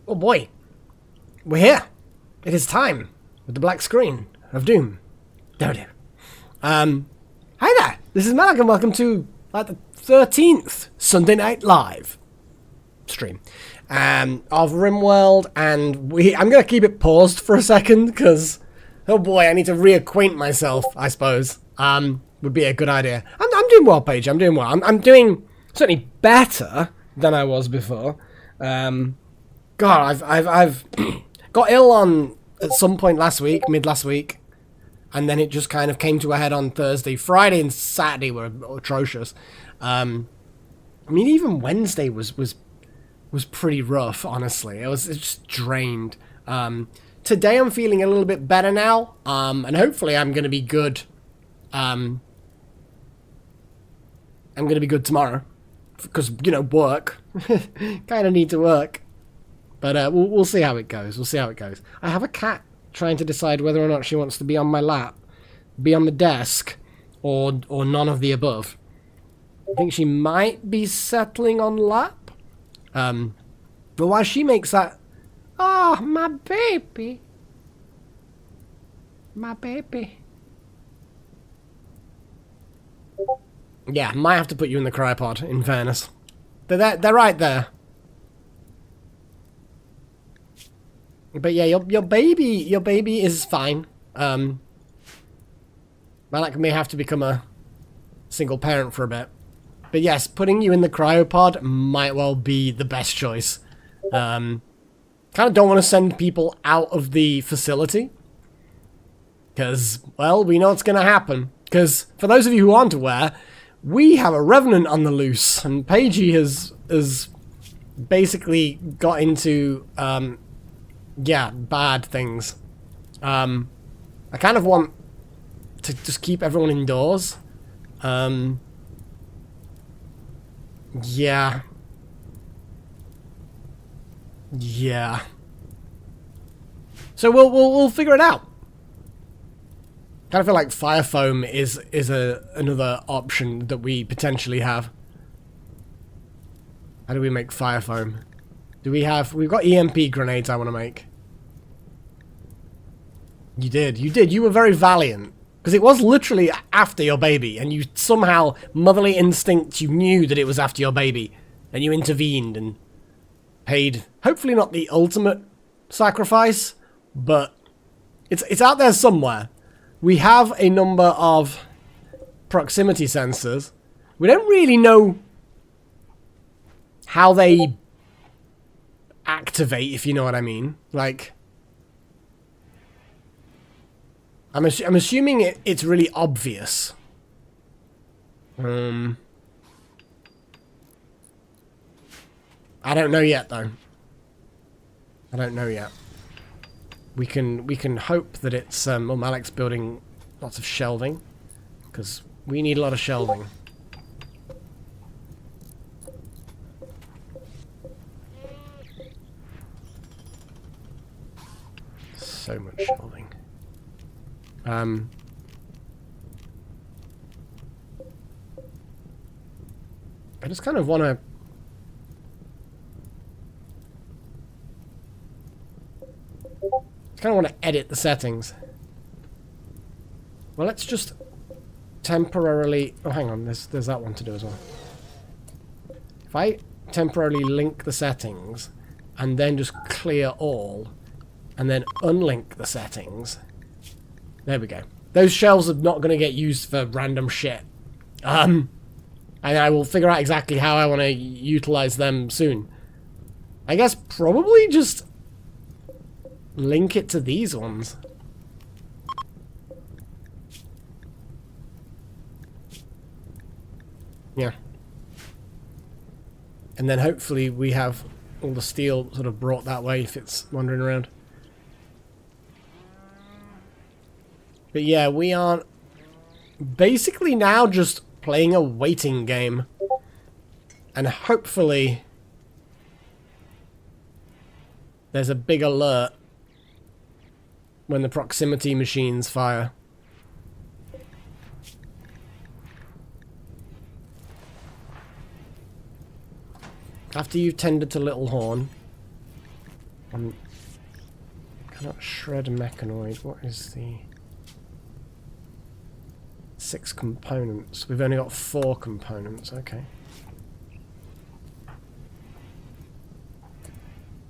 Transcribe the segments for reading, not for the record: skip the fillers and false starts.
Oh boy, we're here. It is time with the black screen of doom. Hi there. This is Malik and welcome to like the 13th Sunday Night Live stream of RimWorld, and I'm gonna keep it paused for a second because oh boy, I need to reacquaint myself. I suppose would be a good idea. I'm doing well, Paige. I'm doing well. I'm doing certainly better than I was before. God, I've got ill at some point mid last week, and then it just kind of came to a head on Thursday. Friday and Saturday were atrocious. I mean, even Wednesday was pretty rough, honestly. It was just drained. today I'm feeling a little bit better now, and hopefully I'm going to be good. I'm going to be good tomorrow, because, you know, work. Kind of need to work. But we'll see how it goes. We'll see how it goes. I have a cat trying to decide whether or not she wants to be on my lap, be on the desk, or none of the above. I think she might be settling on lap. But while she makes that... Oh, my baby. My baby. Yeah, might have to put you in the cryopod, in fairness. They're right there. But yeah, your baby is fine. Malak may have to become a single parent for a bit. But yes, putting you in the cryopod might well be the best choice. Kind of don't want to send people out of the facility. Because, well, we know what's going to happen. Because, for those of you who aren't aware, we have a revenant on the loose. And Paigey has basically got into, yeah, bad things. I kind of want to just keep everyone indoors. Yeah. Yeah. So we'll figure it out. Kind of feel like fire foam is another option that we potentially have. How do we make fire foam? We've got EMP grenades I want to make. You did. You were very valiant. Because it was literally after your baby, and you somehow, motherly instinct, you knew that it was after your baby. And you intervened and paid, hopefully not the ultimate sacrifice, but it's out there somewhere. We have a number of proximity sensors. We don't really know how they activate, if you know what I mean. Like, I'm assuming it's really obvious. I don't know yet, though. I don't know yet. We can hope that it's well, Malik's building lots of shelving, because we need a lot of shelving. So much shelving. I just kind of want to... kind of want to edit the settings. Well, let's just temporarily... Oh, hang on. There's that one to do as well. If I temporarily link the settings and then just clear all and then unlink the settings... There we go. Those shelves are not going to get used for random shit. And I will figure out exactly how I want to utilize them soon. I guess probably just link it to these ones. Yeah. And then hopefully we have all the steel sort of brought that way if it's wandering around. But yeah, we are basically now just playing a waiting game. And hopefully there's a big alert when the proximity machines fire. After you've tended to Little Horn, cannot shred a mechanoid. What is the... 6 components. We've only got 4 components. Okay.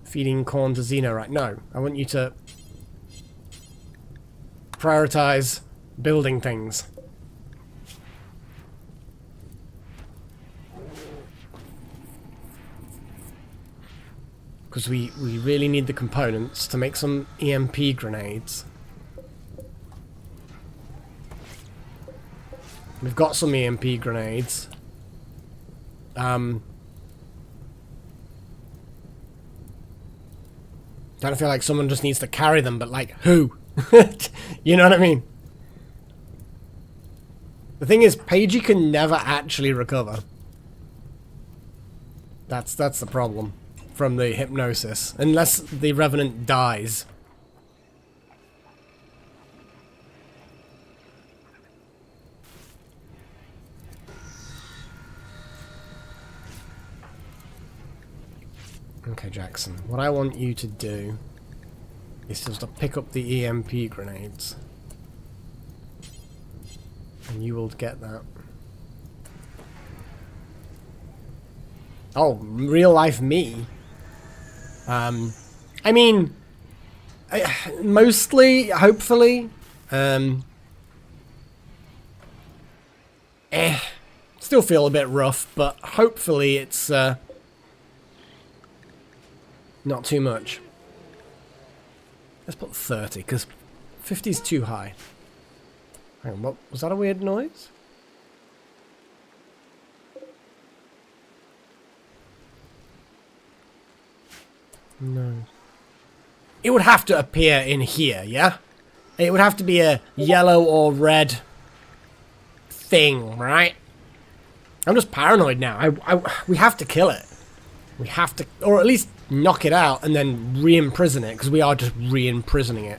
Feeding corn to Xeno, right? No, I want you to prioritize building things. Because we really need the components to make some EMP grenades. We've got some EMP grenades. Don't feel like someone just needs to carry them, but like, who? You know what I mean? The thing is, Paigey can never actually recover. That's the problem from the hypnosis. Unless the Revenant dies. Okay, Jackson. What I want you to do is just to pick up the EMP grenades. And you will get that. Oh, real life me? I mean, mostly, hopefully. Still feel a bit rough, but hopefully it's not too much. Let's put 30, because 50 is too high. Hang on, what was that, a weird noise? No. It would have to appear in here, yeah? It would have to be a yellow or red thing, right? I'm just paranoid now. We have to kill it. We have to, or at least knock it out and then re-imprison it, because we are just re-imprisoning it.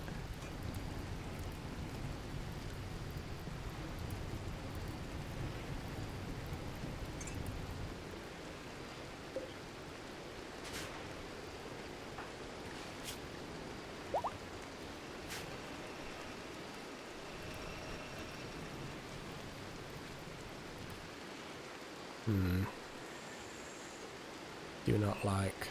Do not like.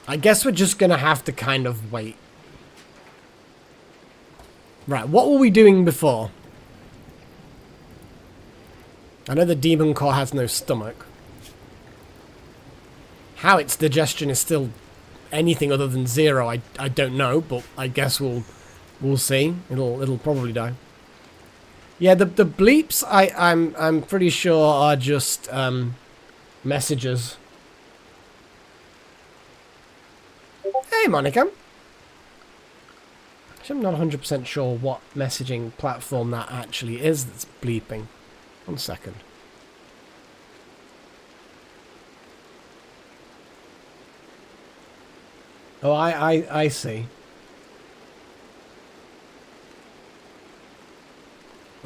I guess we're just gonna have to kind of wait. Right, what were we doing before? I know the Demon Core has no stomach. How its digestion is still anything other than 0, I don't know, but I guess we'll see. It'll probably die. Yeah, the bleeps I'm pretty sure are just messages. Hey, Monica. Actually, I'm not 100% sure what messaging platform that actually is that's bleeping. 1 second. Oh, I see.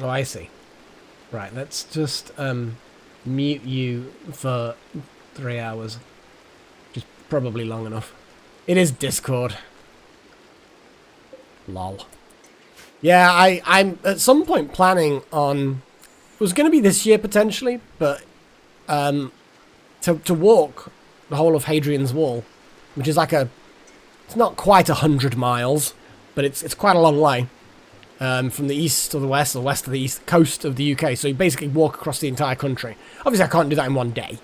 Oh, I see. Right, let's just mute you for 3 hours. Which is probably long enough. It is Discord. Lol. Yeah, I'm at some point planning on... It was going to be this year potentially, but to walk the whole of Hadrian's Wall, which is like a... It's not quite 100 miles, but it's quite a long way. From the east to the west, or west to the east coast of the UK. So you basically walk across the entire country. Obviously, I can't do that in one day.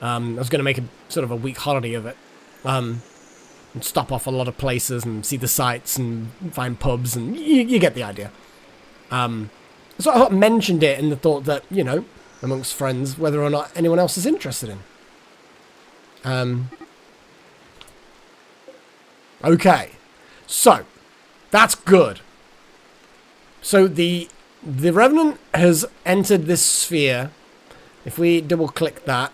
I was going to make a sort of a week holiday of it. And stop off a lot of places and see the sights and find pubs, and you get the idea. So I mentioned it in the thought that, you know, amongst friends, whether or not anyone else is interested in. Okay, so that's good. So the Revenant has entered this sphere. If we double click that,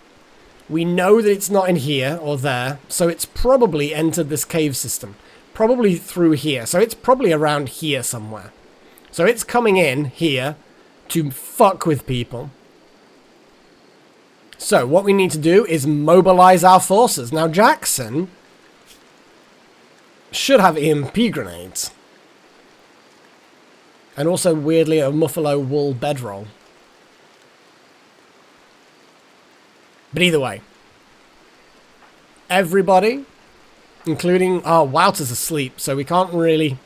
we know that it's not in here or there, so it's probably entered this cave system. Probably through here, so it's probably around here somewhere. So it's coming in here to fuck with people. So what we need to do is mobilize our forces. Now Jackson should have EMP grenades. And also, weirdly, a Muffalo wool bedroll. But either way, everybody, including... Oh, Wouter's asleep, so we can't really...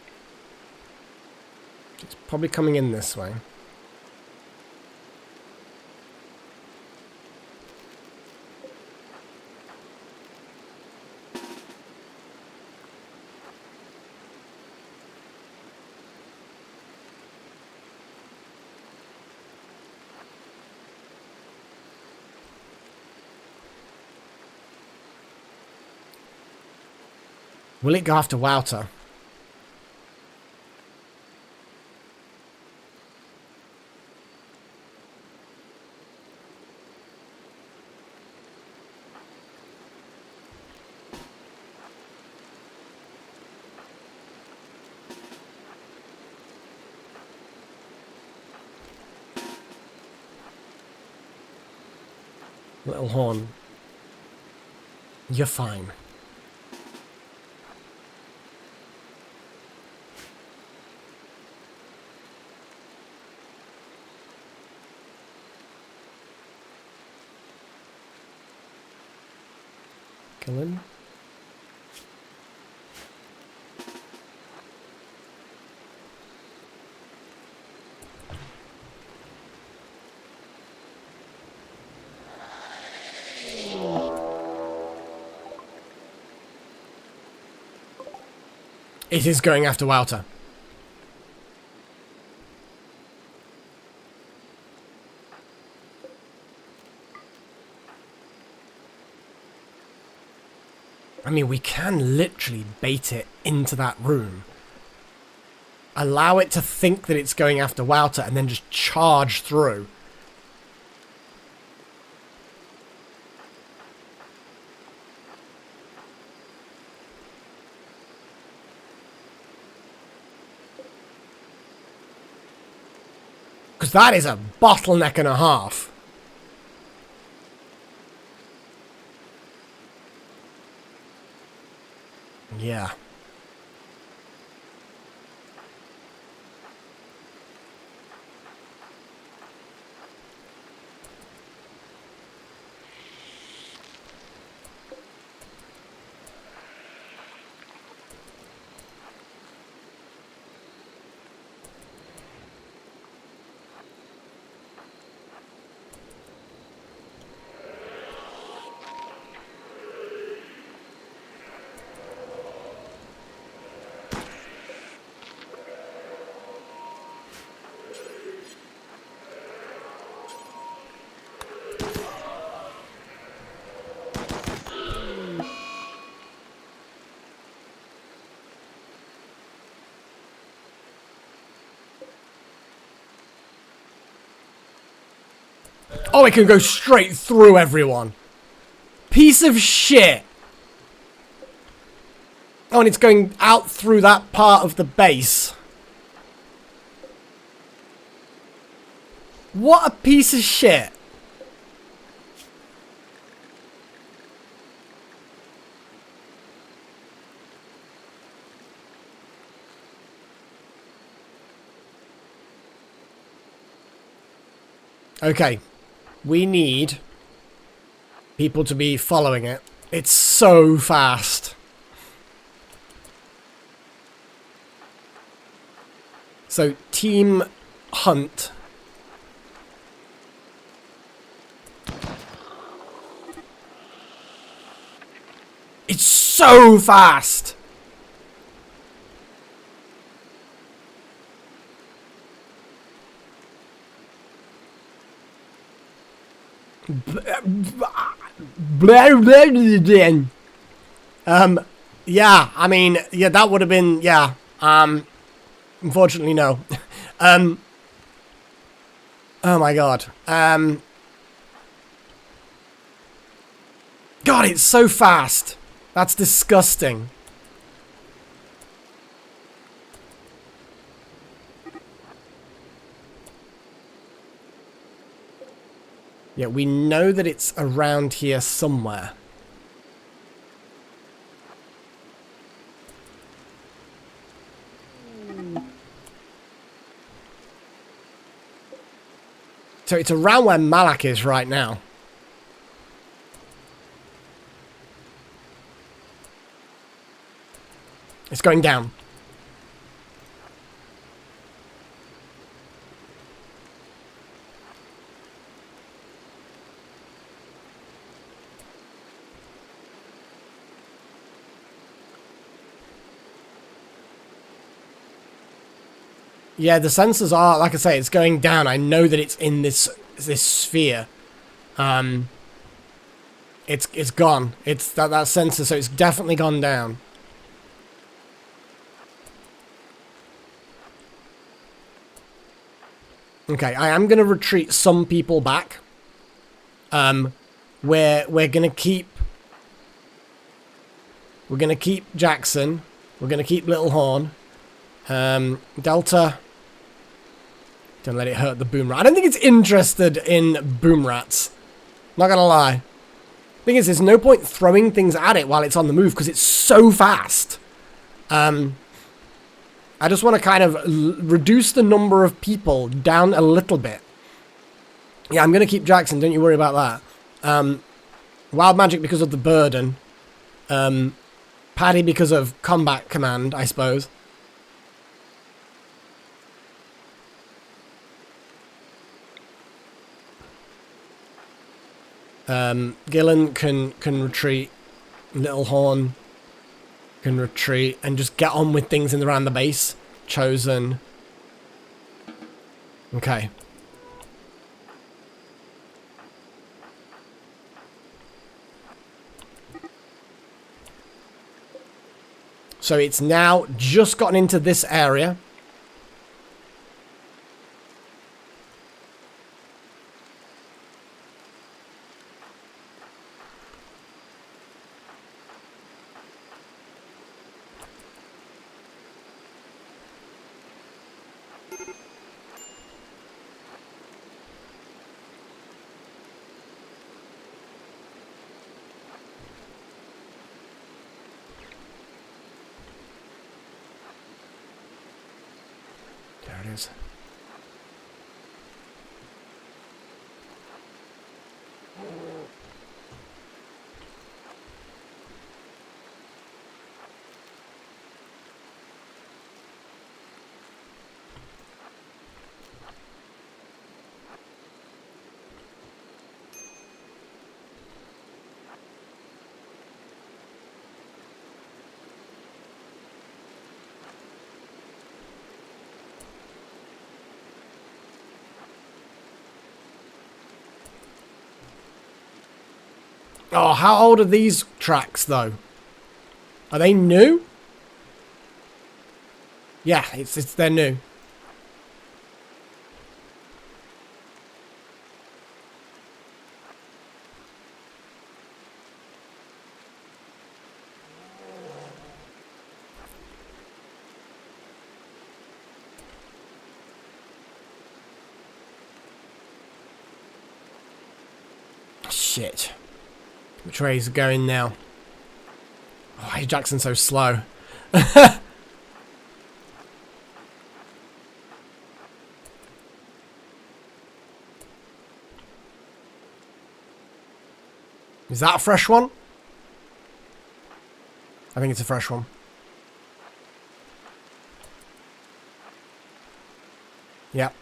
It's probably coming in this way. Will it go after Wouter? Little horn. You're fine. Kill him. It is going after Wouter. I mean, we can literally bait it into that room. Allow it to think that it's going after Wouter and then just charge through. Because that is a bottleneck and a half. Yeah. Oh, it can go straight through everyone. Piece of shit. Oh, and it's going out through that part of the base. What a piece of shit. Okay. We need people to be following it. It's so fast. So, team hunt. It's so fast. Yeah, I mean, yeah, that would have been, yeah, unfortunately, no. Oh my god. God, it's so fast. That's disgusting. Yeah, we know that it's around here somewhere. So it's around where Malak is right now. It's going down. Yeah, the sensors are, like I say, it's going down. I know that it's in this sphere. It's gone. It's that sensor, so it's definitely gone down. Okay, I am going to retreat some people back. We're going to keep... We're going to keep Jackson. We're going to keep Little Horn. Delta... Don't let it hurt the boom rat. I don't think it's interested in boom rats. Not going to lie. Thing is, there's no point throwing things at it while it's on the move because it's so fast. I just want to kind of reduce the number of people down a little bit. Yeah, I'm going to keep Jackson. Don't you worry about that. Wild Magic because of the burden. Paddy because of combat command, I suppose. Gillen can retreat. Little Horn can retreat and just get on with things in around the base. Chosen. Okay. So it's now just gotten into this area. There it is. Oh, how old are these tracks, though? Are they new? Yeah, they're new. Shit. Which way is it going now? Oh, why is Jackson so slow? Is that a fresh one? I think it's a fresh one. Yep.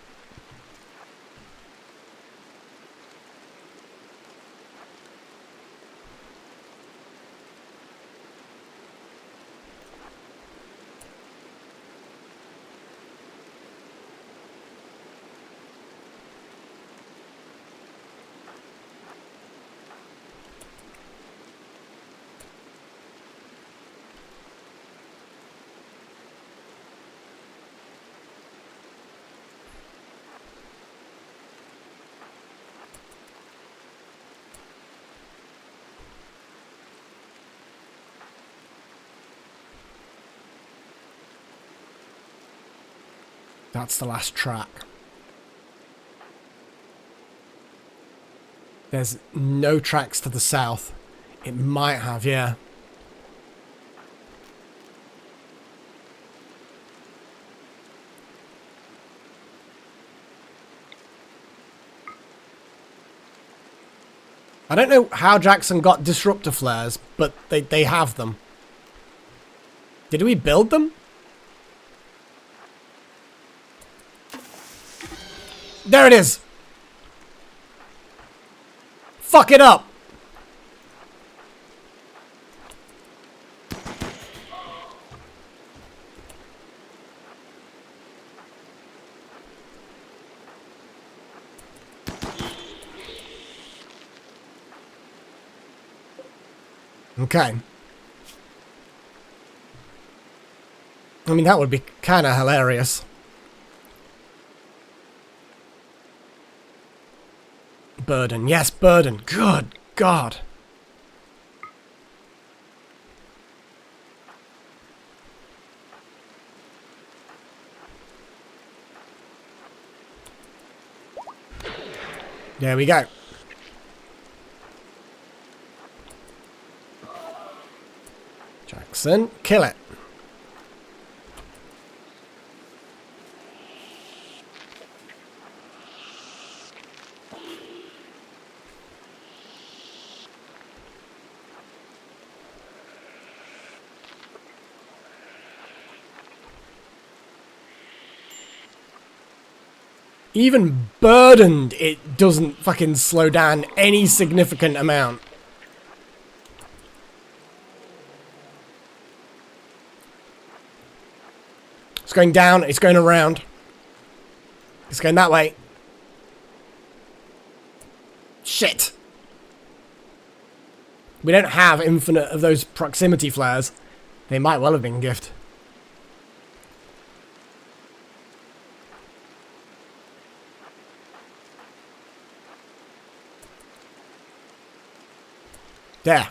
That's the last track. There's no tracks to the south. It might have, yeah. I don't know how Jackson got disruptor flares, but they have them. Did we build them? There it is! Fuck it up! Okay. I mean, that would be kind of hilarious. burden. Yes, burden. Good God. There we go. Jackson, kill it. Even burdened, it doesn't fucking slow down any significant amount. It's going down, it's going around. It's going that way. Shit. We don't have infinite of those proximity flares. They might well have been gift. There.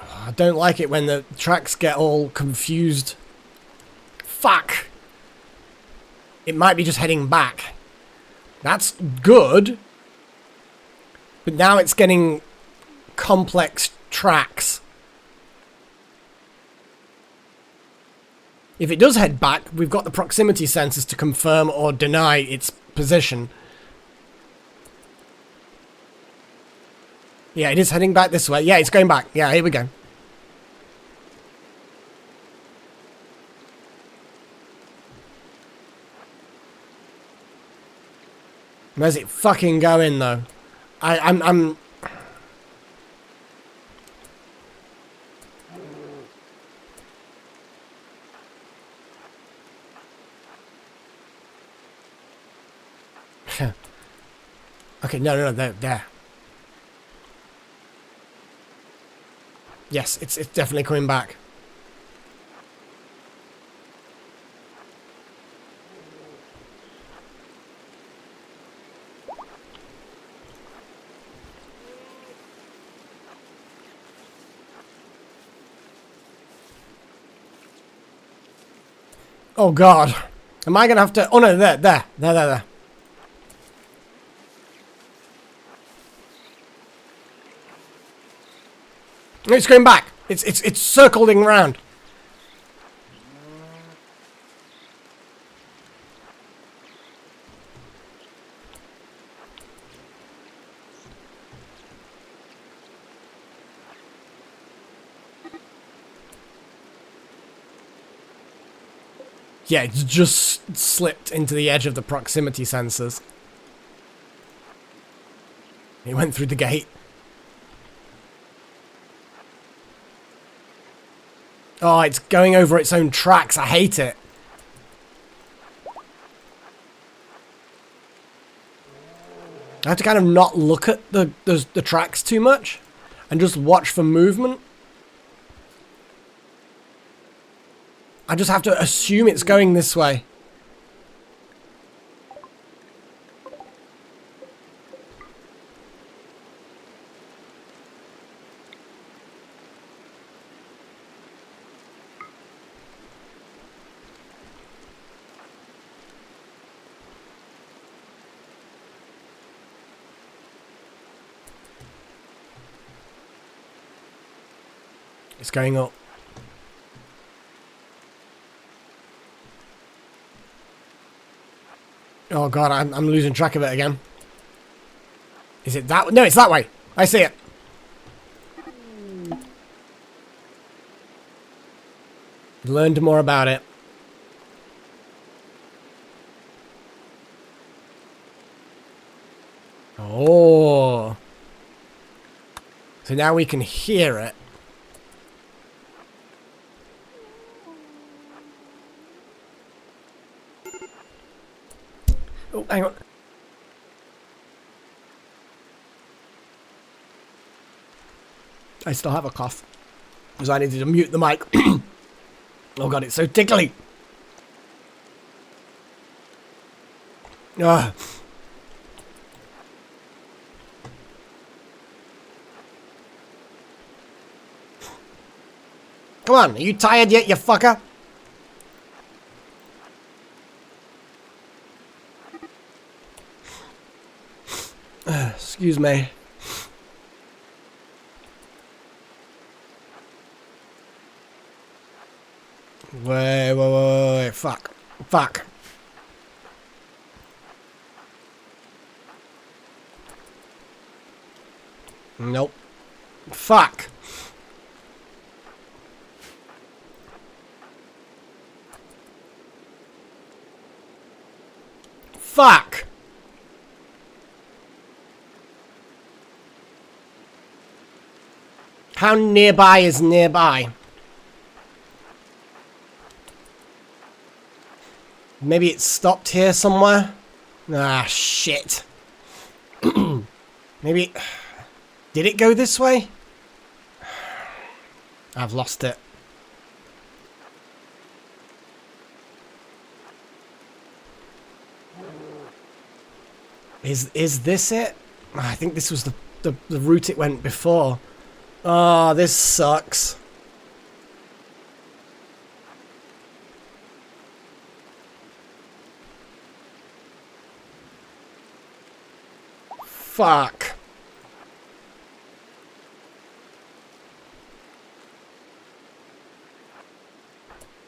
I don't like it when the tracks get all confused. Fuck! It might be just heading back. That's good. But now it's getting complex tracks. If it does head back, we've got the proximity sensors to confirm or deny its position. Yeah, it is heading back this way. Yeah, it's going back. Yeah, here we go. Where's it fucking going, though? I'm... Okay, no, there. Yes, it's definitely coming back. Oh God, am I gonna have to? Oh no, there. It's going back. It's circling around. Yeah, it's just slipped into the edge of the proximity sensors. It went through the gate. Oh, it's going over its own tracks. I hate it. I have to kind of not look at the tracks too much and just watch for movement. I just have to assume it's going this way. It's going up. Oh God, I'm losing track of it again. Is it that way? No, it's that way. I see it. Learned more about it. Oh. So now we can hear it. Oh, hang on. I still have a cough. Because I needed to mute the mic. Oh god, it's so tickly. Ugh. Come on, are you tired yet, you fucker? Excuse me. Wait, fuck. Fuck. Nope. Fuck. Fuck. How nearby is nearby? Maybe it stopped here somewhere? Ah, shit. Maybe... Did it go this way? I've lost it. Is this it? I think this was the route it went before. Oh, this sucks. Fuck.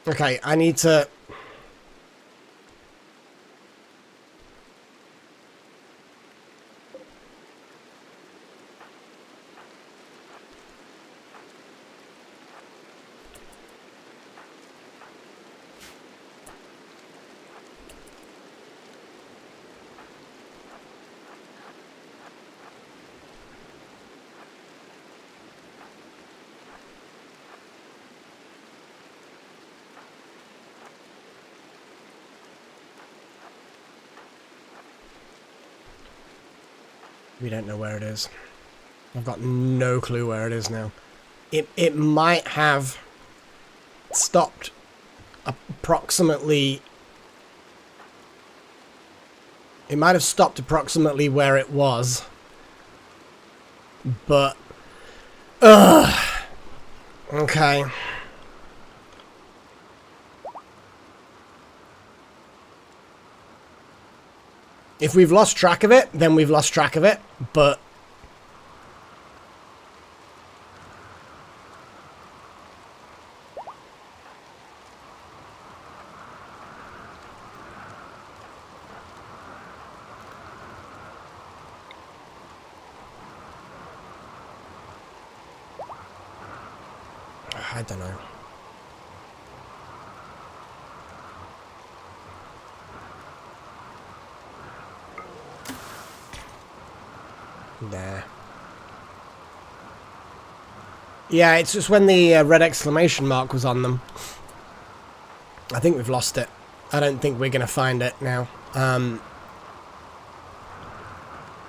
Okay, I need to... We don't know where it is. I've got no clue where it is now. It might have stopped approximately... It might have stopped approximately where it was. But... Ugh. Okay. If we've lost track of it, then we've lost track of it, but... I don't know. There. Yeah, it's just when the red exclamation mark was on them. I think we've lost it. I don't think we're gonna find it now.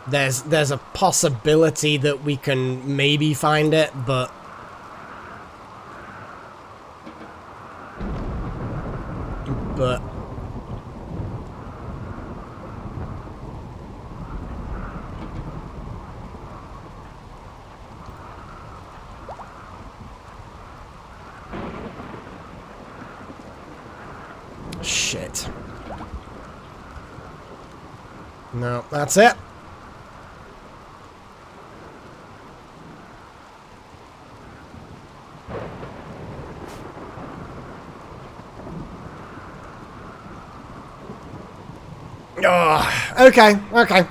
There's a possibility that we can maybe find it, but shit. No, that's it. Oh, okay, okay.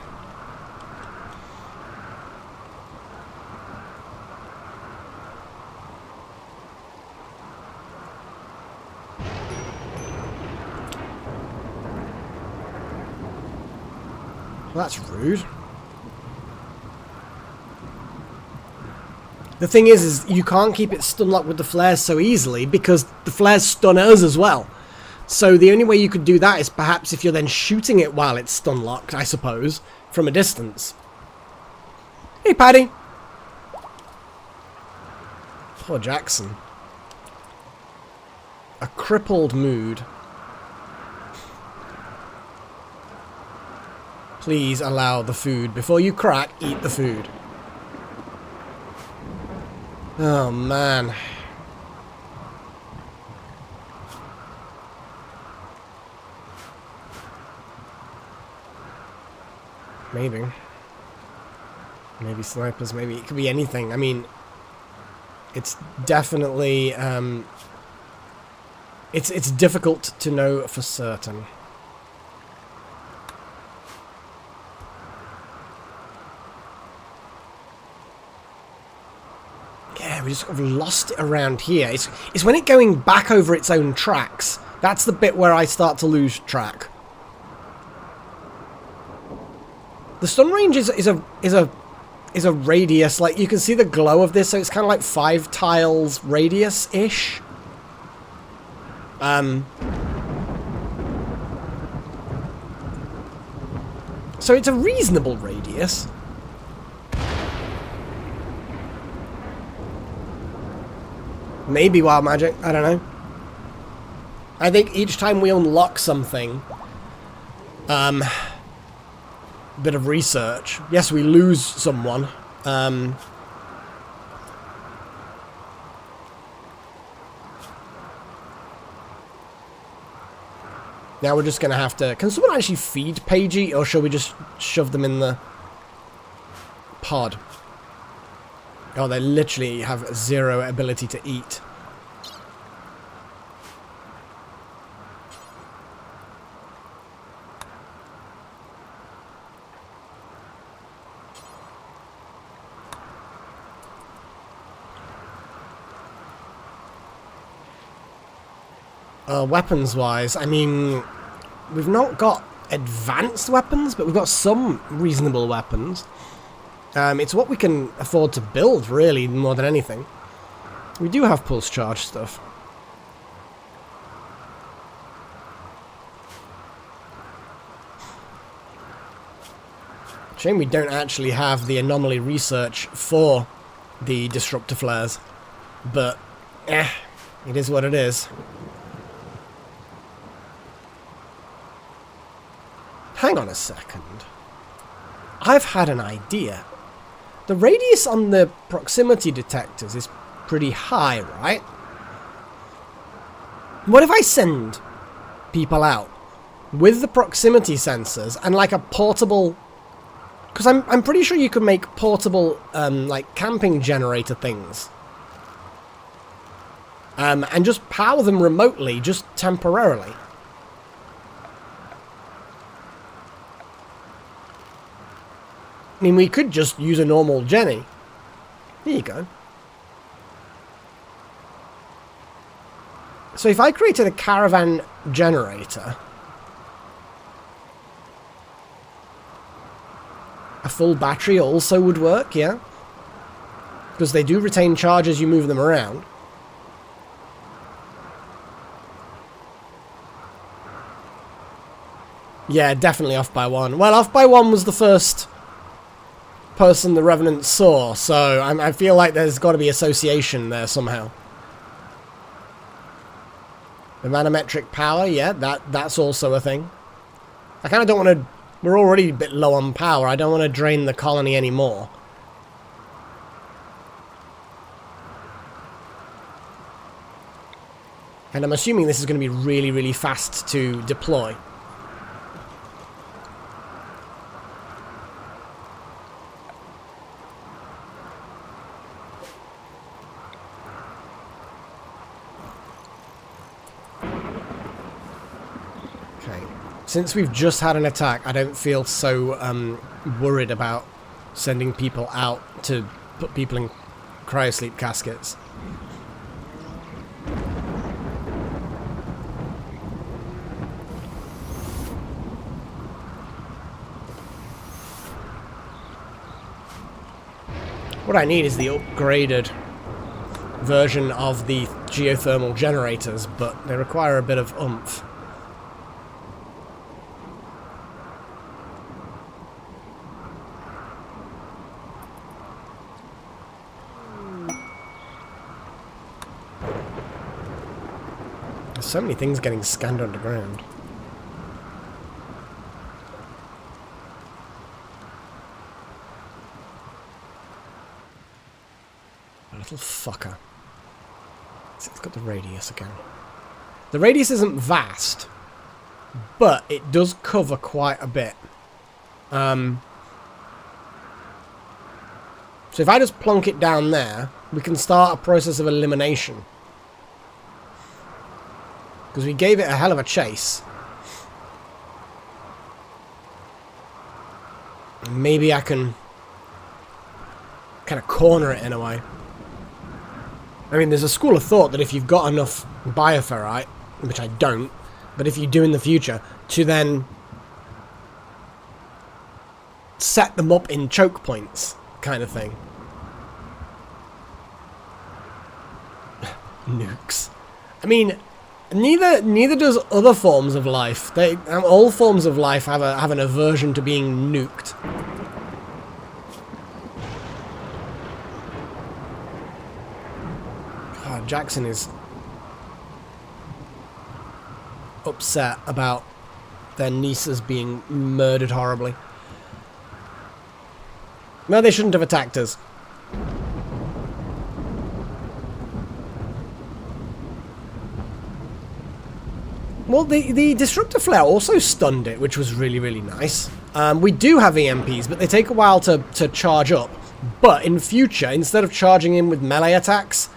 Well, that's rude. The thing is you can't keep it stun locked with the flares so easily because the flares stun us as well. So the only way you could do that is perhaps if you're then shooting it while it's stun locked, I suppose, from a distance. Hey, Paddy. Poor Jackson. A crippled mood. Please allow the food. Before you crack, eat the food. Oh, man. Maybe. Maybe snipers, maybe. It could be anything. I mean, it's definitely... It's difficult to know for certain. Yeah, we just sort of lost it around here. It's when it going back over its own tracks. That's the bit where I start to lose track. The stun range is a radius. Like, you can see the glow of this, so it's kind of like 5 tiles radius-ish. So it's a reasonable radius. Maybe wild magic, I don't know. I think each time we unlock something, bit of research. Yes, we lose someone. Now we're just going to have to... Can someone actually feed Pagey, or shall we just shove them in the pod? Oh, they literally have 0 ability to eat. Weapons-wise, I mean, we've not got advanced weapons, but we've got some reasonable weapons. It's what we can afford to build, really, more than anything. We do have pulse charge stuff. Shame we don't actually have the anomaly research for the disruptor flares. But, it is what it is. Hang on a second. I've had an idea. The radius on the proximity detectors is pretty high, right? What if I send people out with the proximity sensors and like a portable... Because I'm pretty sure you could make portable, like, camping generator things. And just power them remotely, just temporarily. I mean, we could just use a normal Jenny. Here you go. So if I created a caravan generator, a full battery also would work, yeah? Because they do retain charge as you move them around. Yeah, definitely off by 1. Well, off by 1 was the first person the Revenant saw, so I feel like there's got to be association there somehow. The manometric power, yeah, that's also a thing. I kind of don't want to... We're already a bit low on power. I don't want to drain the colony anymore. And I'm assuming this is going to be really, really fast to deploy. Since we've just had an attack, I don't feel so worried about sending people out to put people in cryosleep caskets. What I need is the upgraded version of the geothermal generators, but they require a bit of oomph. There's so many things getting scanned underground. A little fucker. It's got the radius again. The radius isn't vast, but it does cover quite a bit. So if I just plonk it down there, we can start a process of elimination. Because we gave it a hell of a chase. Maybe I can kind of corner it in a way. I mean, there's a school of thought that if you've got enough bioferrite, which I don't, but if you do in the future, to then set them up in choke points, kind of thing. Nukes. I mean, neither does other forms of life. All forms of life have an aversion to being nuked. God, Jackson is upset about their nieces being murdered horribly. No, they shouldn't have attacked us. Well, the Disruptor Flare also stunned it, which was really, really nice. We do have EMPs, but they take a while to charge up. But in future, instead of charging in with melee attacks,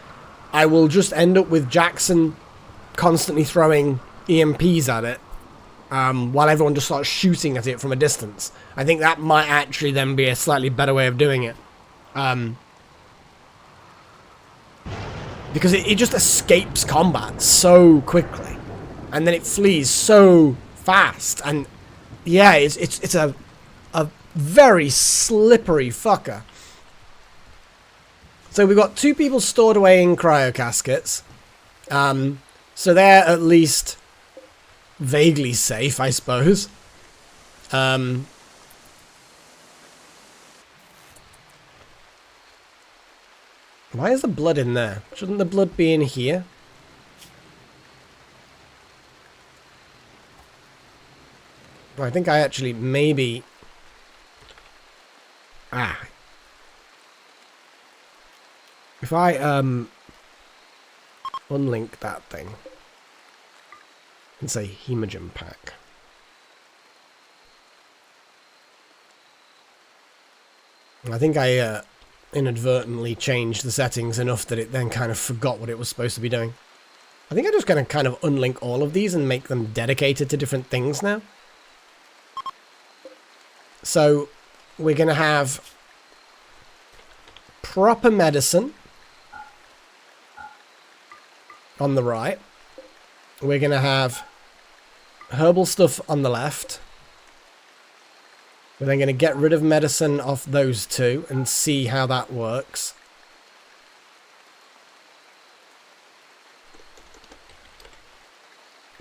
I will just end up with Jackson constantly throwing EMPs at it, while everyone just starts shooting at it from a distance. I think that might actually then be a slightly better way of doing it. Because it just escapes combat so quickly. And then it flees so fast. And yeah, it's a very slippery fucker. So we've got 2 people stored away in cryo caskets. So they're at least vaguely safe, I suppose. Why is the blood in there? Shouldn't the blood be in here? Well, I think I actually maybe... If I, unlink that thing and say hemogen pack. I think I, inadvertently changed the settings enough that it then kind of forgot what it was supposed to be doing. I think I'm just going to kind of unlink all of these and make them dedicated to different things now. So, we're going to have proper medicine on the right. We're going to have herbal stuff on the left. We're then going to get rid of medicine off those 2 and see how that works.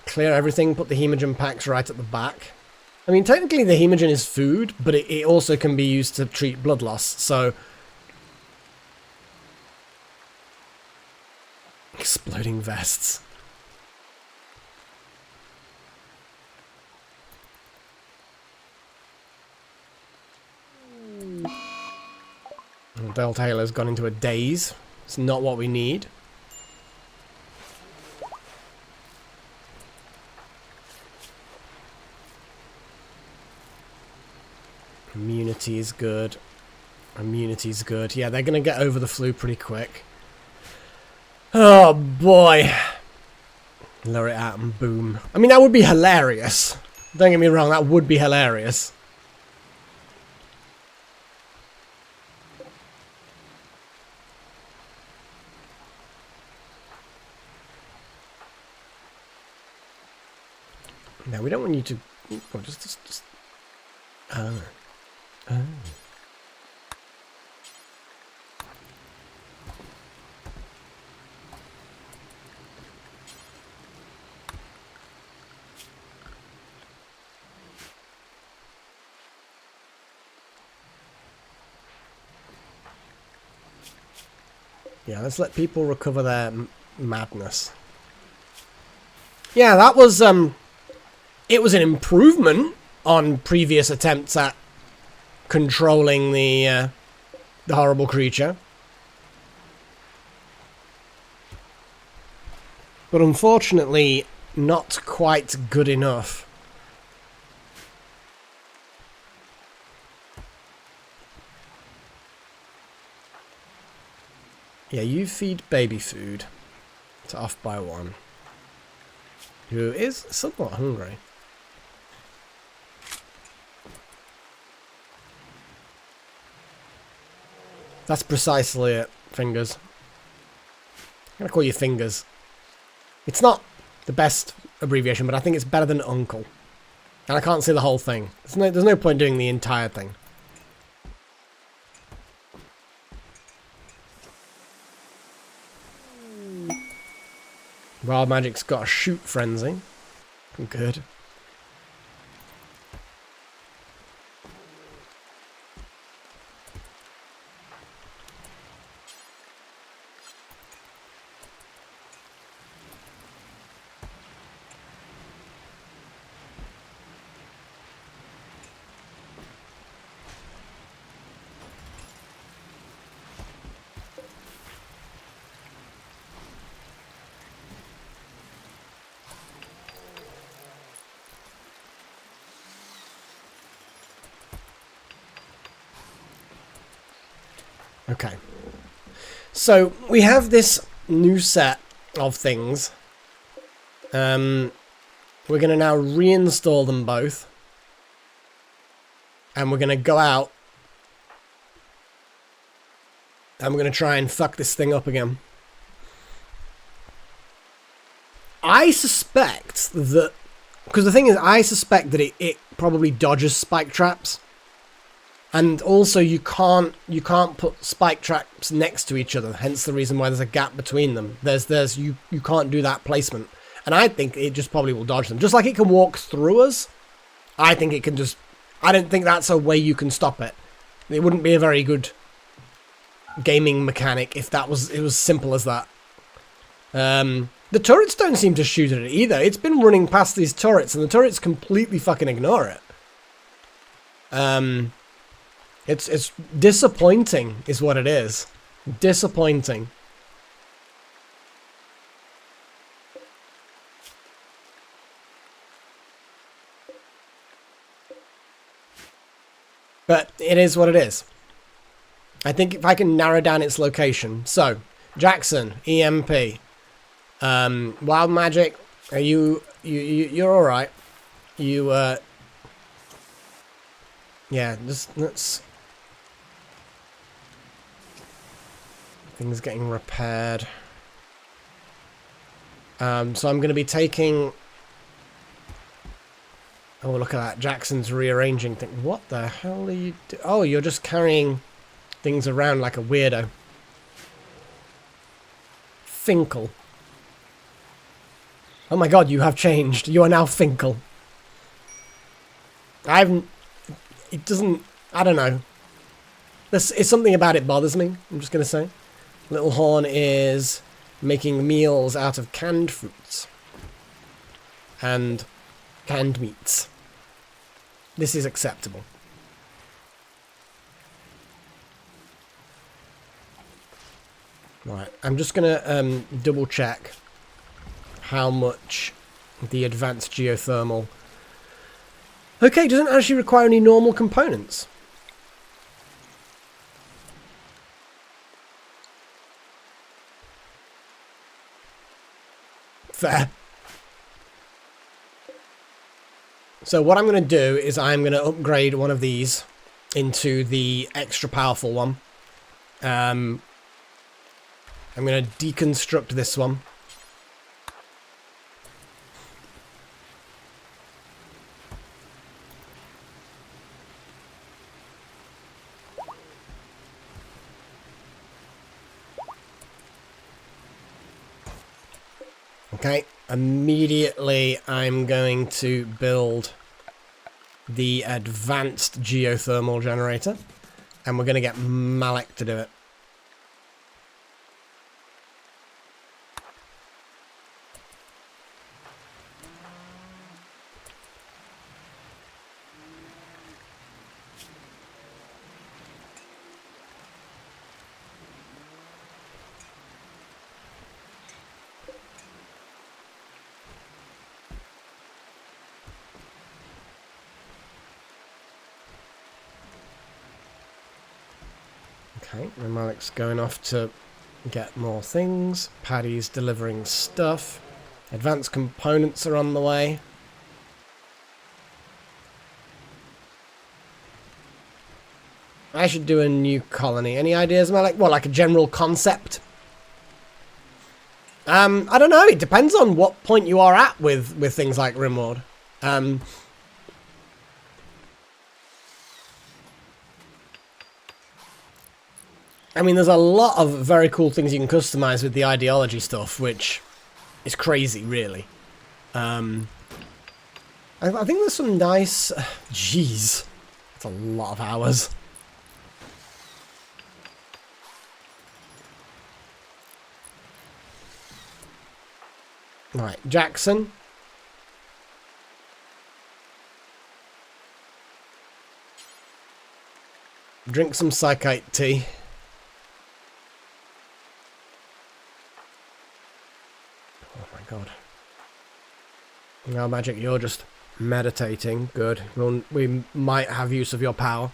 Clear everything, put the hemogen packs right at the back. I mean, technically the hemogen is food, but it also can be used to treat blood loss, so... Exploding vests. Delta Halo's gone into a daze. It's not what we need. Immunity is good. Immunity is good. Yeah, they're going to get over the flu pretty quick. Oh, boy. Lower it out and boom. I mean, that would be hilarious. Don't get me wrong, that would be hilarious. No, we don't want you to... Oh, just... Oh. Oh. Yeah, let's let people recover their madness. Yeah, that was, it was an improvement on previous attempts at controlling the horrible creature. But unfortunately, not quite good enough. Yeah, you feed baby food. It's off by one. Who is somewhat hungry. That's precisely it, Fingers. I'm gonna call you Fingers. It's not the best abbreviation, but I think it's better than Uncle. And I can't say the whole thing. There's no point doing the entire thing. Wild Magic's got a shoot frenzy. Good. Okay. So, we have this new set of things. We're going to now reinstall them both. And we're going to go out. And we're going to try and fuck this thing up again. I suspect that... Because the thing is, I suspect that it probably dodges spike traps. And also, you can't put spike traps next to each other. Hence the reason why there's a gap between them. You can't do that placement. And I think it just probably will dodge them. Just like it can walk through us, I think it can just... I don't think that's a way you can stop it. It wouldn't be a very good gaming mechanic if it was simple as that. The turrets don't seem to shoot at it either. It's been running past these turrets, and the turrets completely fucking ignore it. It's disappointing, is what it is. Disappointing. But it is what it is. I think if I can narrow down its location. So, Jackson, EMP. Wild Magic, are you're alright. Yeah, just let's... Things getting repaired. So I'm going to be taking... Oh, look at that. Jackson's rearranging things. What the hell are you doing? Oh, you're just carrying things around like a weirdo. Finkel. Oh my god, you have changed. You are now Finkel. It doesn't... I don't know. It's something about it bothers me, I'm just going to say. Little Horn is making meals out of canned fruits. And canned meats. This is acceptable. Right, I'm just going to double check how much the advanced geothermal... Okay, it doesn't actually require any normal components. Fair. So what I'm going to do is I'm going to upgrade one of these into the extra powerful one. I'm going to deconstruct this one. Okay, immediately I'm going to build the advanced geothermal generator, and we're going to get Malik to do it. Okay, Malik's going off to get more things. Paddy's delivering stuff. Advanced components are on the way. I should do a new colony. Any ideas, Malik? Well, like a general concept? I don't know. It depends on what point you are at with things like RimWorld. I mean, there's a lot of very cool things you can customize with the ideology stuff, which is crazy, really. I think there's some nice... Jeez. That's a lot of hours. Right, Jackson. Drink some psychite tea. Oh my god. Now, Magic, you're just meditating. Good. We might have use of your power.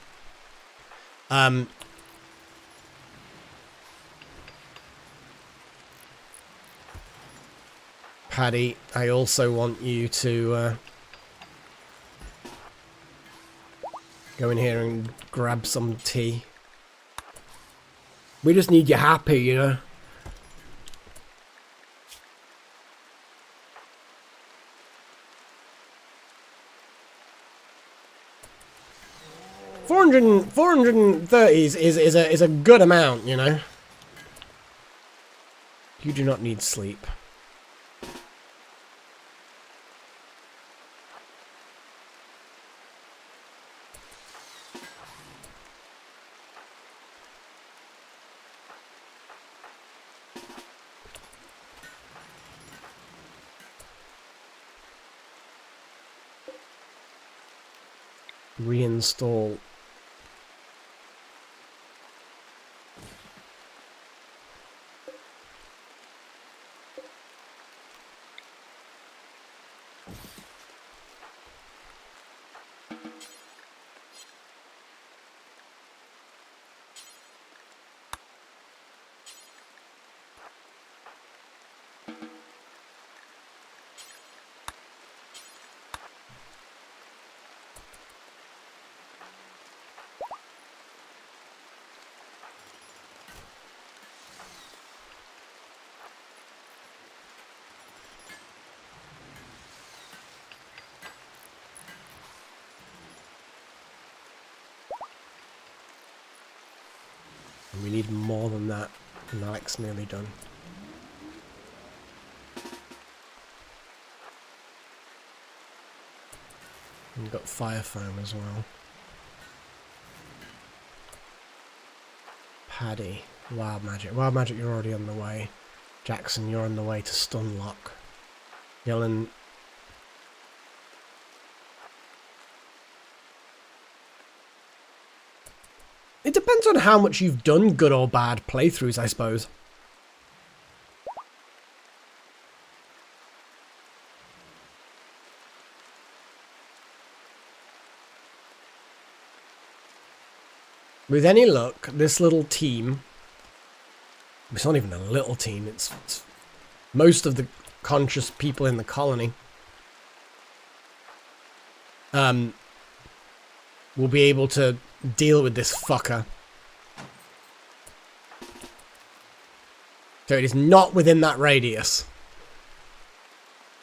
Paddy, I also want you to go in here and grab some tea. We just need you happy, you know? $430 is a good amount, you know? You do not need sleep. Reinstall. We need more than that. Malik's nearly done. We've got fire foam as well. Paddy. Wild Magic. Wild Magic, you're already on the way. Jackson, you're on the way to Stunlock. Yellen. It depends on how much you've done good or bad playthroughs, I suppose. With any luck, this little team... It's not even a little team, it's most of the conscious people in the colony. Will be able to deal with this fucker. So it is not within that radius.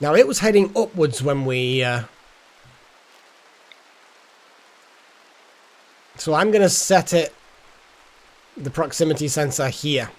Now it was heading upwards when we... So I'm going to set it... the proximity sensor here.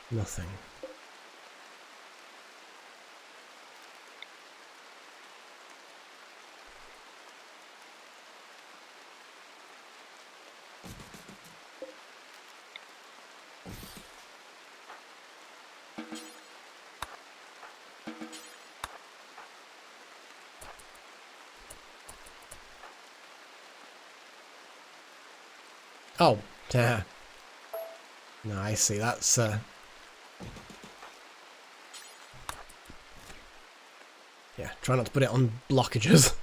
Nothing. Oh, yeah. No, I see. That's yeah, try not to put it on blockages.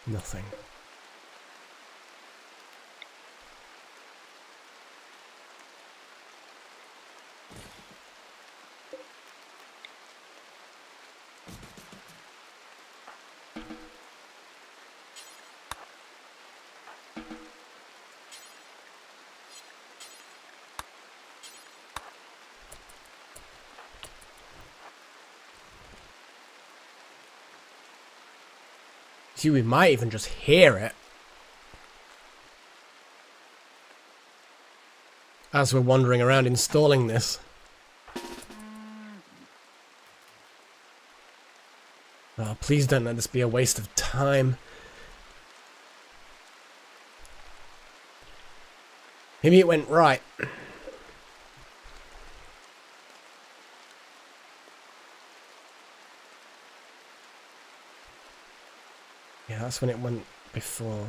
Nothing. See, we might even just hear it as we're wandering around installing this. Oh, please don't let this be a waste of time. Maybe it went right. Yeah, that's when it went before.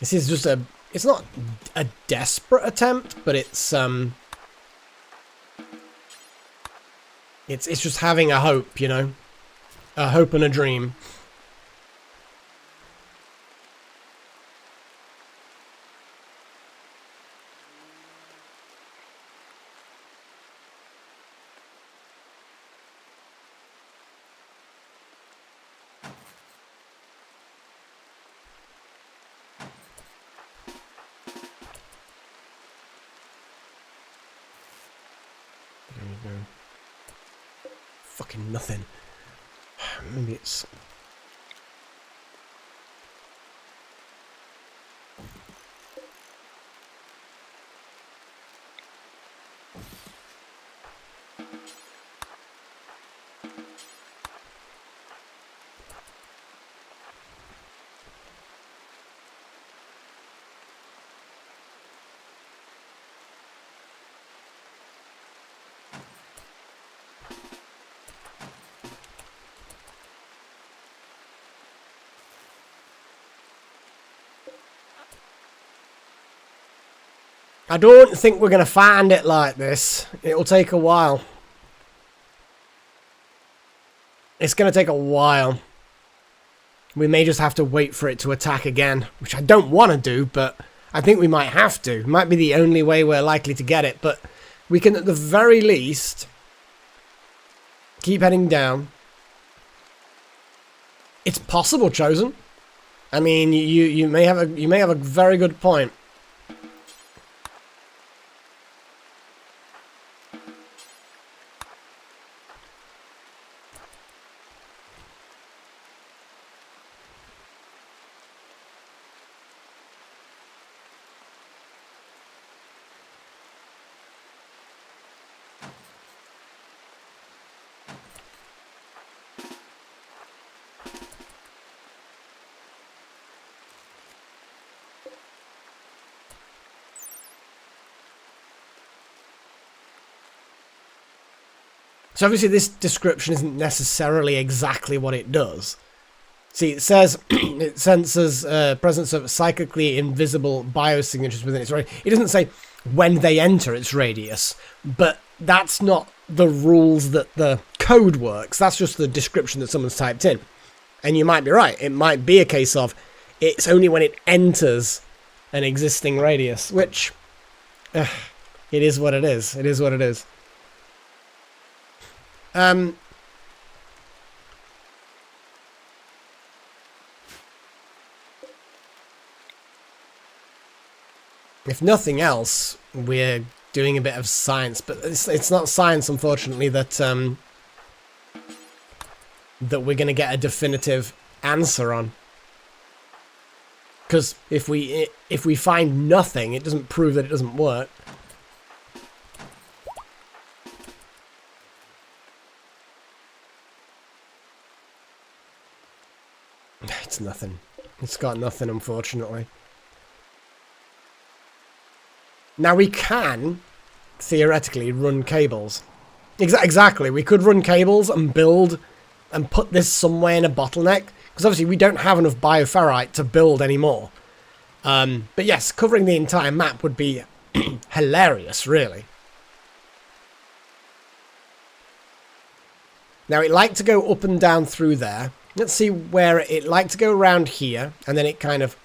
This is just a... It's not a desperate attempt, but it's just having a hope, you know? A hope and a dream. Fucking nothing. Maybe it's... I don't think we're going to find it like this. It'll take a while. It's going to take a while. We may just have to wait for it to attack again, which I don't want to do, but I think we might have to. It might be the only way we're likely to get it, but we can at the very least keep heading down. It's possible, Chosen. I mean, you may have a very good point. So obviously this description isn't necessarily exactly what it does. See, it says it senses presence of psychically invisible biosignatures within its radius. It doesn't say when they enter its radius, but that's not the rules that the code works. That's just the description that someone's typed in. And you might be right. It might be a case of it's only when it enters an existing radius, which it is what it is. It is what it is. if nothing else, we're doing a bit of science, but it's not science, unfortunately, that that we're going to get a definitive answer on. Because if we find nothing, it doesn't prove that it doesn't work. It's nothing. It's got nothing, unfortunately. Now we can, theoretically, run cables. Exactly, we could run cables and build and put this somewhere in a bottleneck. Because obviously we don't have enough bioferrite to build anymore. But yes, covering the entire map would be hilarious, really. Now it liked to go up and down through there. Let's see where it liked to go around here, and then it kind of...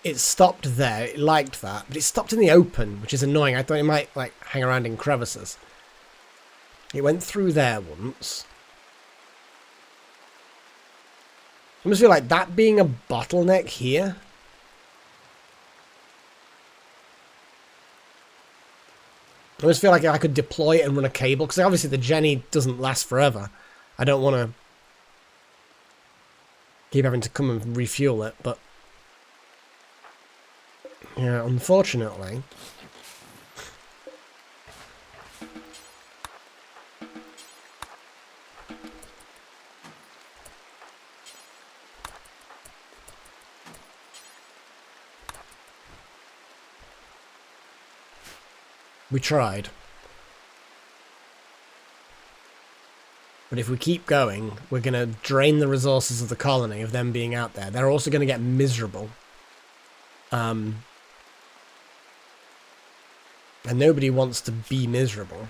It stopped there. It liked that. But it stopped in the open, which is annoying. I thought it might, like, hang around in crevices. It went through there once. I almost feel like that being a bottleneck here. I almost feel like I could deploy it and run a cable, because obviously the Jenny doesn't last forever. I don't want to keep having to come and refuel it, but... yeah, unfortunately... we tried. But if we keep going, we're going to drain the resources of the colony, of them being out there. They're also going to get miserable. And nobody wants to be miserable.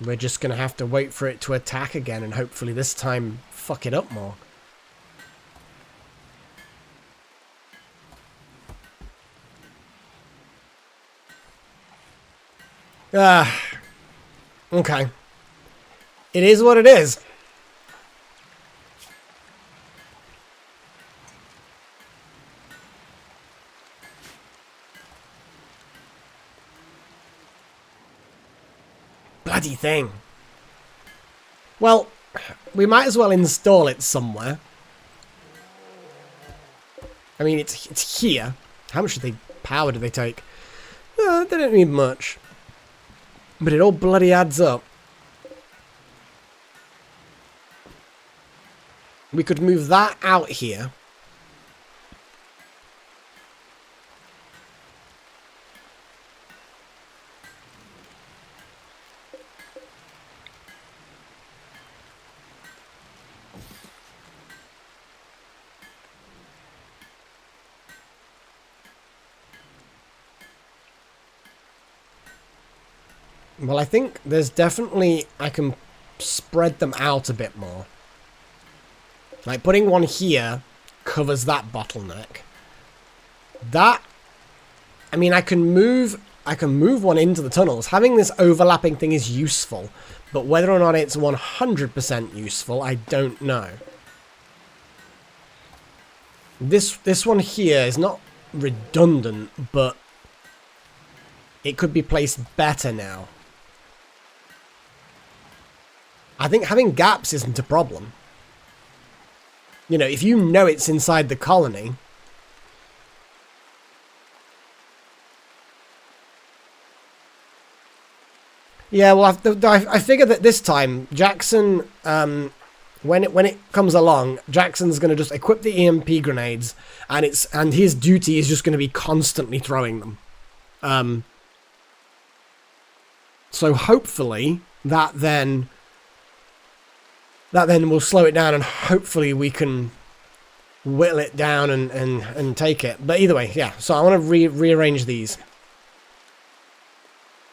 We're just going to have to wait for it to attack again and hopefully this time fuck it up more. Okay. It is what it is. Bloody thing. Well, we might as well install it somewhere. I mean, it's here. How much power do they take? They don't need much. But it all bloody adds up. We could move that out here. Well, I think there's definitely... I can spread them out a bit more. Like, putting one here covers that bottleneck. That... I mean, I can move one into the tunnels. Having this overlapping thing is useful. But whether or not it's 100% useful, I don't know. This one here is not redundant, but... it could be placed better now. I think having gaps isn't a problem. You know, if you know it's inside the colony... yeah, well, I figured that this time, Jackson, when it comes along, Jackson's going to just equip the EMP grenades, and his duty is just going to be constantly throwing them. So hopefully that then will slow it down, and hopefully we can whittle it down and take it. But either way, yeah. So I want to rearrange these.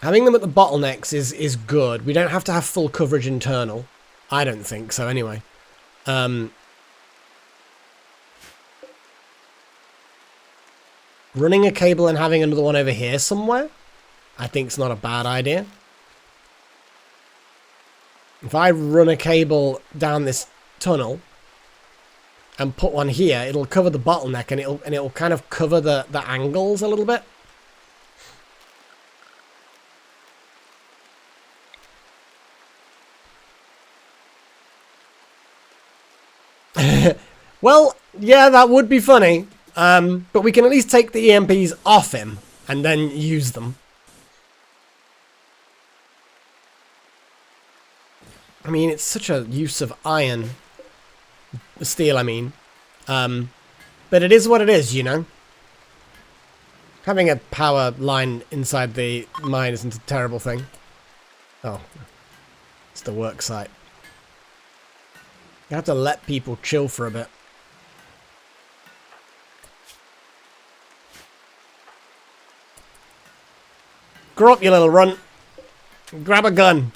Having them at the bottlenecks is good. We don't have to have full coverage internal. I don't think so, anyway. Running a cable and having another one over here somewhere, I think it's not a bad idea. If I run a cable down this tunnel and put one here, it'll cover the bottleneck and it'll kind of cover the angles a little bit. Well, yeah, that would be funny. But we can at least take the EMPs off him and then use them. I mean, it's such a use of iron. Steel, I mean. But it is what it is, you know? Having a power line inside the mine isn't a terrible thing. Oh. It's the work site. You have to let people chill for a bit. Grow up, you little runt. Grab a gun.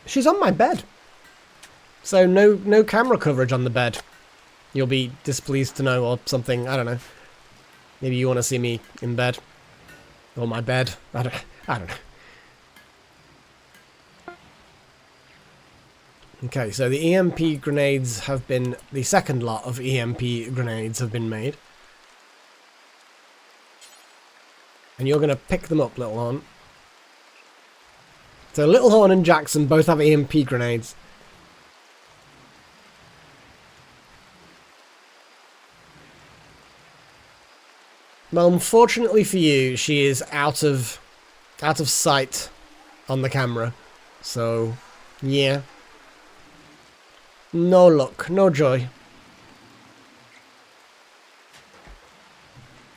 She's on my bed. So no camera coverage on the bed. You'll be displeased to know, or something, I don't know. Maybe you want to see me in bed. Or my bed. I don't know. Okay, so the EMP grenades have been... The second lot of EMP grenades have been made. And you're going to pick them up, Little Horn. So Little Horn and Jackson both have EMP grenades. Well, unfortunately for you, she is out of sight on the camera. So, yeah. No luck, no joy.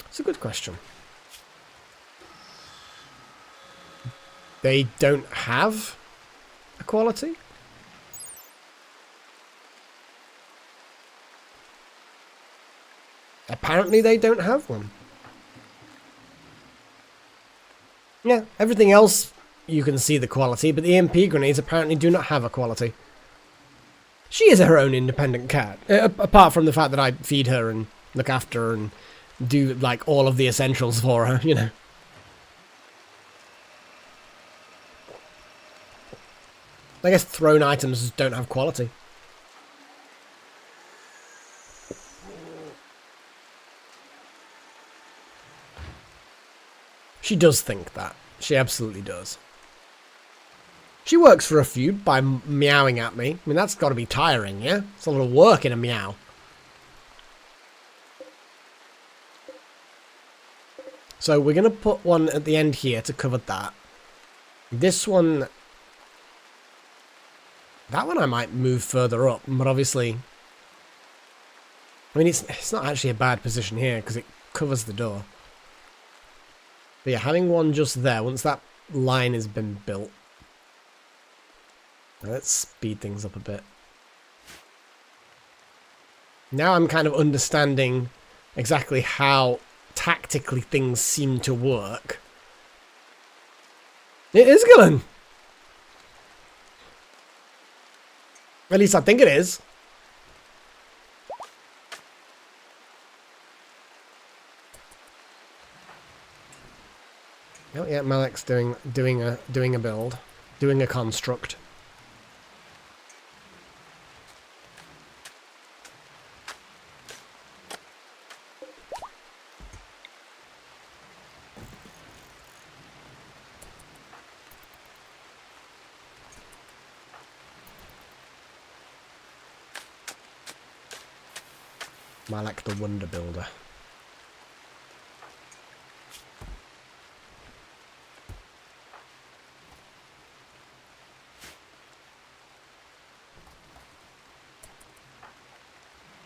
It's a good question. They don't have a quality? Apparently they don't have one. Yeah, everything else you can see the quality, but the EMP grenades apparently do not have a quality. She is her own independent cat, apart from the fact that I feed her and look after her and do, like, all of the essentials for her, you know. I guess thrown items don't have quality. She does think that. She absolutely does. She works for a feud by meowing at me. I mean, that's got to be tiring, yeah? It's a lot of work in a meow. So we're going to put one at the end here to cover that. This one... That one I might move further up, but obviously... I mean, it's not actually a bad position here, because it covers the door. But yeah, having one just there, once that line has been built... Let's speed things up a bit. Now I'm kind of understanding exactly how tactically things seem to work. It is Gillen! At least I think it is. Oh yeah, Malik's doing a build, doing a construct. Malik the Wonder Builder.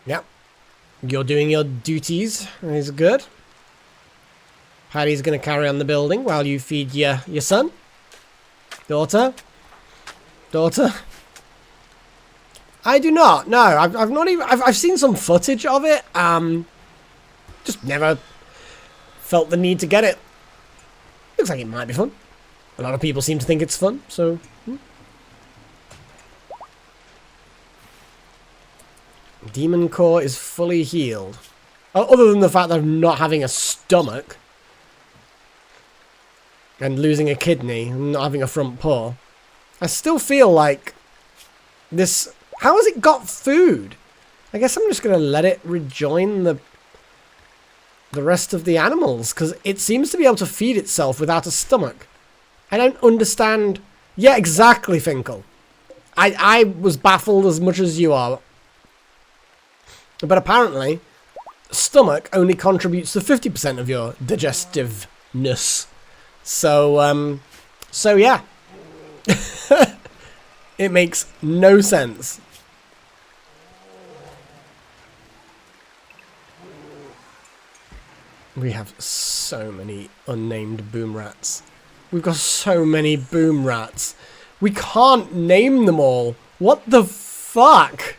Yep. You're doing your duties. Is good. Paddy's going to carry on the building while you feed your son. Daughter. I do not. No, I've not even. I've seen some footage of it. Just never felt the need to get it. Looks like it might be fun. A lot of people seem to think it's fun. So Demon core is fully healed. Other than the fact that I'm not having a stomach. And losing a kidney and not having a front paw. I still feel like this... How has it got food? I guess I'm just going to let it rejoin the rest of the animals. Because it seems to be able to feed itself without a stomach. I don't understand... Yeah, exactly, Finkel. I was baffled as much as you are. But apparently, stomach only contributes to 50% of your digestiveness. So yeah. It makes no sense. We have so many unnamed boom rats. We've got so many boom rats. We can't name them all. What the fuck?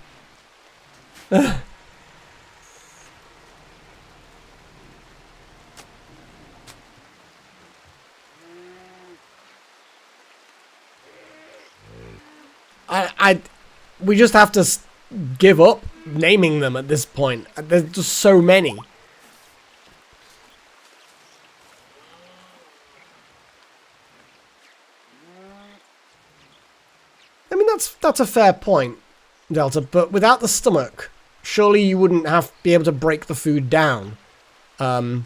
We just have to give up naming them at this point. There's just so many. I mean, that's a fair point, Delta, but without the stomach, surely you wouldn't be able to break the food down. And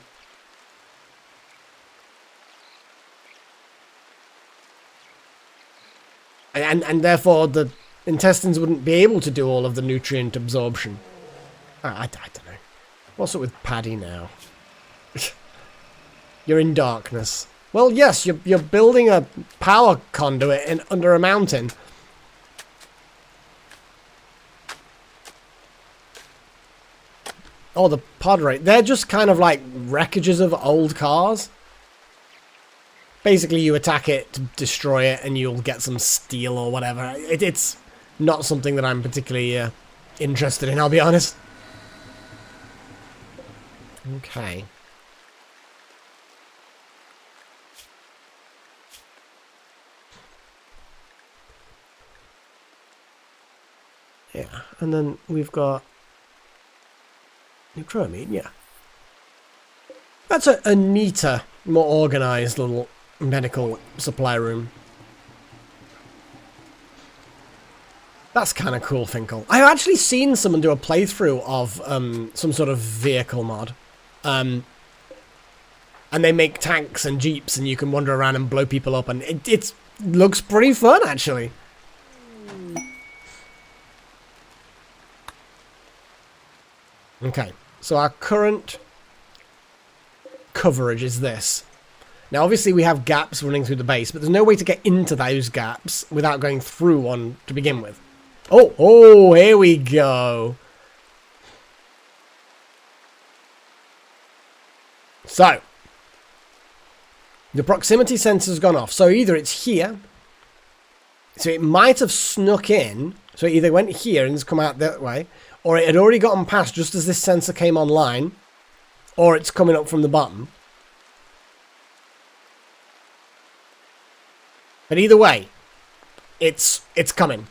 therefore the intestines wouldn't be able to do all of the nutrient absorption. I don't know. What's up with Paddy now? You're in darkness. Well, yes, you're building a power conduit under a mountain. Oh, the pod rate. They're just kind of like wreckages of old cars. Basically, you attack it to destroy it, and you'll get some steel or whatever. It's not something that I'm particularly interested in, I'll be honest. Okay. Yeah, and then we've got Neutroamine, yeah. That's a neater, more organised little medical supply room. That's kind of cool, Finkel. I've actually seen someone do a playthrough of some sort of vehicle mod. And they make tanks and jeeps, and you can wander around and blow people up, and it looks pretty fun, actually. Okay, so our current coverage is this. Now, obviously, we have gaps running through the base, but there's no way to get into those gaps without going through one to begin with. Oh, here we go. So, the proximity sensor's gone off. So either it's here, so it might have snuck in, so it either went here and it's come out that way, or it had already gotten past just as this sensor came online, or it's coming up from the bottom. But either way, it's coming.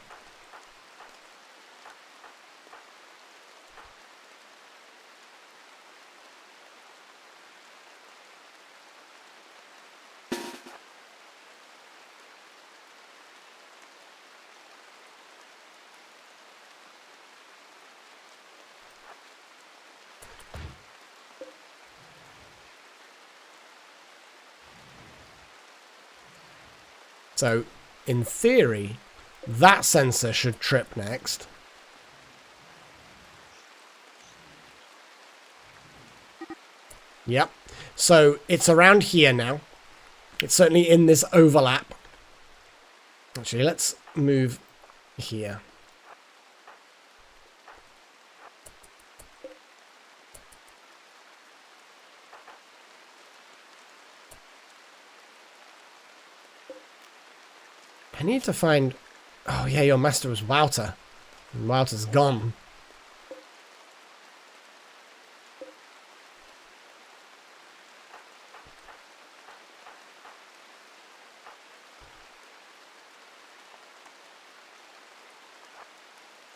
So, in theory, that sensor should trip next. Yep. So, it's around here now. It's certainly in this overlap. Actually, let's move here. I need to find... Oh, yeah, your master was Wouter. And Wouter's gone.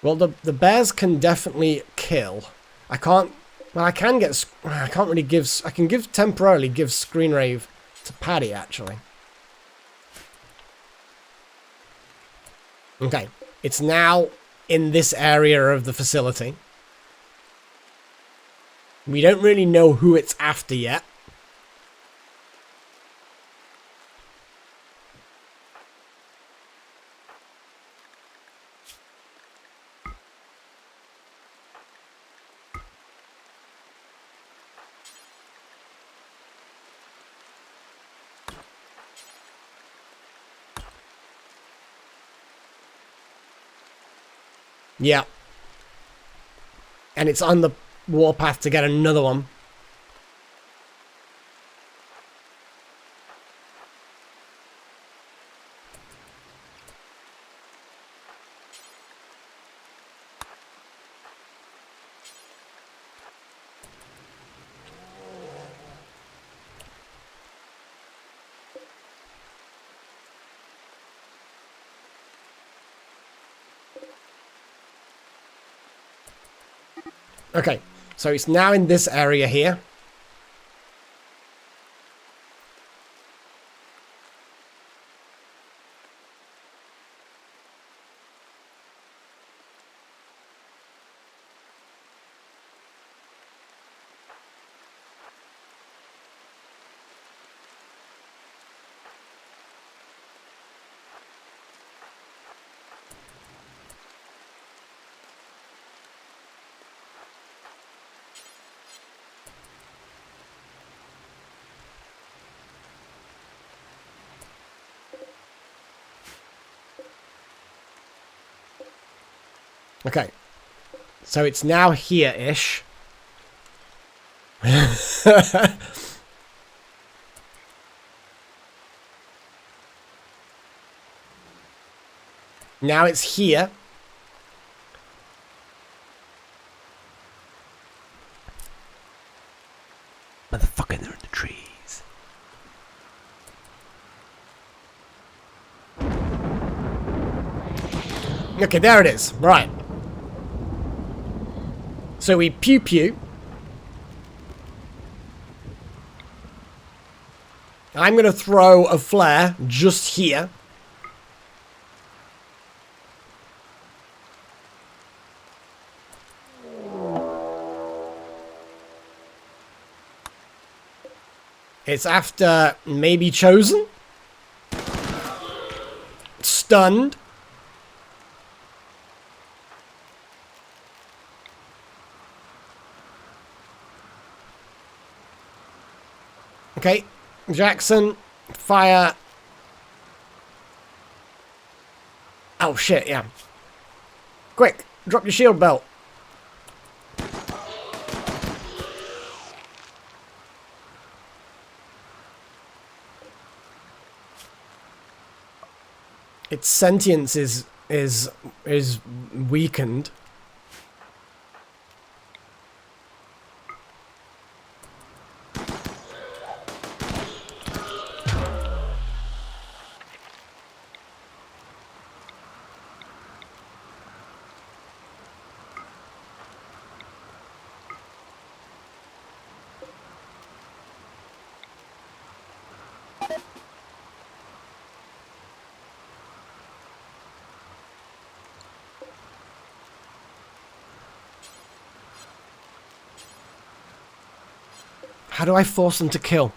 Well, the bears can definitely kill. I can't... Well, I can get... I can't really give... I can give temporarily give Screen Rave to Paddy, actually. Okay. It's now in this area of the facility. We don't really know who it's after yet. Yeah. And it's on the warpath to get another one. Okay, so it's now in this area here. Okay, so it's now here-ish. Now it's here. Motherfucker, they're in the trees. Okay, there it is. Right. So we pew pew. I'm going to throw a flare just here. It's after maybe chosen. Stunned. Okay, Jackson, fire. Oh shit, yeah. Quick, drop your shield belt. Its sentience is weakened. How do I force them to kill?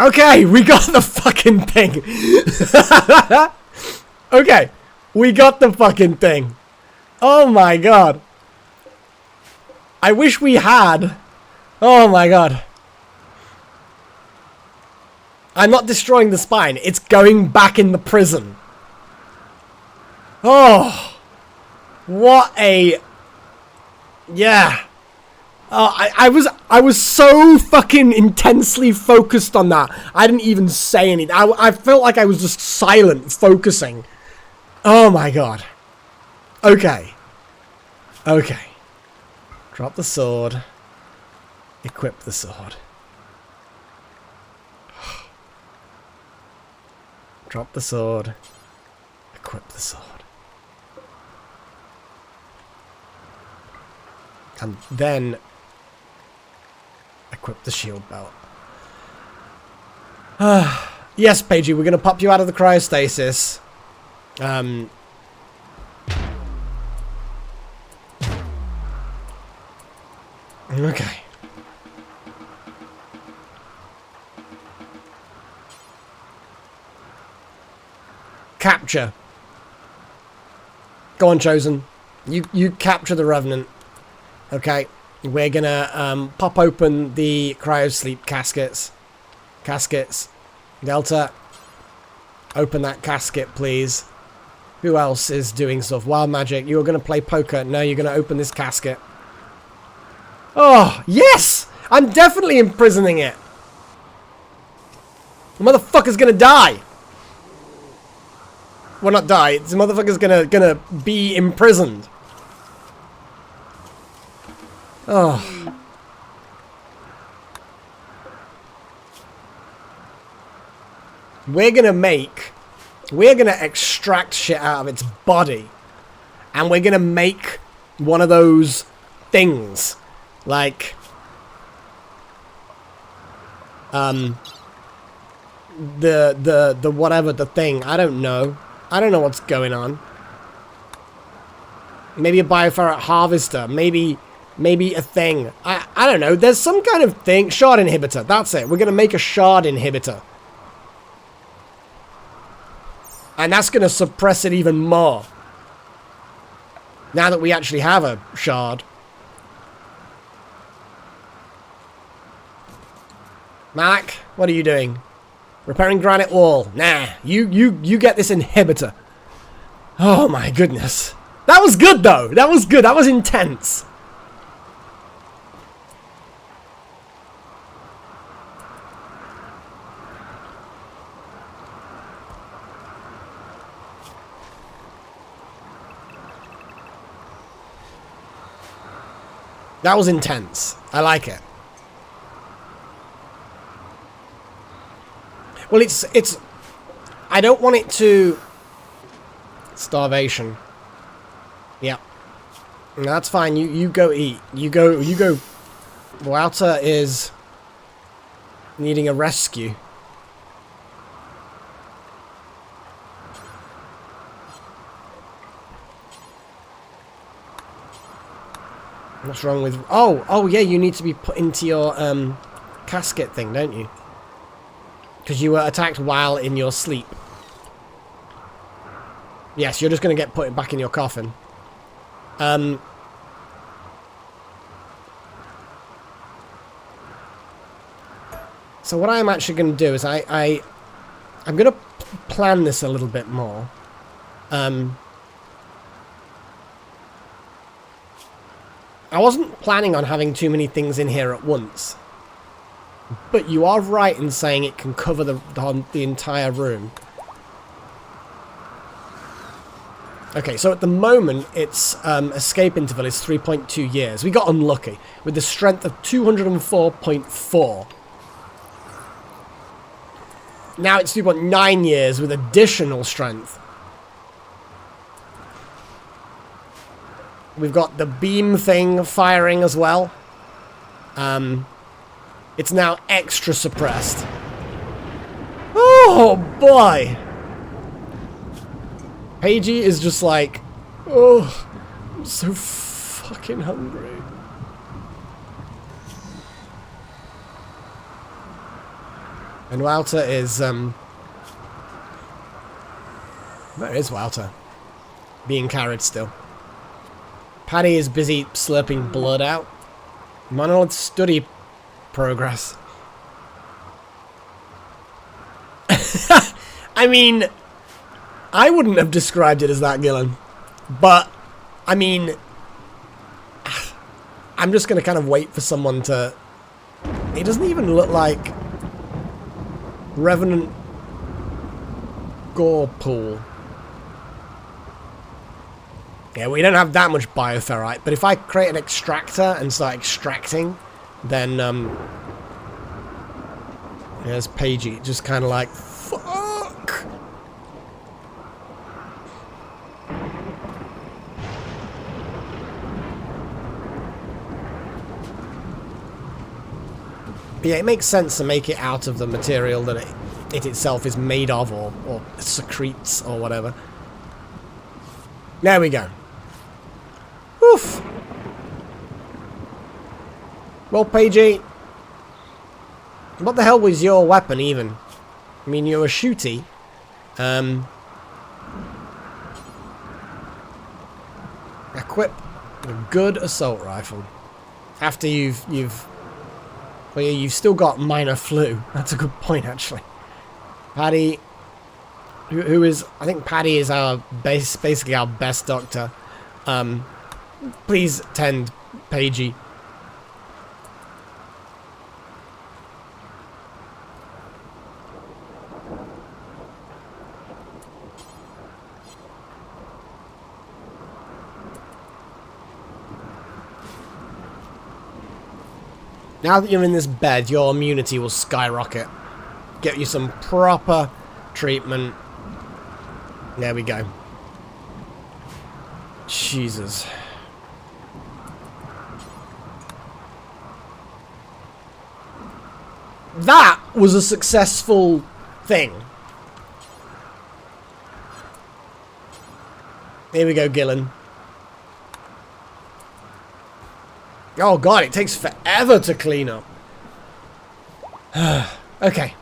Okay, we got the fucking thing. Okay, we got the fucking thing. Oh my god. I wish we had. Oh my god. I'm not destroying the spine. It's going back in the prison. Oh. What a... Yeah. I was so fucking intensely focused on that. I didn't even say anything. I felt like I was just silent, focusing. Oh my god. Okay. Okay. Drop the sword. Equip the sword. Drop the sword. Equip the sword. And then equip the shield belt. Yes, Paigey, we're going to pop you out of the cryostasis. Okay. Capture. Go on, Chosen. You capture the Revenant. Okay. We're gonna pop open the cryosleep caskets. Delta. Open that casket, please. Who else is doing stuff? Wild Magic. You're gonna play poker. No, you're gonna open this casket. Oh, yes! I'm definitely imprisoning it. The motherfucker's gonna die. Well, not die. The motherfucker's gonna be imprisoned. Oh. We're gonna extract shit out of its body. And we're gonna make one of those things. Like, the whatever the thing. I don't know what's going on. Maybe a bioferret harvester. Maybe a thing. I don't know. There's some kind of thing. Shard inhibitor. That's it. We're gonna make a shard inhibitor. And that's gonna suppress it even more. Now that we actually have a shard. Malak, what are you doing? Repairing granite wall. Nah, you get this inhibitor. Oh my goodness. That was good though. That was good. That was intense. That was intense. I like it. Well, it's I don't want it to... Starvation. Yeah. No, that's fine. You go eat. You go... Walter is needing a rescue. What's wrong with... Oh, yeah, you need to be put into your casket thing, don't you? Because you were attacked while in your sleep. Yes, you're just going to get put back in your coffin. So what I'm actually going to do is I'm going to plan this a little bit more. I wasn't planning on having too many things in here at once. But you are right in saying it can cover the entire room. Okay, so at the moment, its escape interval is 3.2 years. We got unlucky with the strength of 204.4. Now it's 2.9 years with additional strength. We've got the beam thing firing as well. It's now extra suppressed. Oh, boy. Paigey is just like, oh, I'm so fucking hungry. And Walter is, where is Walter? Being carried still. Paddy is busy slurping blood out. Monolith study progress. I mean, I wouldn't have described it as that, Gillen. But, I mean, I'm just going to kind of wait for someone to... It doesn't even look like Revenant Gore Pool. Yeah, we don't have that much bioferrite, but if I create an extractor and start extracting, then, there's Pagey, just kind of like, fuck! But yeah, it makes sense to make it out of the material that it itself is made of, or secretes, or whatever. There we go. Oof. Well, Pagey, what the hell was your weapon, even? I mean, you're a shooty. Equip a good assault rifle. After you've well, yeah, you've still got minor flu. That's a good point, actually. Paddy, who is, I think Paddy is our basically our best doctor. Please tend Pagey. Now that you're in this bed, your immunity will skyrocket. Get you some proper treatment. There we go. Jesus. That was a successful thing. Here we go, Gillen. Oh god, it takes forever to clean up. Okay.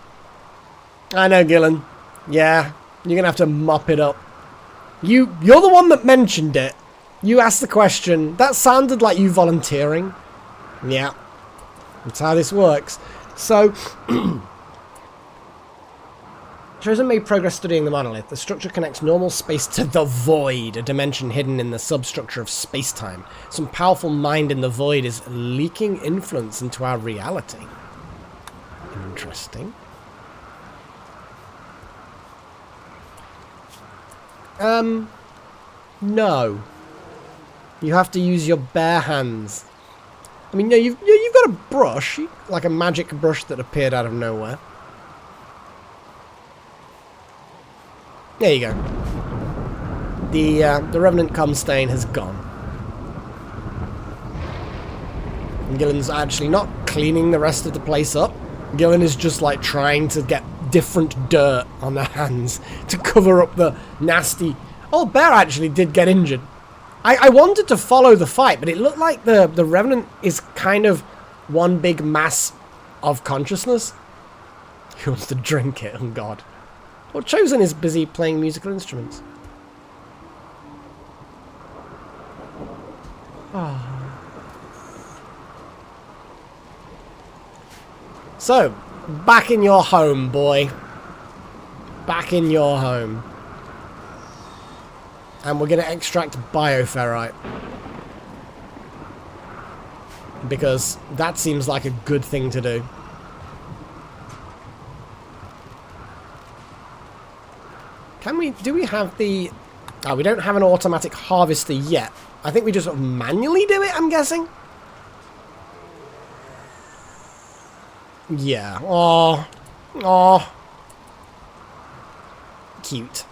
I know, Gillen. Yeah, you're gonna have to mop it up. You're the one that mentioned it. You asked the question. That sounded like you volunteering. Yeah. That's how this works. So, Chosen made progress studying the monolith. The structure connects normal space to the void, a dimension hidden in the substructure of space-time. Some powerful mind in the void is leaking influence into our reality. Interesting. No. You have to use your bare hands. I mean, no, you've got a brush, like a magic brush that appeared out of nowhere. There you go. The Revenant cum stain has gone. And Gillen's actually not cleaning the rest of the place up. Gillen is just like trying to get different dirt on their hands to cover up the nasty... Oh, Bear actually did get injured. I wanted to follow the fight, but it looked like the Revenant is kind of one big mass of consciousness. He wants to drink it, oh god. Well, Chosen is busy playing musical instruments. Oh. So, back in your home, boy. Back in your home. And we're going to extract bioferrite. Because that seems like a good thing to do. Do we have the... Oh, we don't have an automatic harvester yet. I think we just sort of manually do it, I'm guessing. Yeah. Oh. Oh. Cute.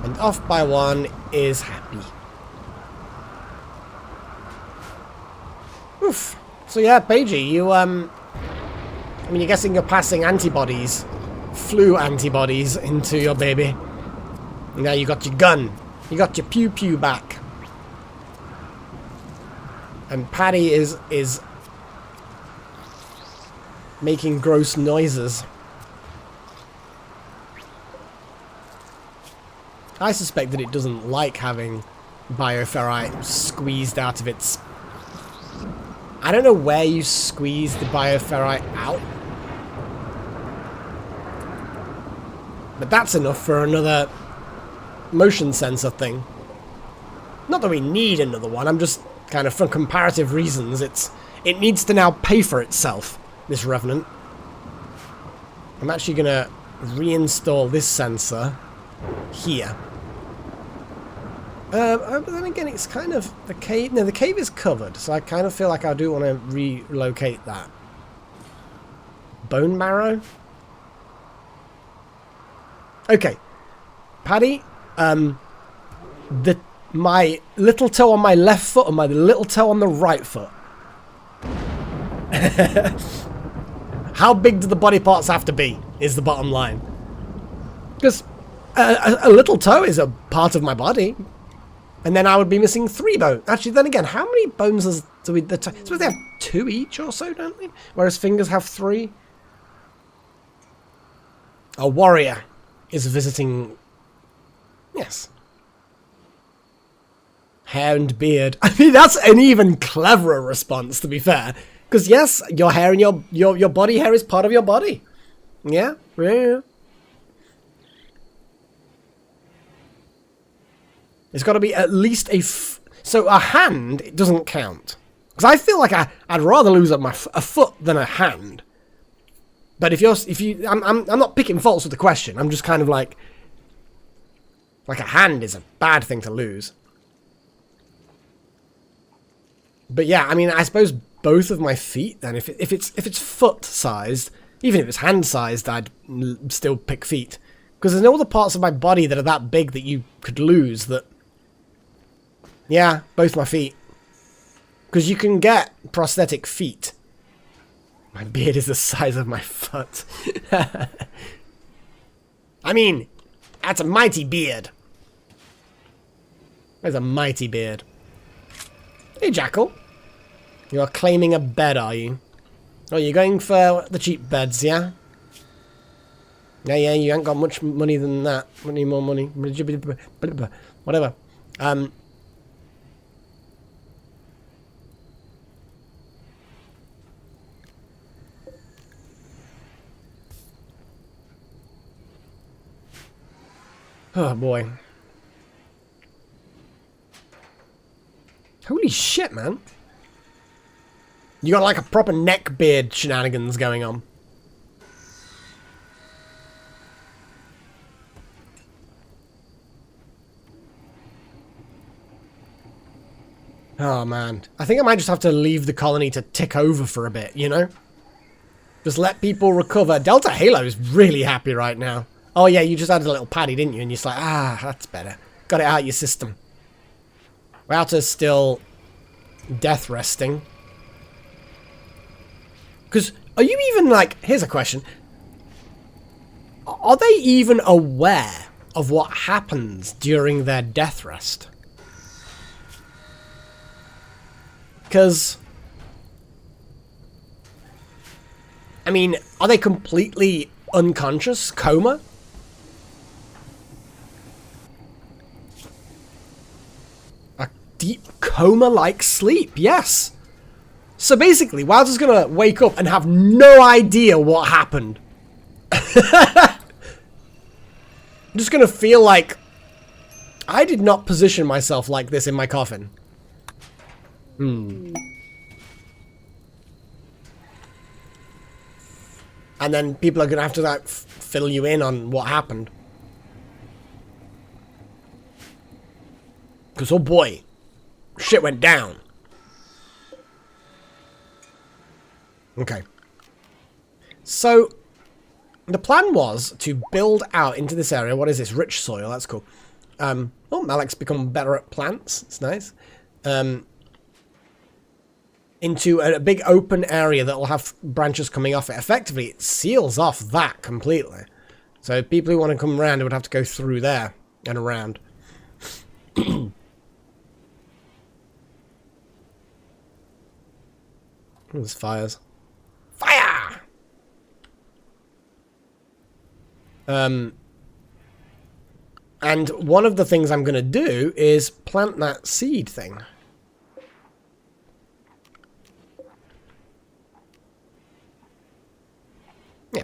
And off by one is happy. Oof. So yeah, Pagey, you, I mean, you're guessing you're passing antibodies, flu antibodies, into your baby. Now you got your gun. You got your pew-pew back. And Paddy is making gross noises. I suspect that it doesn't like having bioferrite squeezed out of its I don't know where you squeeze the bioferrite out. But that's enough for another motion sensor thing. Not that we need another one, I'm just kind of, for comparative reasons, it needs to now pay for itself, this Revenant. I'm actually going to reinstall this sensor here. But then again, it's kind of the cave. No, the cave is covered, so I kind of feel like I do want to relocate that. Bone marrow? Okay. Paddy, my little toe on my left foot and my little toe on the right foot. How big do the body parts have to be, is the bottom line. Because a little toe is a part of my body. And then I would be missing 3 bones. Actually, then again, how many bones do we... Suppose they have 2 each or so, don't they? Whereas fingers have 3. A warrior is visiting... Yes. Hair and beard. I mean, that's an even cleverer response, to be fair. Because, yes, your hair and your body hair is part of your body. Yeah? Yeah. It's got to be at least so a hand, it doesn't count. Because I feel like I'd rather lose a foot than a hand. But I'm not picking faults with the question. I'm just kind of like a hand is a bad thing to lose. But yeah, I mean, I suppose both of my feet then, if it's foot sized, even if it's hand sized, I'd still pick feet. Because there's no other parts of my body that are that big that you could lose that... Yeah, both my feet. Because you can get prosthetic feet. My beard is the size of my foot. I mean, that's a mighty beard. There's a mighty beard. Hey, Jackal. You are claiming a bed, are you? Oh, you're going for the cheap beds, yeah? Yeah, you ain't got much money than that. We need more money. Whatever. Oh, boy. Holy shit, man. You got like a proper neck beard shenanigans going on. Oh, man. I think I might just have to leave the colony to tick over for a bit, you know? Just let people recover. Delta Halo is really happy right now. Oh, yeah, you just added a little paddy, didn't you? And you're just like, that's better. Got it out of your system. Router's still death resting. Because, are you even, like... Here's a question. Are they even aware of what happens during their death rest? Because... I mean, are they completely unconscious? Coma? A deep coma-like sleep, yes. So basically, Wowzer's gonna wake up and have no idea what happened. I'm just gonna feel like I did not position myself like this in my coffin. And then people are gonna have to like fill you in on what happened. Because oh boy, shit went down. Okay. So the plan was to build out into this area. What is this? Rich soil. That's cool. Oh, Malik's become better at plants. It's nice. Into a big open area that will have branches coming off it. Effectively, it seals off that completely. So people who want to come around would have to go through there and around. There's fires. Fire! And one of the things I'm going to do is plant that seed thing.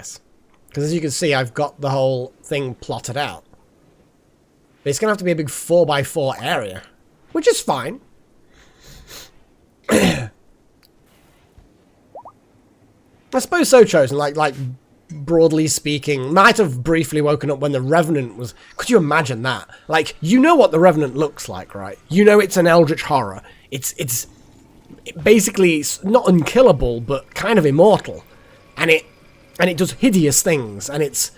Yes. Because as you can see, I've got the whole thing plotted out. But it's going to have to be a big 4x4 area, which is fine. I suppose so, Chosen. Like broadly speaking, might have briefly woken up when the Revenant was... Could you imagine that? Like, you know what the Revenant looks like, right? You know it's an eldritch horror. It's basically not unkillable, but kind of immortal. And it does hideous things, and it's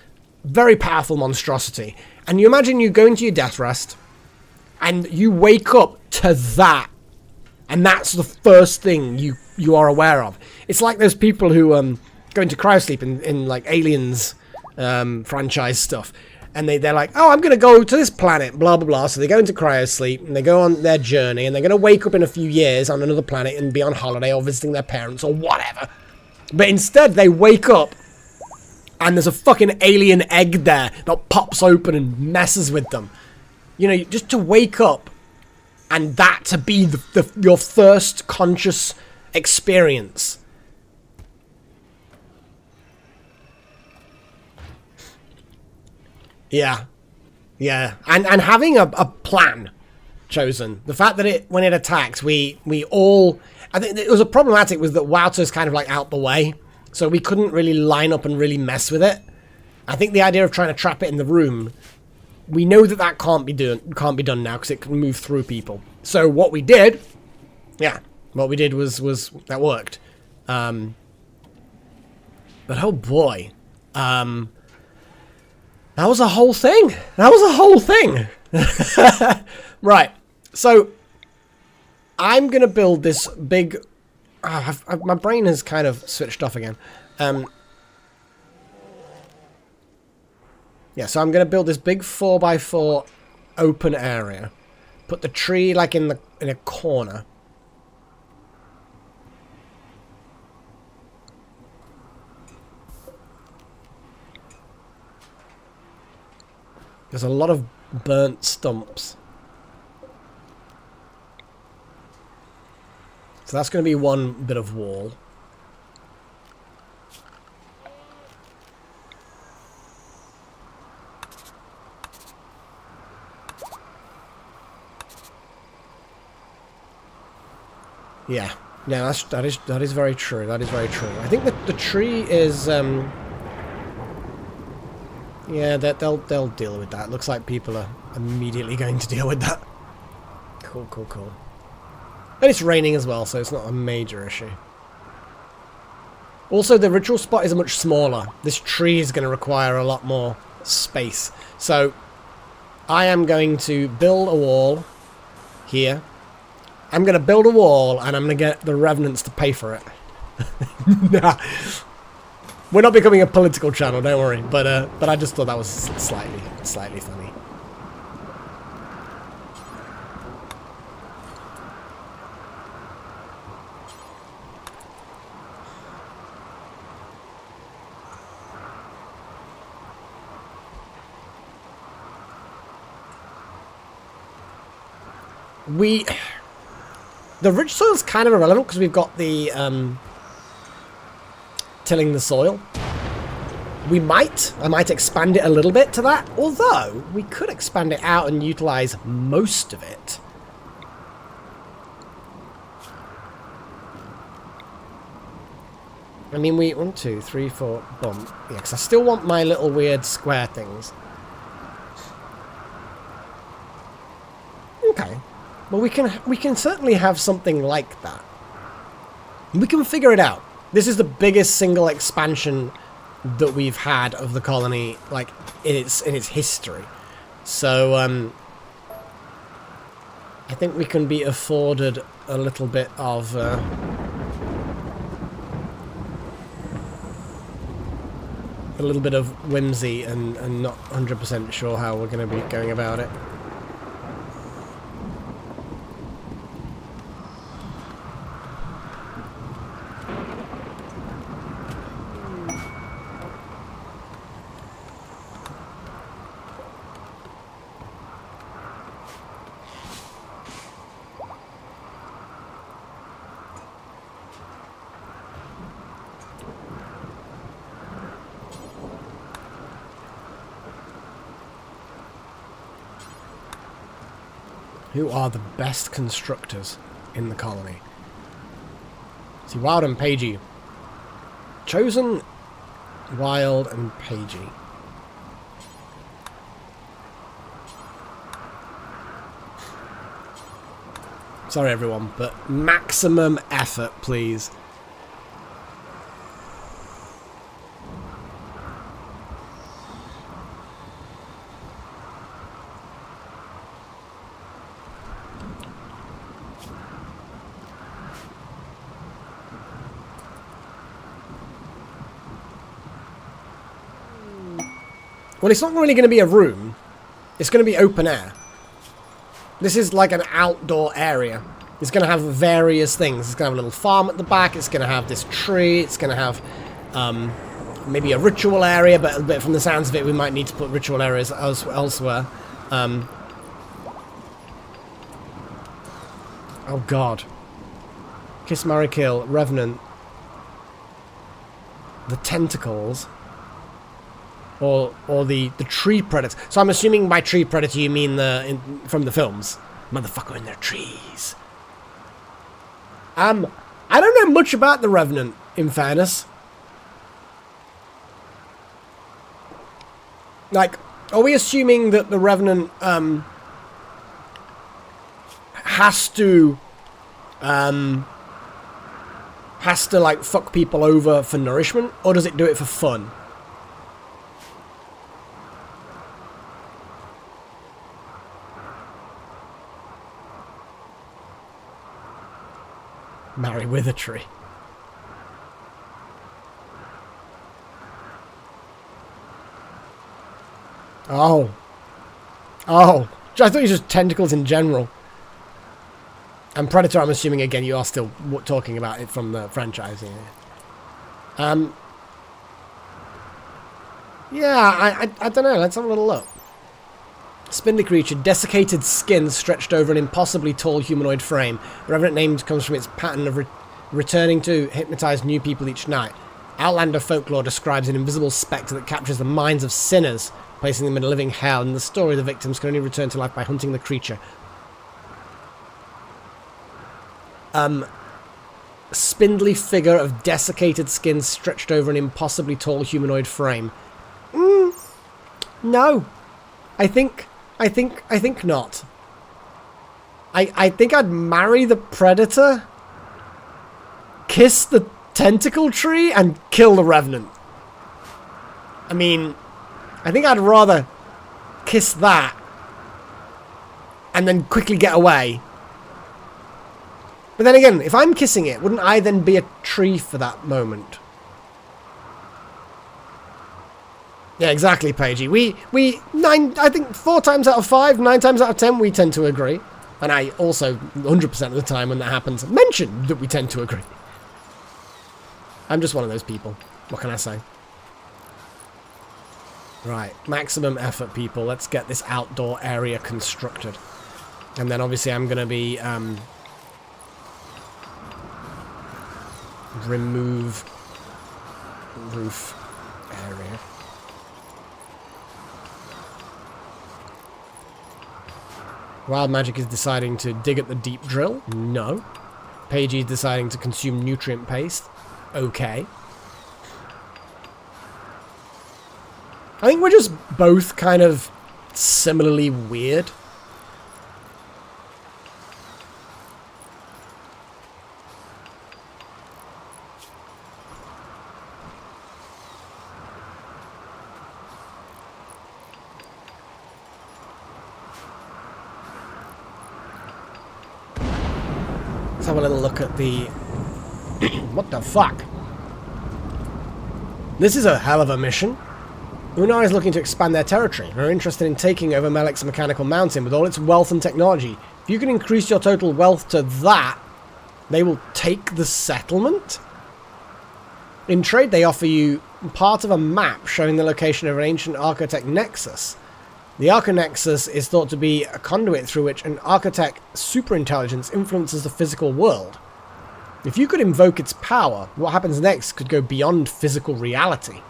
very powerful monstrosity. And you imagine you go into your death rest, and you wake up to that, and that's the first thing you are aware of. It's like those people who go into cryosleep in like Aliens franchise stuff, and they're like, oh, I'm going to go to this planet, blah, blah, blah. So they go into cryosleep, and they go on their journey, and they're going to wake up in a few years on another planet and be on holiday or visiting their parents or whatever. But instead, they wake up, and there's a fucking alien egg there that pops open and messes with them. You know, just to wake up, and that to be your first conscious experience. Yeah. Yeah. And having a plan, Chosen. The fact that when it attacks, we all... I think it was a problematic was that Wouter's kind of like out the way. So we couldn't really line up and really mess with it. I think the idea of trying to trap it in the room, we know that can't be done now because it can move through people. So what we did, was that worked. But oh boy, that was a whole thing. Right. So I'm gonna build this big. My brain has kind of switched off again. Yeah, so I'm going to build this big 4x4 open area. Put the tree like in a corner. There's a lot of burnt stumps. So that's going to be one bit of wall. Yeah, that is very true. That is very true. I think that the tree is yeah, they'll deal with that. It looks like people are immediately going to deal with that. Cool. And it's raining as well, so it's not a major issue. Also, the ritual spot is much smaller. This tree is going to require a lot more space. So, I am going to build a wall here. I'm going to build a wall, and I'm going to get the Revenants to pay for it. Nah. We're not becoming a political channel, don't worry. But I just thought that was slightly funny. The rich soil is kind of irrelevant because we've got the tilling the soil. I might expand it a little bit to that, although we could expand it out and utilize most of it. I mean, 1, 2, 3, 4, boom. Yeah, because I still want my little weird square things. Okay. Well, we can certainly have something like that. We can figure it out. This is the biggest single expansion that we've had of the colony, like in its history. So I think we can be afforded a little bit of a little bit of whimsy and not 100% sure how we're going to be going about it. Who are the best constructors in the colony? See, Wild and Pagey. Chosen, Wild and Pagey. Sorry everyone, but maximum effort, please. Well, it's not really going to be a room. It's going to be open air. This is like an outdoor area. It's going to have various things. It's going to have a little farm at the back. It's going to have this tree. It's going to have maybe a ritual area, but from the sounds of it, we might need to put ritual areas elsewhere. Oh, God. Kiss, marry, kill. Revenant. The tentacles. Or the tree predator. So I'm assuming by tree predator you mean from the films. Motherfucker in their trees. I don't know much about the Revenant, in fairness. Like, are we assuming that the Revenant has to like fuck people over for nourishment, or does it do it for fun? Marry with a tree. Oh. Oh. I thought it was just tentacles in general. And Predator, I'm assuming, again, you are still talking about it from the franchise. Yeah, I don't know. Let's have a little look. Spindly creature, desiccated skin stretched over an impossibly tall humanoid frame. The Revenant name comes from its pattern of returning to hypnotize new people each night. Outlander folklore describes an invisible spectre that captures the minds of sinners, placing them in a living hell. In the story, the victims can only return to life by hunting the creature. Spindly figure of desiccated skin stretched over an impossibly tall humanoid frame. No. I think not. I think I'd marry the Predator, kiss the tentacle tree, and kill the Revenant. I mean, I think I'd rather kiss that and then quickly get away. But then again, if I'm kissing it, wouldn't I then be a tree for that moment? Yeah, exactly, Paigey. I think 4 times out of 5, 9 times out of 10, we tend to agree. And I also, 100% of the time when that happens, mention that we tend to agree. I'm just one of those people. What can I say? Right, maximum effort, people. Let's get this outdoor area constructed. And then obviously I'm going to be... remove roof area. Wild Magic is deciding to dig at the deep drill. No. Paige is deciding to consume nutrient paste. Okay. I think we're just both kind of similarly weird. Let's have a little look at the... What the fuck? This is a hell of a mission. Unar is looking to expand their territory. They're interested in taking over Melek's mechanical mountain with all its wealth and technology. If you can increase your total wealth to that, they will take the settlement? In trade, they offer you part of a map showing the location of an ancient Architect Nexus. The Arcanexus is thought to be a conduit through which an Architect superintelligence influences the physical world. If you could invoke its power, what happens next could go beyond physical reality.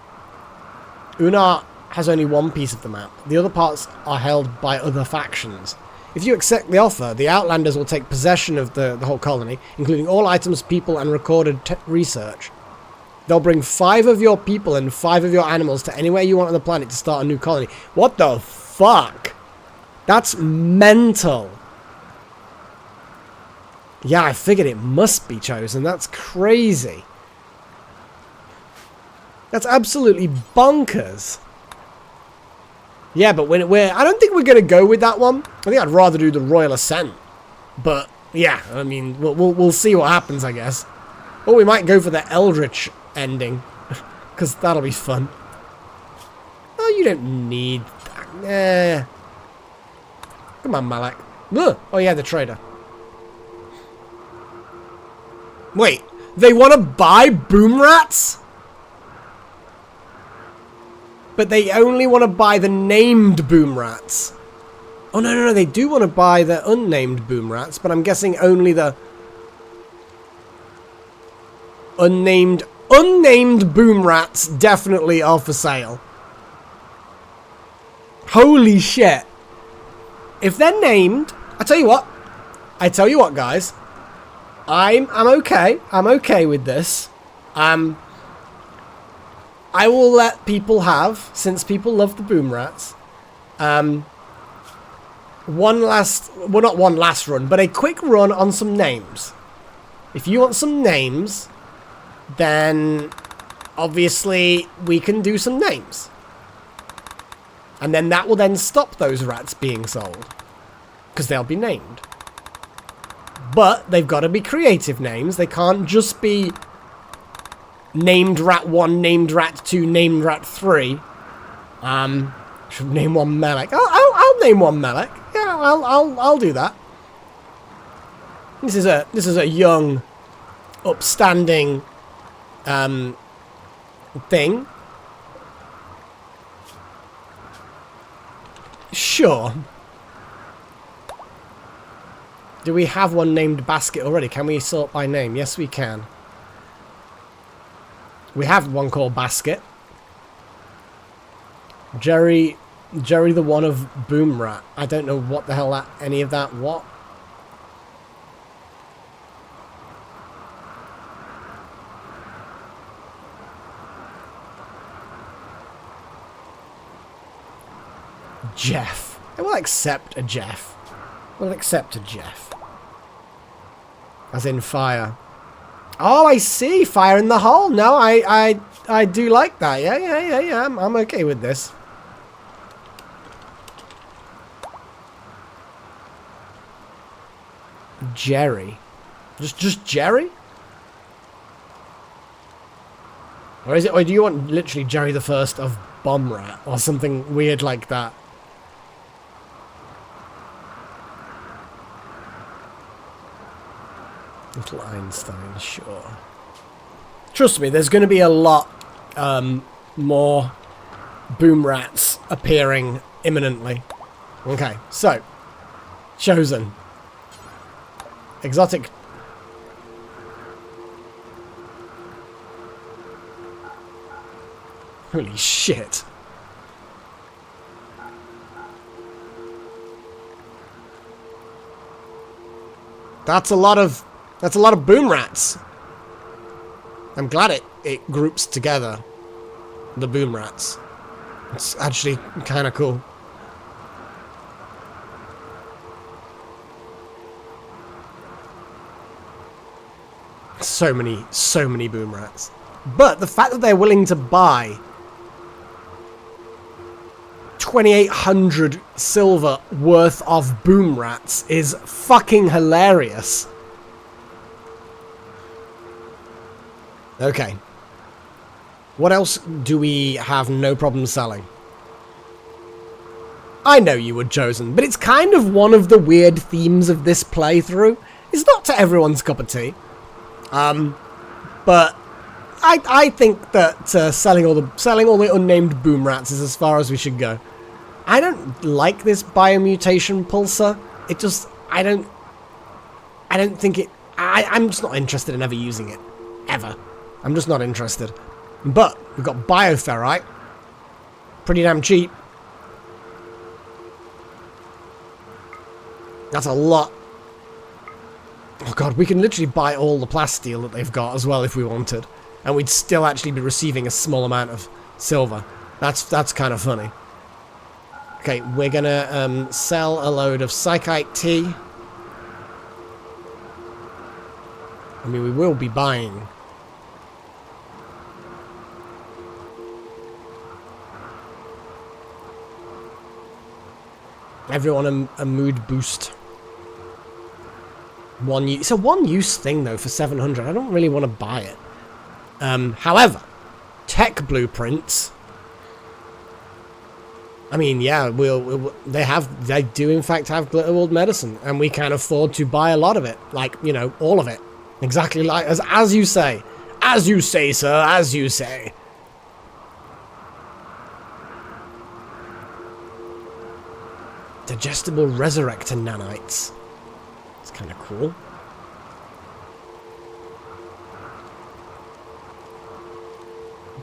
Unar has only one piece of the map. The other parts are held by other factions. If you accept the offer, the Outlanders will take possession of the whole colony, including all items, people, and recorded research. They'll bring 5 of your people and 5 of your animals to anywhere you want on the planet to start a new colony. What the fuck? That's mental. Yeah, I figured it must be chosen. That's crazy. That's absolutely bonkers. Yeah, but I don't think we're going to go with that one. I think I'd rather do the Royal Ascent. But, yeah, I mean, we'll see what happens, I guess. Or we might go for the Eldritch ending. Because that'll be fun. Oh, you don't need that. Come on, Malak. Ugh. Oh, yeah, the trader. Wait, they want to buy boom rats? But they only want to buy the named boom rats. Oh, no, they do want to buy the unnamed boom rats, but I'm guessing only the unnamed boom rats definitely are for sale. Holy shit. If they're named, I tell you what, guys. I'm okay. I'm okay with this. I will let people have, since people love the boom rats, not one last run, but a quick run on some names. If you want some names, then obviously we can do some names. And then that will then stop those rats being sold. Because they'll be named. But they've got to be creative names. They can't just be named rat 1, named rat 2, named rat 3. Should name one Melek. I'll name one Melek. Yeah, I'll do that. This is a young, upstanding thing. Sure. Do we have one named Basket already? Can we sort by name? Yes, we can. We have one called Basket. Jerry the one of Boom Rat. I don't know what the hell any of that. What? Jeff. I will accept a Jeff. We'll accept a Jeff. As in fire. Oh, I see. Fire in the hole. No, I do like that. Yeah. I'm okay with this. Jerry. Just Jerry? Or is it? Or do you want literally Jerry the First of Bomb Rat or something weird like that? Little Einstein, sure. Trust me, there's going to be a lot more boom rats appearing imminently. Okay, so chosen. Exotic. Holy shit. That's a lot of boom rats. I'm glad it groups together the boom rats. It's actually kind of cool. So many boom rats. But the fact that they're willing to buy 2,800 silver worth of boom rats is fucking hilarious. Okay. What else do we have no problem selling? I know you were chosen, but it's kind of one of the weird themes of this playthrough. It's not to everyone's cup of tea. But I think that selling all the unnamed boom rats is as far as we should go. I don't like this biomutation pulsar. It just I don't think it. I'm just not interested in ever using it, ever. I'm just not interested. But we've got bioferrite, pretty damn cheap. That's a lot. Oh god, we can literally buy all the plasteel that they've got as well if we wanted. And we'd still actually be receiving a small amount of silver. That's kind of funny. Okay, we're gonna sell a load of Psychite tea. I mean, we will be buying. Everyone a mood boost. It's a one-use thing, though, for 700. I don't really want to buy it. However, tech blueprints. I mean, yeah, they do in fact have Glitterworld medicine, and we can afford to buy a lot of it. Like, you know, all of it. Exactly like, as you say. As you say, sir, as you say. Digestible resurrector nanites. It's kind of cool.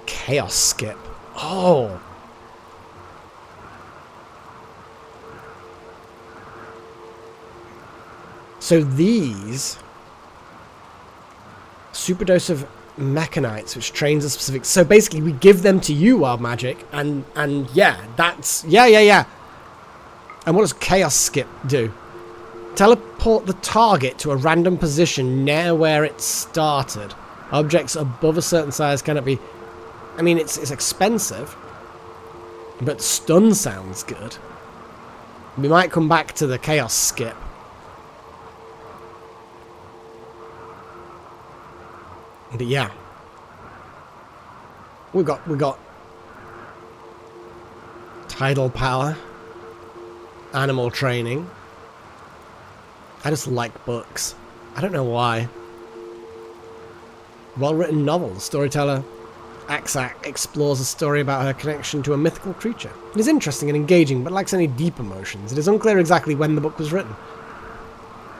Chaos skip. Oh. So these superdose of mechanites, which trains a specific. So basically, we give them to you, our magic, and yeah, that's yeah. And what does chaos skip do? Teleport the target to a random position near where it started. Objects above a certain size cannot be. I mean, it's expensive, but stun sounds good. We might come back to the chaos skip. But yeah, we got tidal power, animal training. I just like books. I don't know why. Well-written novel. The storyteller Aksak explores a story about her connection to a mythical creature. It is interesting and engaging, but lacks any deep emotions. It is unclear exactly when the book was written.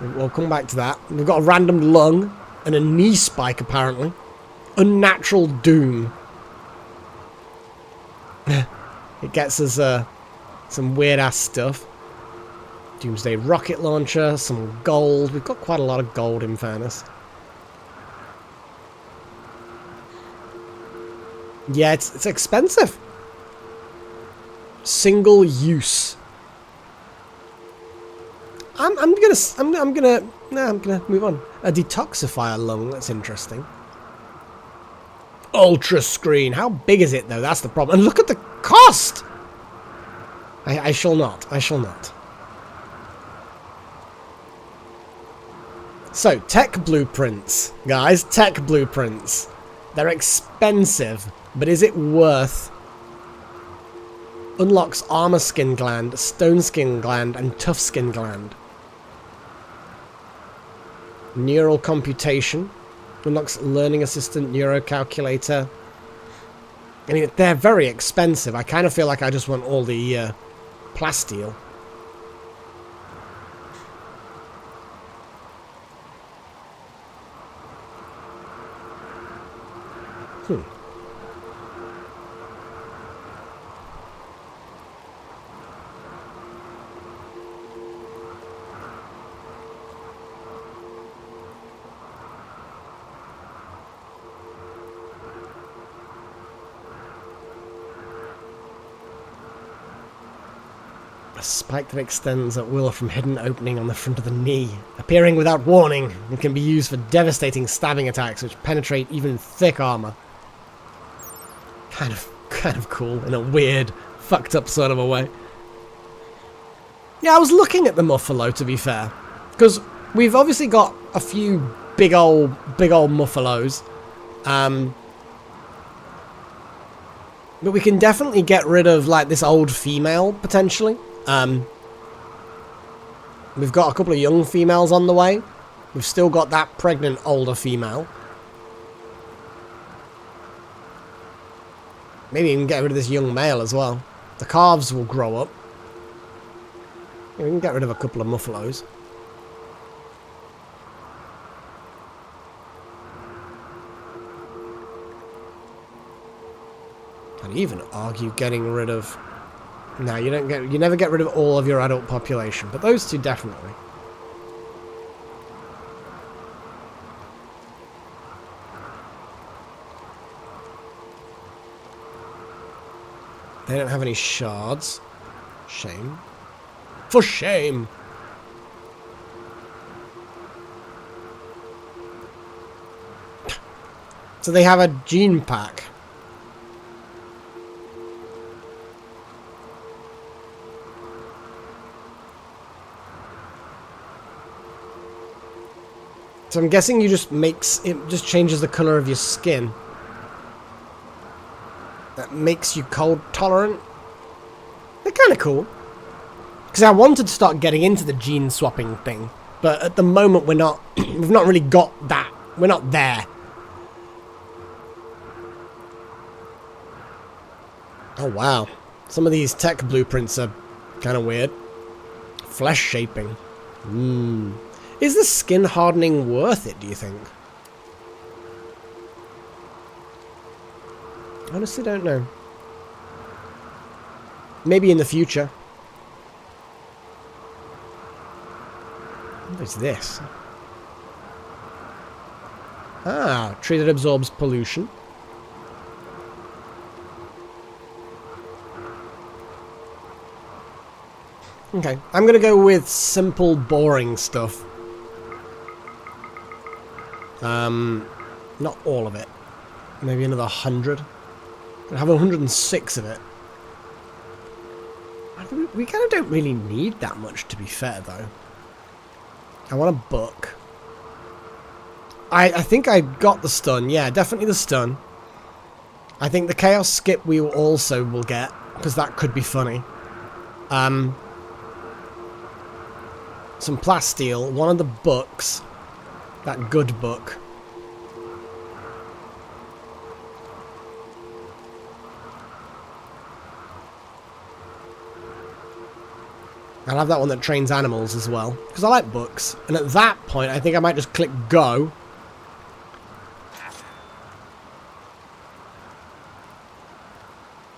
We'll come back to that. We've got a random lung and a knee spike, apparently. Unnatural doom. It gets us some weird-ass stuff. Doomsday rocket launcher, some gold. We've got quite a lot of gold, in fairness. Yeah, it's expensive. Single use. I'm gonna move on. A detoxifier lung. That's interesting. Ultra screen. How big is it though? That's the problem. And look at the cost. I shall not. I shall not. So, tech blueprints, guys. Tech blueprints. They're expensive, but is it worth? Unlocks armor skin gland, stone skin gland, and tough skin gland. Neural computation. Unlocks learning assistant, neurocalculator. I mean, they're very expensive. I kind of feel like I just want all the plasteel. A spike that extends at will from hidden opening on the front of the knee. Appearing without warning, it can be used for devastating stabbing attacks which penetrate even thick armor. Kind of cool in a weird, fucked up sort of a way. Yeah, I was looking at the Muffalo, to be fair, because we've obviously got a few big old Muffalos. But we can definitely get rid of like this old female potentially. We've got a couple of young females on the way. We've still got that pregnant older female. Maybe even get rid of this young male as well. The calves will grow up. Yeah, we can get rid of a couple of Muffalos. I'd even argue getting rid of... No, you never get rid of all of your adult population, but those two definitely. They don't have any shards. Shame. For shame! So they have a gene pack. So I'm guessing you just just changes the color of your skin. That makes you cold tolerant. They're kind of cool. Because I wanted to start getting into the gene swapping thing, but at the moment we're not. We've not really got that. We're not there. Oh wow, some of these tech blueprints are kind of weird. Flesh shaping. Is the skin hardening worth it, do you think? Honestly, don't know. Maybe in the future. What is this? Ah, tree that absorbs pollution. Okay, I'm gonna go with simple, boring stuff. Not all of it. Maybe another 100. I have 106 of it. We kind of don't really need that much, to be fair, though. I want a book. I think I got the stun. Yeah, definitely the stun. I think the chaos skip we also will get, because that could be funny. Some plasteel, one of the books. That good book. I'll have that one that trains animals as well, because I like books. And at that point, I think I might just click go.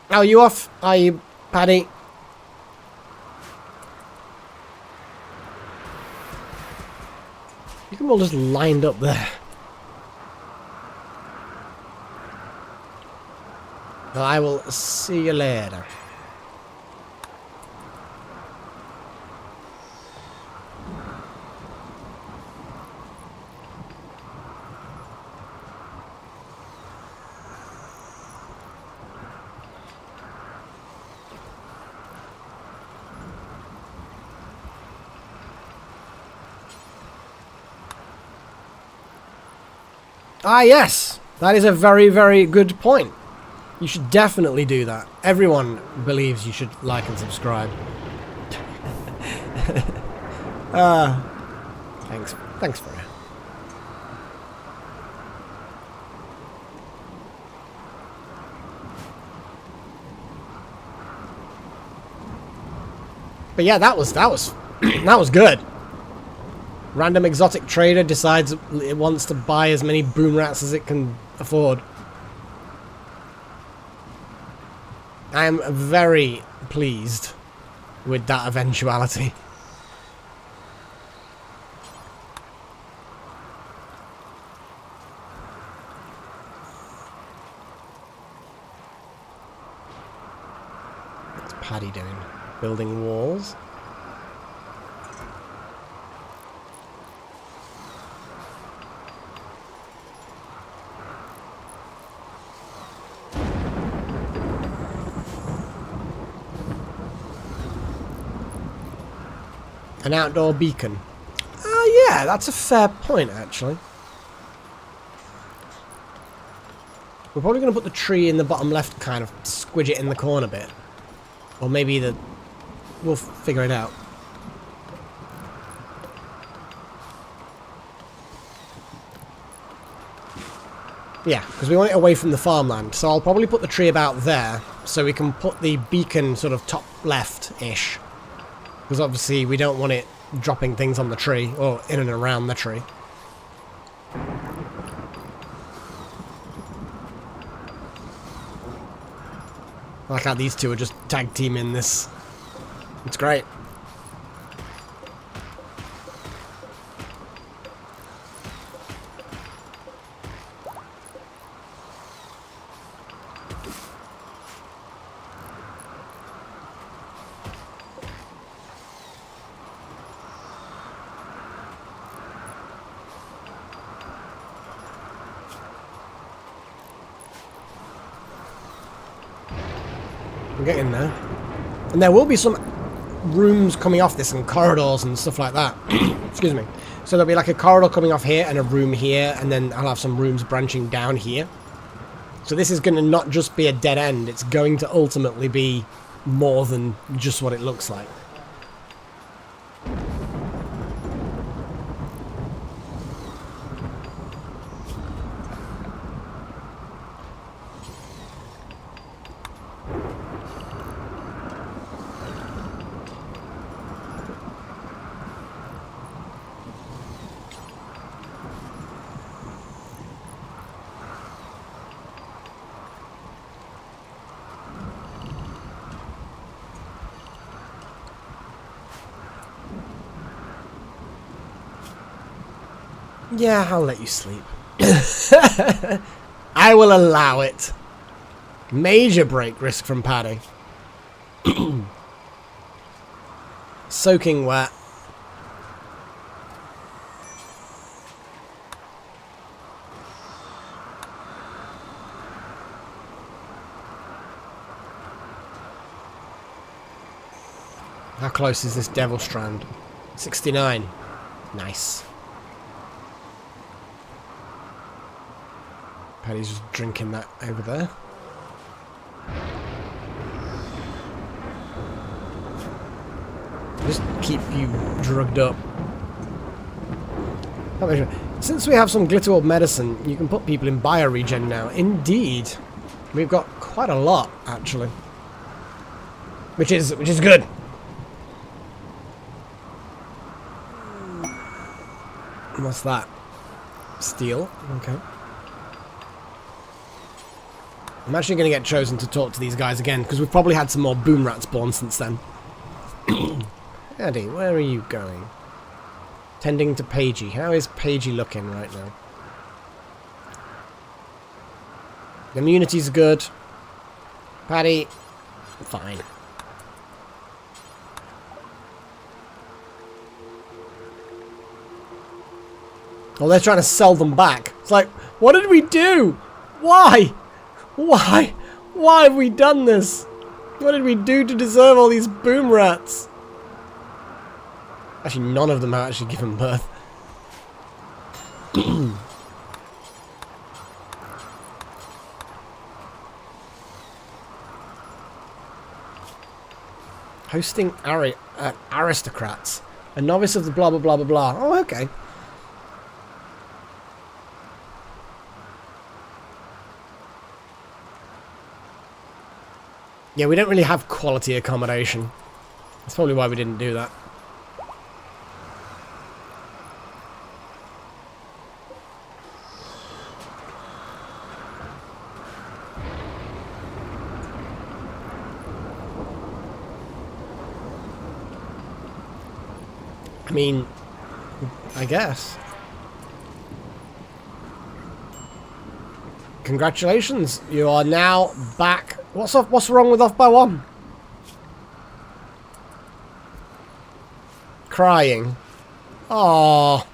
Are you off? Are you, Paddy? You can all just lined up there. Well, I will see you later. Ah, yes! That is a very, very good point. You should definitely do that. Everyone believes you should like and subscribe. Thanks. Thanks for it. But yeah, that was that was good. Random exotic trader decides it wants to buy as many boom rats as it can afford. I am very pleased with that eventuality. What's Paddy doing? Building walls? An outdoor beacon. Oh yeah, that's a fair point, actually. We're probably going to put the tree in the bottom left, kind of squidge it in the corner bit. Or maybe the... We'll figure it out. Yeah, because we want it away from the farmland. So I'll probably put the tree about there, so we can put the beacon sort of top left-ish. Because obviously we don't want it dropping things on the tree, or in and around the tree. I like how these two are just tag teaming this. It's great. We're getting there. And there will be some rooms coming off this and corridors and stuff like that. Excuse me. So there'll be like a corridor coming off here and a room here, and then I'll have some rooms branching down here. So this is going to not just be a dead end, it's going to ultimately be more than just what it looks like. Yeah, I'll let you sleep. I will allow it. Major break risk from Paddy. Soaking wet. How close is this Devil Strand? 69. Nice. Paddy's just drinking that over there. Just keep you drugged up. Since we have some glitter orb medicine, you can put people in bioregen now. Indeed. We've got quite a lot, actually. Which is good. What's that? Steel? Okay. I'm actually going to get chosen to talk to these guys again, because we've probably had some more boom rats born since then. Eddie, where are you going? Tending to Pagey. How is Pagey looking right now? The immunity's good. Paddy, fine. Oh, they're trying to sell them back. It's like, what did we do? Why? Why? Why have we done this? What did we do to deserve all these boom rats? Actually, none of them have actually given birth. Hosting aristocrats. A novice of the blah blah blah blah blah. Oh, okay. Yeah, we don't really have quality accommodation. That's probably why we didn't do that. I mean, I guess. Congratulations, you are now back. What's wrong with off by one? Crying. Aww.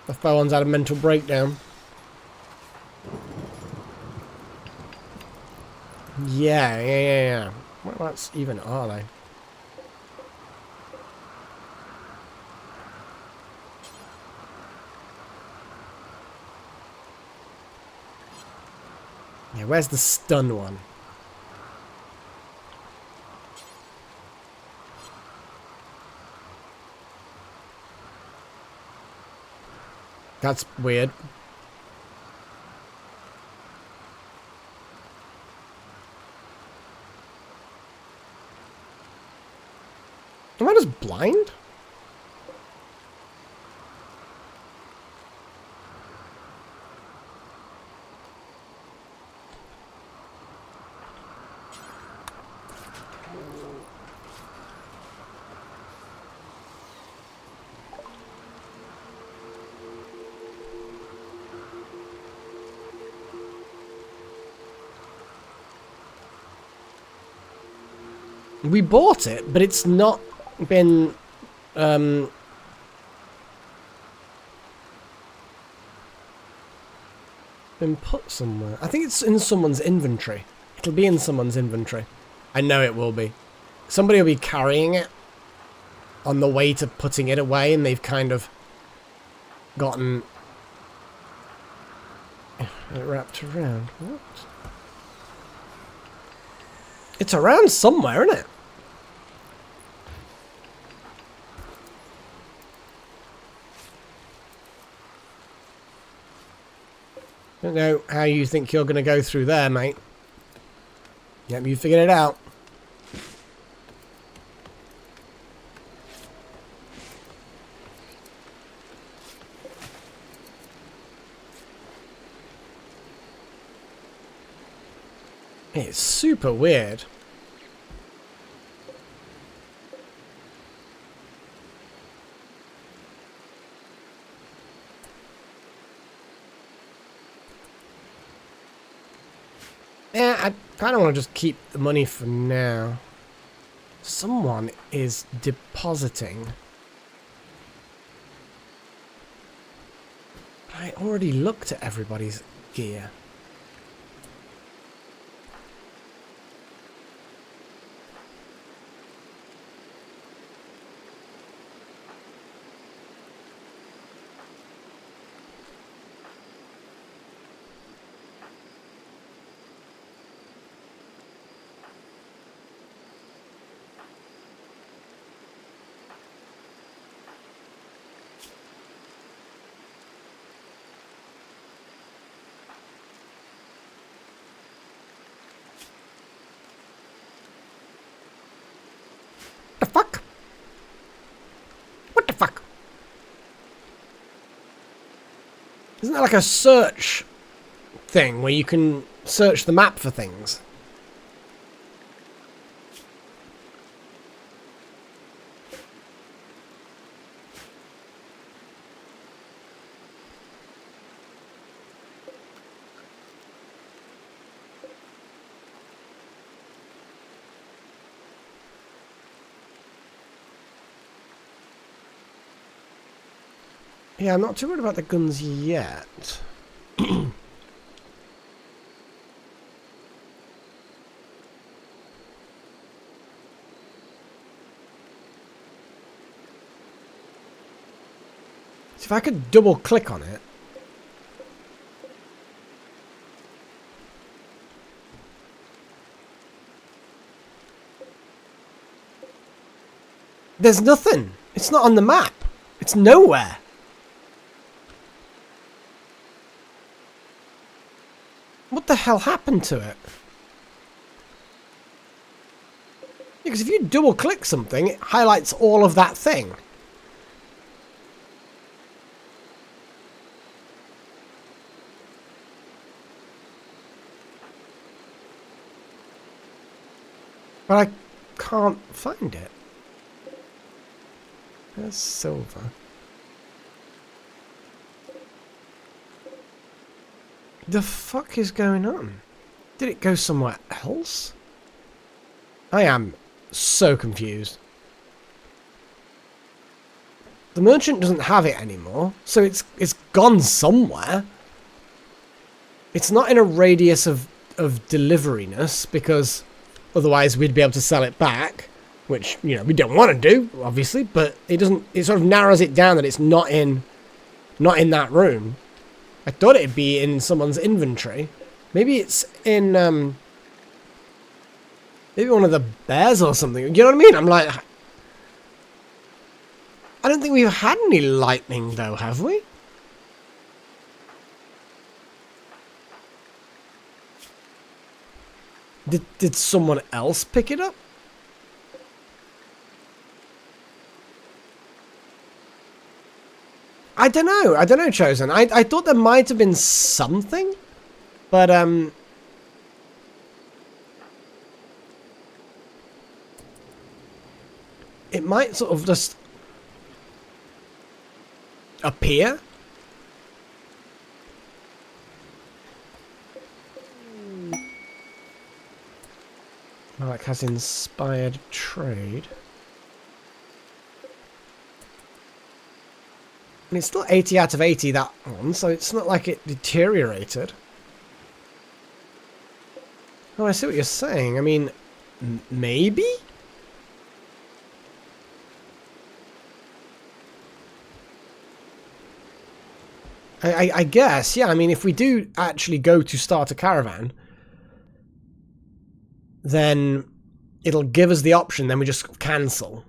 Off by one's had a mental breakdown. Yeah. Whereabouts even are they? Yeah, where's the stun one? That's weird. Am I just blind? We bought it, but it's not been been put somewhere. I think it's in someone's inventory. It'll be in someone's inventory. I know it will be. Somebody will be carrying it on the way to putting it away, and they've kind of gotten it wrapped around. What? It's around somewhere, isn't it? Don't know how you think you're going to go through there, mate. Yep, you figured it out. It's super weird. Yeah, I kind of want to just keep the money for now. Someone is depositing. I already looked at everybody's gear. The fuck? What the fuck? Isn't that like a search thing where you can search the map for things? Yeah, I'm not too worried about the guns yet. So if I could double click on it. There's nothing. It's not on the map. It's nowhere. What the hell happened to it? Because if you double click something, it highlights all of that thing. But I can't find it. There's silver. The fuck is going on? Did it go somewhere else? I am so confused. The merchant doesn't have it anymore, so it's gone somewhere. It's not in a radius of deliveriness, because otherwise we'd be able to sell it back, which, you know, we don't want to do, obviously, but it doesn't, it sort of narrows it down that it's not in that room. I thought it'd be in someone's inventory. Maybe it's in, maybe one of the bears or something. You know what I mean? I'm like, I don't think we've had any lightning though, have we? Did someone else pick it up? I don't know, Chosen. I thought there might have been something, but it might sort of just appear. Like has inspired trade. I mean, it's still 80 out of 80, that one, so it's not like it deteriorated. Oh, I see what you're saying. I mean, maybe? I guess, yeah. I mean, if we do actually go to start a caravan, then it'll give us the option, then we just cancel.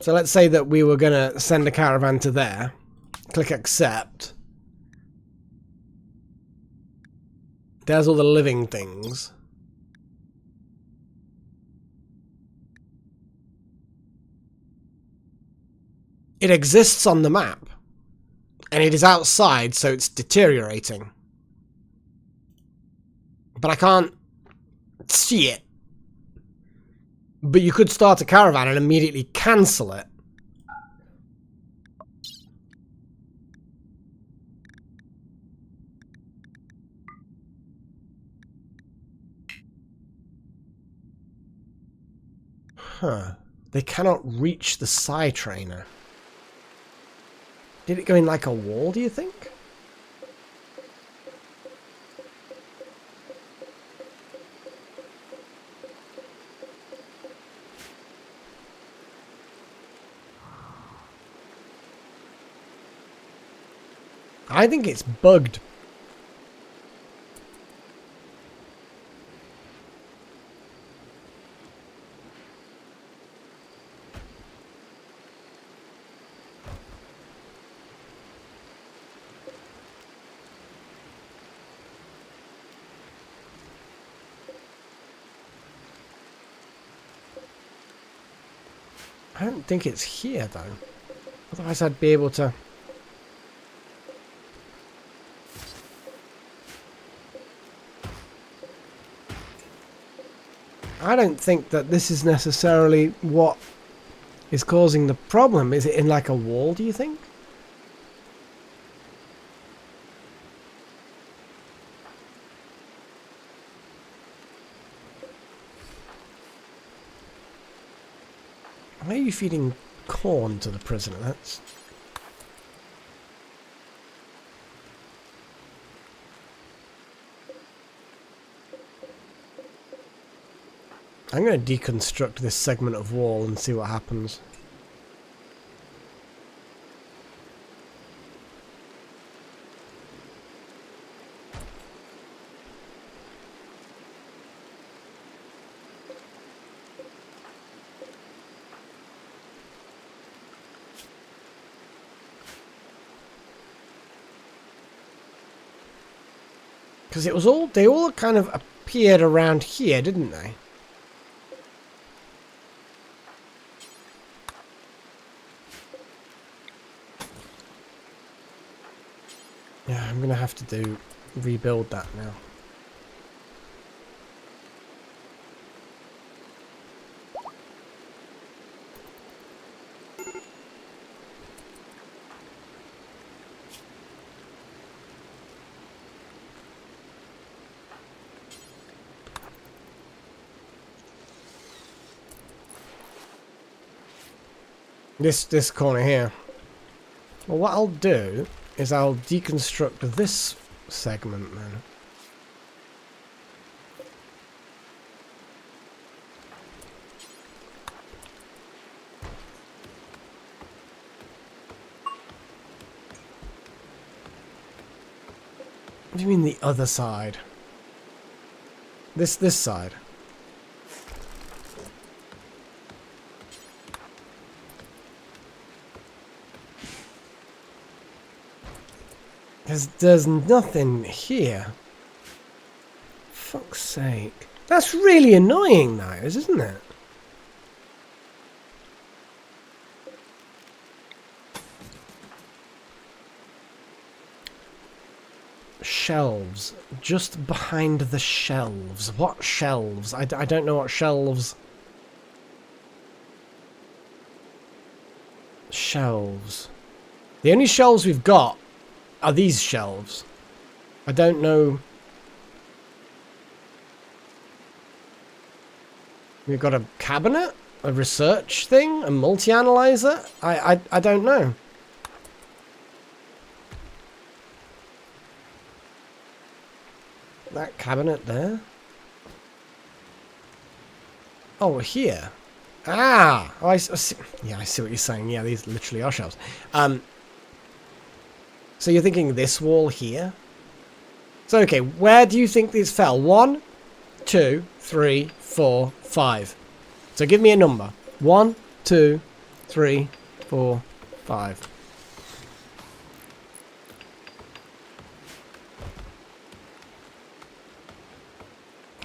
So let's say that we were going to send a caravan to there. Click accept. There's all the living things. It exists on the map. And it is outside, so it's deteriorating. But I can't see it. But you could start a caravan and immediately cancel it. Huh. They cannot reach the Psy Trainer. Did it go in like a wall, do you think? I think it's bugged. I don't think it's here, though. Otherwise I'd be able to... I don't think that this is necessarily what is causing the problem. Is it in like a wall, do you think? Why are you feeding corn to the prisoner? That's... I'm going to deconstruct this segment of wall and see what happens. Because it was all... They all kind of appeared around here, didn't they? Yeah, I'm going to have to rebuild that now. This corner here. Well, what I'll do is I'll deconstruct this segment then. What do you mean the other side? This side. There's nothing here. Fuck's sake. That's really annoying, though, isn't it? Shelves. Just behind the shelves. What shelves? I don't know what shelves... Shelves. The only shelves we've got are these shelves. I don't know. We've got a cabinet, a research thing, a multi-analyzer. I don't know. That cabinet there. Oh, here. Ah! Oh, I see. Yeah, I see what you're saying. Yeah, these literally are shelves. So you're thinking this wall here? So, okay, where do you think these fell? 1, 2, 3, 4, 5. So give me a number. 1, 2, 3, 4, 5.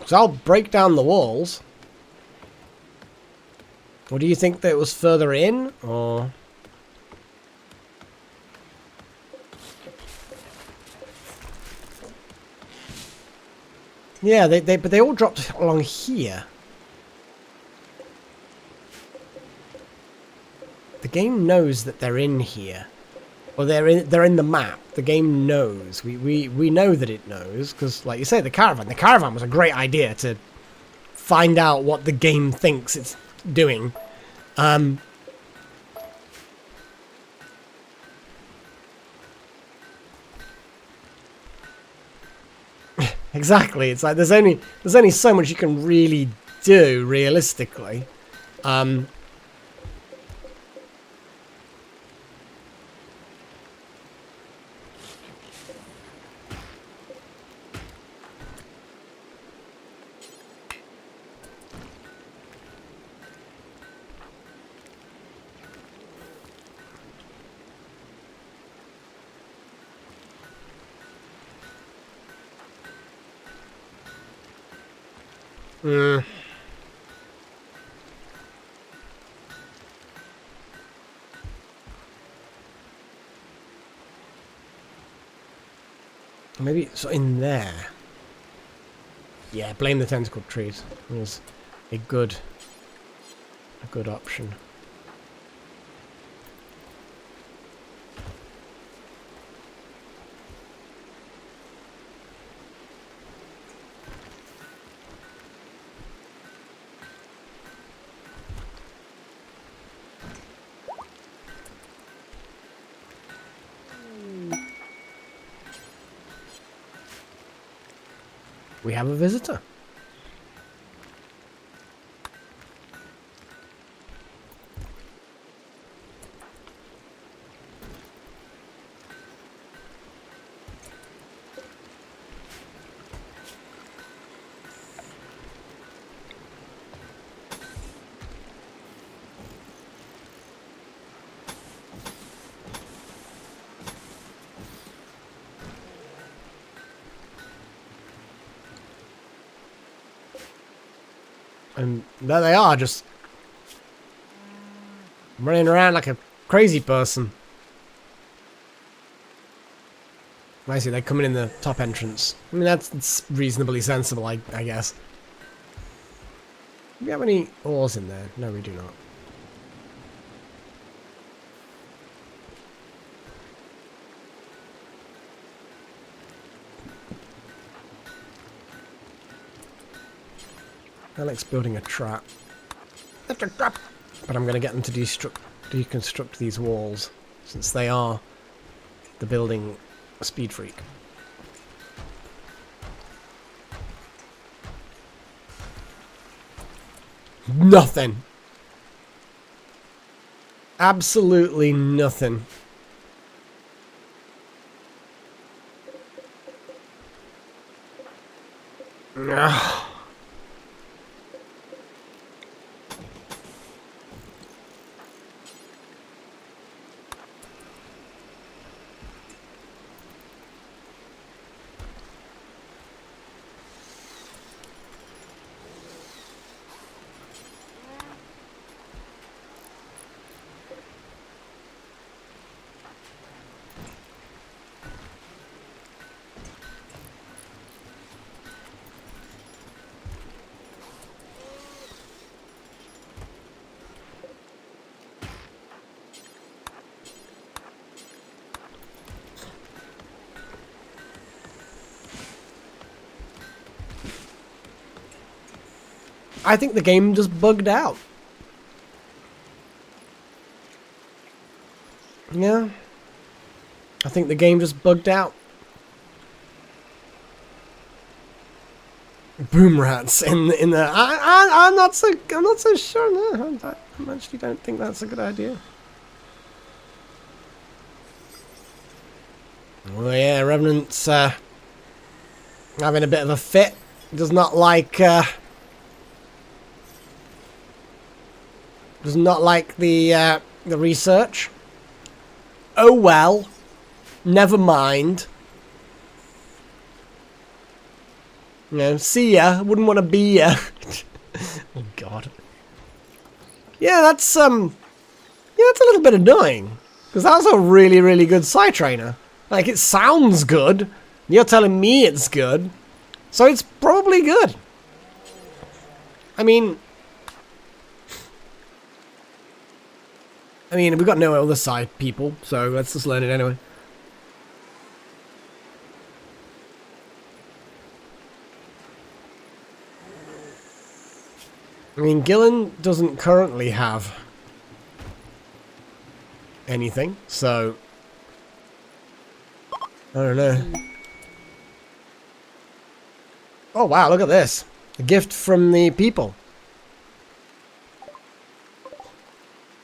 So I'll break down the walls. Or do you think that it was further in? Or... Yeah, but they all dropped along here. The game knows that they're in here. Or they're in the map. The game knows. We know that it knows, because like you say, the caravan. The caravan was a great idea to find out what the game thinks it's doing. Exactly. It's like there's only so much you can really do realistically. Maybe it's in there. Yeah, blame the tentacled trees. It was a good option. We have a visitor. And there they are, just running around like a crazy person. I see, they're coming in the top entrance. I mean, that's reasonably sensible, I guess. Do we have any ores in there? No, we do not. Alex building a trap. That's a trap! But I'm going to get them to deconstruct these walls, since they are the building speed freak. Nothing. Absolutely nothing. Ugh. I think the game just bugged out. Yeah. I think the game just bugged out. boom rats in the. I'm not so sure. No, I actually don't think that's a good idea. Oh yeah, Revenant's having a bit of a fit. Does not like the research. Oh well, never mind. You know, see ya. Wouldn't want to be ya. Oh God. Yeah, that's a little bit annoying because that's a really, really good Psy Trainer. Like, it sounds good. You're telling me it's good. So it's probably good. I mean, we've got no other side people, so let's just learn it anyway. I mean, Gillen doesn't currently have anything, so I don't know. Oh wow, look at this. A gift from the people.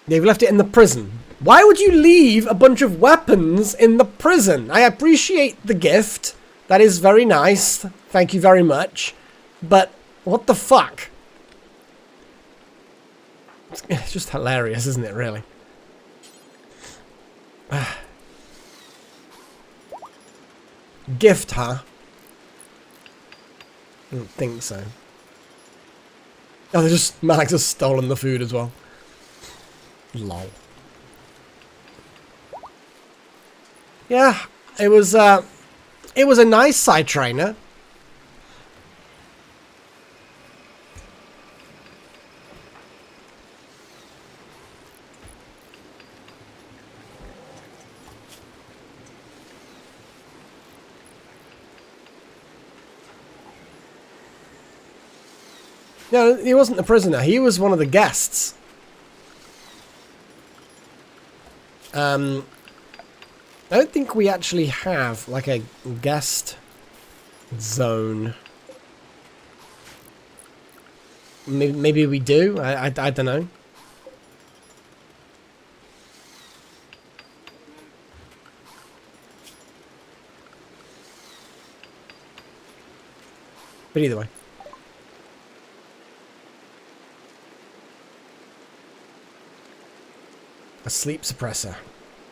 They've left it in the prison. Why would you leave a bunch of weapons in the prison? I appreciate the gift. That is very nice. Thank you very much. But what the fuck? It's just hilarious, isn't it, really? Gift, huh? I don't think so. Oh, Max has stolen the food as well. Lol. Yeah, it was a nice Psy Trainer. No, he wasn't the prisoner. He was one of the guests. I don't think we actually have, like, a guest zone. Maybe we do? I don't know. But either way. A sleep suppressor.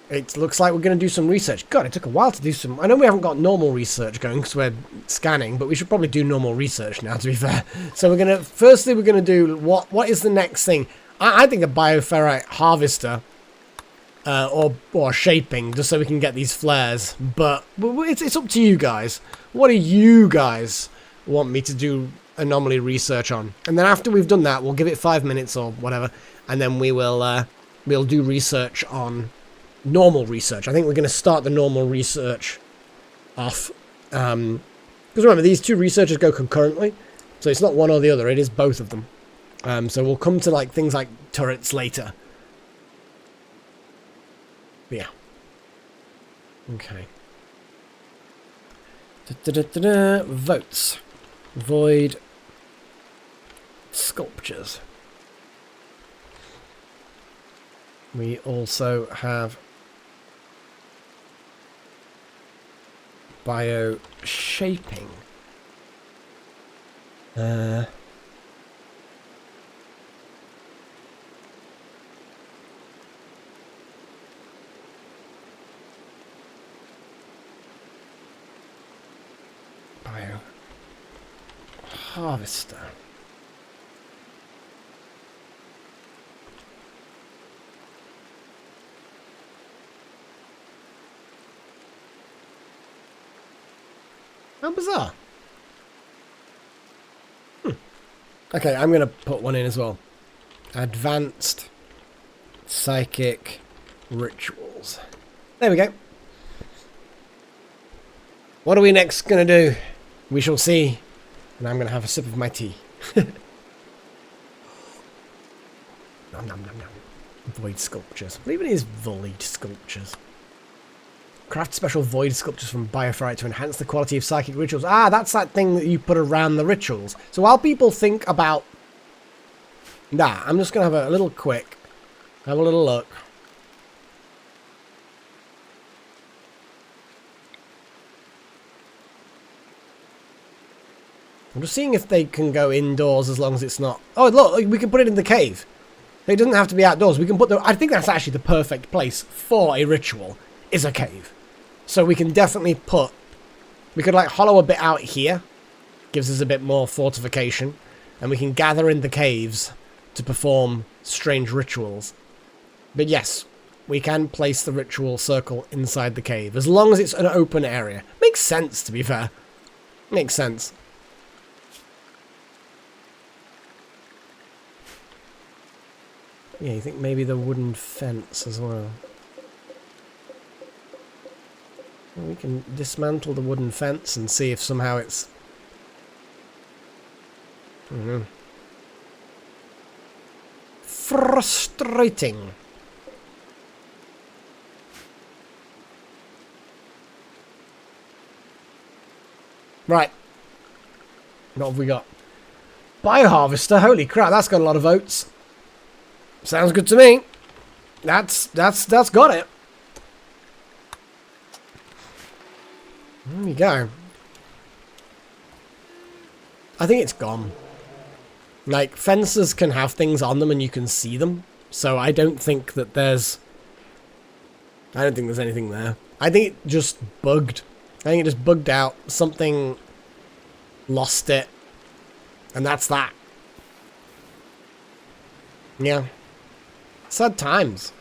It looks like we're going to do some research. God, it took a while to do some... I know we haven't got normal research going because we're scanning, but we should probably do normal research now, to be fair. So we're going to... Firstly, we're going to do... What is the next thing? I think a bioferrite harvester or shaping, just so we can get these flares. But it's up to you guys. What do you guys want me to do anomaly research on? And then after we've done that, we'll give it 5 minutes or whatever, and then we will... we'll do research on normal research. I think we're going to start the normal research off. Because remember, these two researchers go concurrently. So it's not one or the other. It is both of them. So we'll come to like things like turrets later. But yeah. Okay. Votes. Void. Sculptures. We also have bio shaping. Bio harvester. How bizarre. Okay, I'm going to put one in as well. Advanced psychic rituals. There we go. What are we next going to do? We shall see. And I'm going to have a sip of my tea. Nom, nom, nom, nom. Void sculptures. What even is void sculptures? Craft special void sculptures from Bioferrite to enhance the quality of psychic rituals. Ah, that's that thing that you put around the rituals. So while people think about that, I'm just going to have a little quick, have a little look. I'm just seeing if they can go indoors as long as it's not... Oh, look, we can put it in the cave. It doesn't have to be outdoors. We can put the... I think that's actually the perfect place for a ritual, is a cave. So we can definitely put... We could, like, hollow a bit out here. Gives us a bit more fortification. And we can gather in the caves to perform strange rituals. But yes, we can place the ritual circle inside the cave, as long as it's an open area. Makes sense, to be fair. Makes sense. Yeah, you think maybe the wooden fence as well. We can dismantle the wooden fence and see if somehow it's... frustrating. Right. What have we got? Bioharvester, holy crap, that's got a lot of votes. Sounds good to me. That's got it. There we go. I think it's gone. Like, fences can have things on them and you can see them. So I don't think that there's... I don't think there's anything there. I think it just bugged. I think it just bugged out. Something lost it. And that's that. Yeah. Sad times.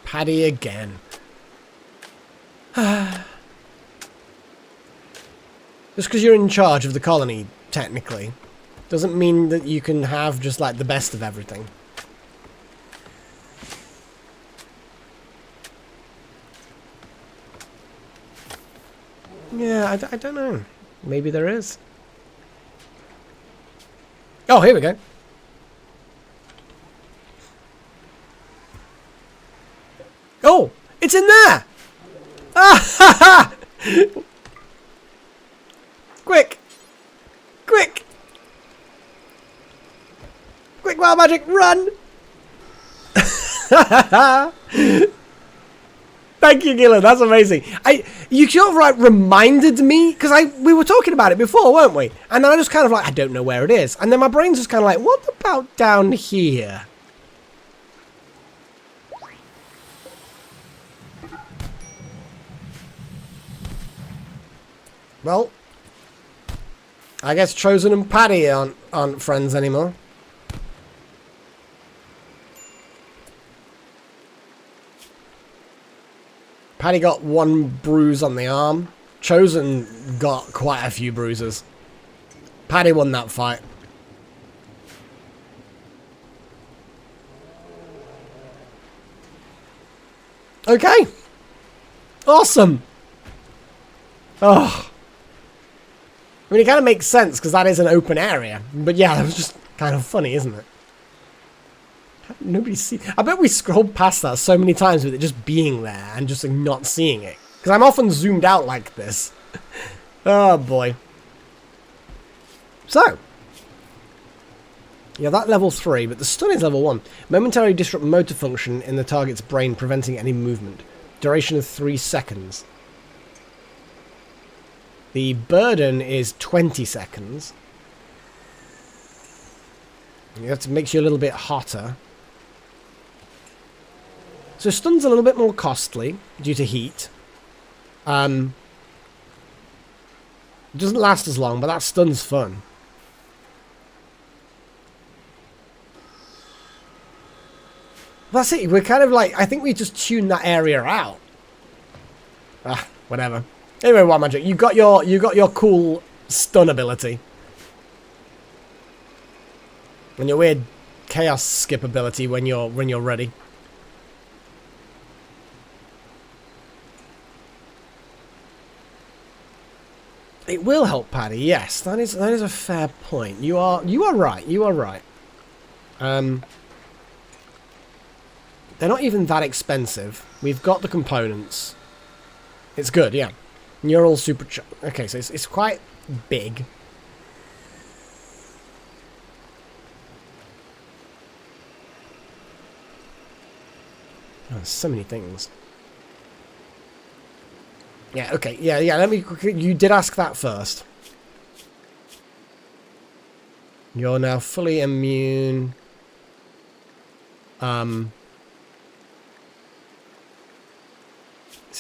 Paddy again. Just because you're in charge of the colony, technically, doesn't mean that you can have just, like, the best of everything. Yeah, I don't know. Maybe there is. Oh, here we go. Oh, it's in there! Ah, ha, ha! Quick! Quick! Quick, wild magic, run! Thank you, Gillen. That's amazing. You sort of like reminded me because we were talking about it before, weren't we? And then I just kind of like, I don't know where it is. And then my brain's just kind of like, what about down here? Well, I guess Chosen and Paddy aren't friends anymore. Paddy got one bruise on the arm. Chosen got quite a few bruises. Paddy won that fight. Okay. Awesome. Oh. I mean, it kind of makes sense because that is an open area. But yeah, that was just kind of funny, isn't it? Nobody see. I bet we scrolled past that so many times with it just being there and just like, not seeing it. Because I'm often zoomed out like this. Oh boy. So. Yeah, that level 3, but the stun is level 1. Momentarily disrupt motor function in the target's brain, preventing any movement. Duration of 3 seconds. The burden is 20 seconds. You have to make you a little bit hotter. So stun's a little bit more costly due to heat. It doesn't last as long, but that stun's fun. That's it. We're kind of like, I think we just tuned that area out. Ah, whatever. Anyway, Wild Magic, you got your cool stun ability. And your weird chaos skip ability when you're ready. It will help, Paddy. Yes, that is a fair point. You are right. You are right. They're not even that expensive. We've got the components. It's good, yeah. Neural supercharge. Okay, so it's quite big. Oh, there's so many things. Yeah, okay, yeah, let me... You did ask that first. You're now fully immune. Is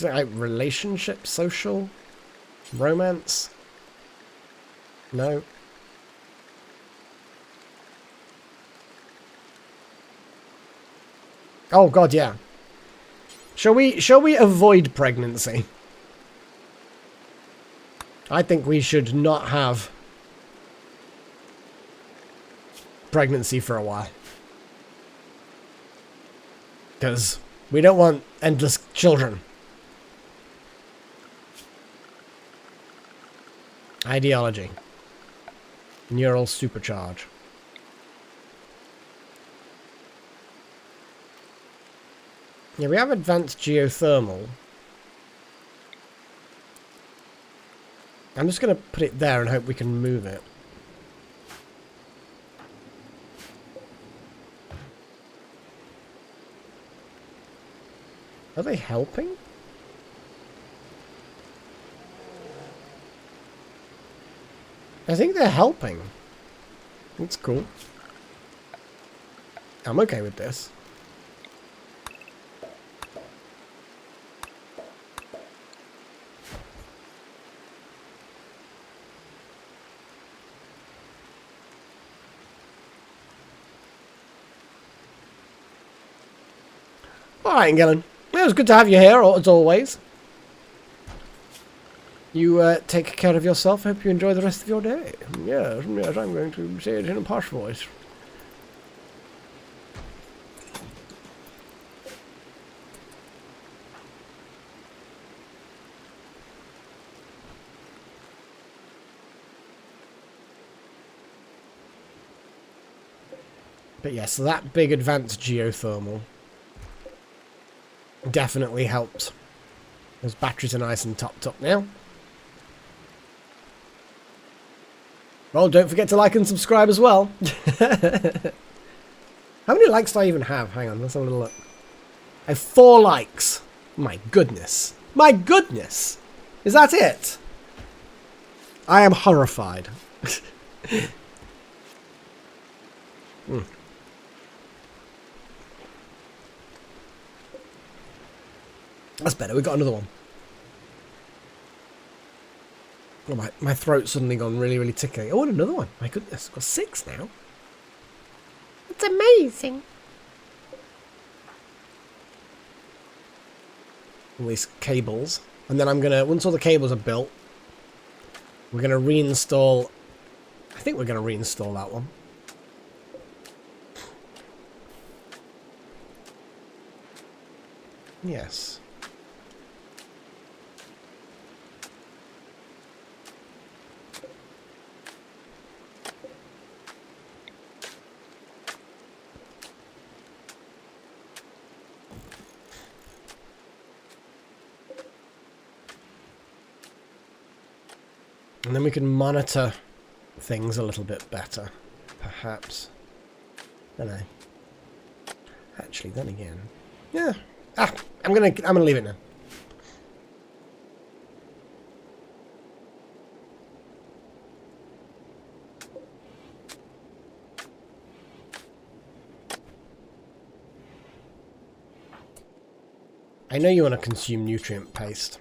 it like relationship, social, romance? No. Oh god, yeah. Shall we avoid pregnancy? I think we should not have pregnancy for a while. Because we don't want endless children. Ideology. Neural supercharge. Yeah, we have advanced geothermal. I'm just going to put it there and hope we can move it. Are they helping? I think they're helping. That's cool. I'm okay with this. Alright, Gillen. It was good to have you here, as always. You take care of yourself. I hope you enjoy the rest of your day. Yes, I'm going to say it in a posh voice. But yes, so that big advanced geothermal definitely helped. Those batteries are nice and topped up now. Well, don't forget to like and subscribe as well. How many likes do I even have? Hang on, let's have a little look. I have 4 likes. My goodness. My goodness! Is that it? I am horrified. That's better, we got another one. Oh, my throat's suddenly gone really, really tickly. Oh, and another one. My goodness, got 6 now. It's amazing. All these cables. And then I'm going to, once all the cables are built, we're going to reinstall, I think we're going to reinstall that one. Yes. And then we can monitor things a little bit better, perhaps. Don't know. Actually, then again, yeah. I'm gonna leave it now. I know you want to consume nutrient paste.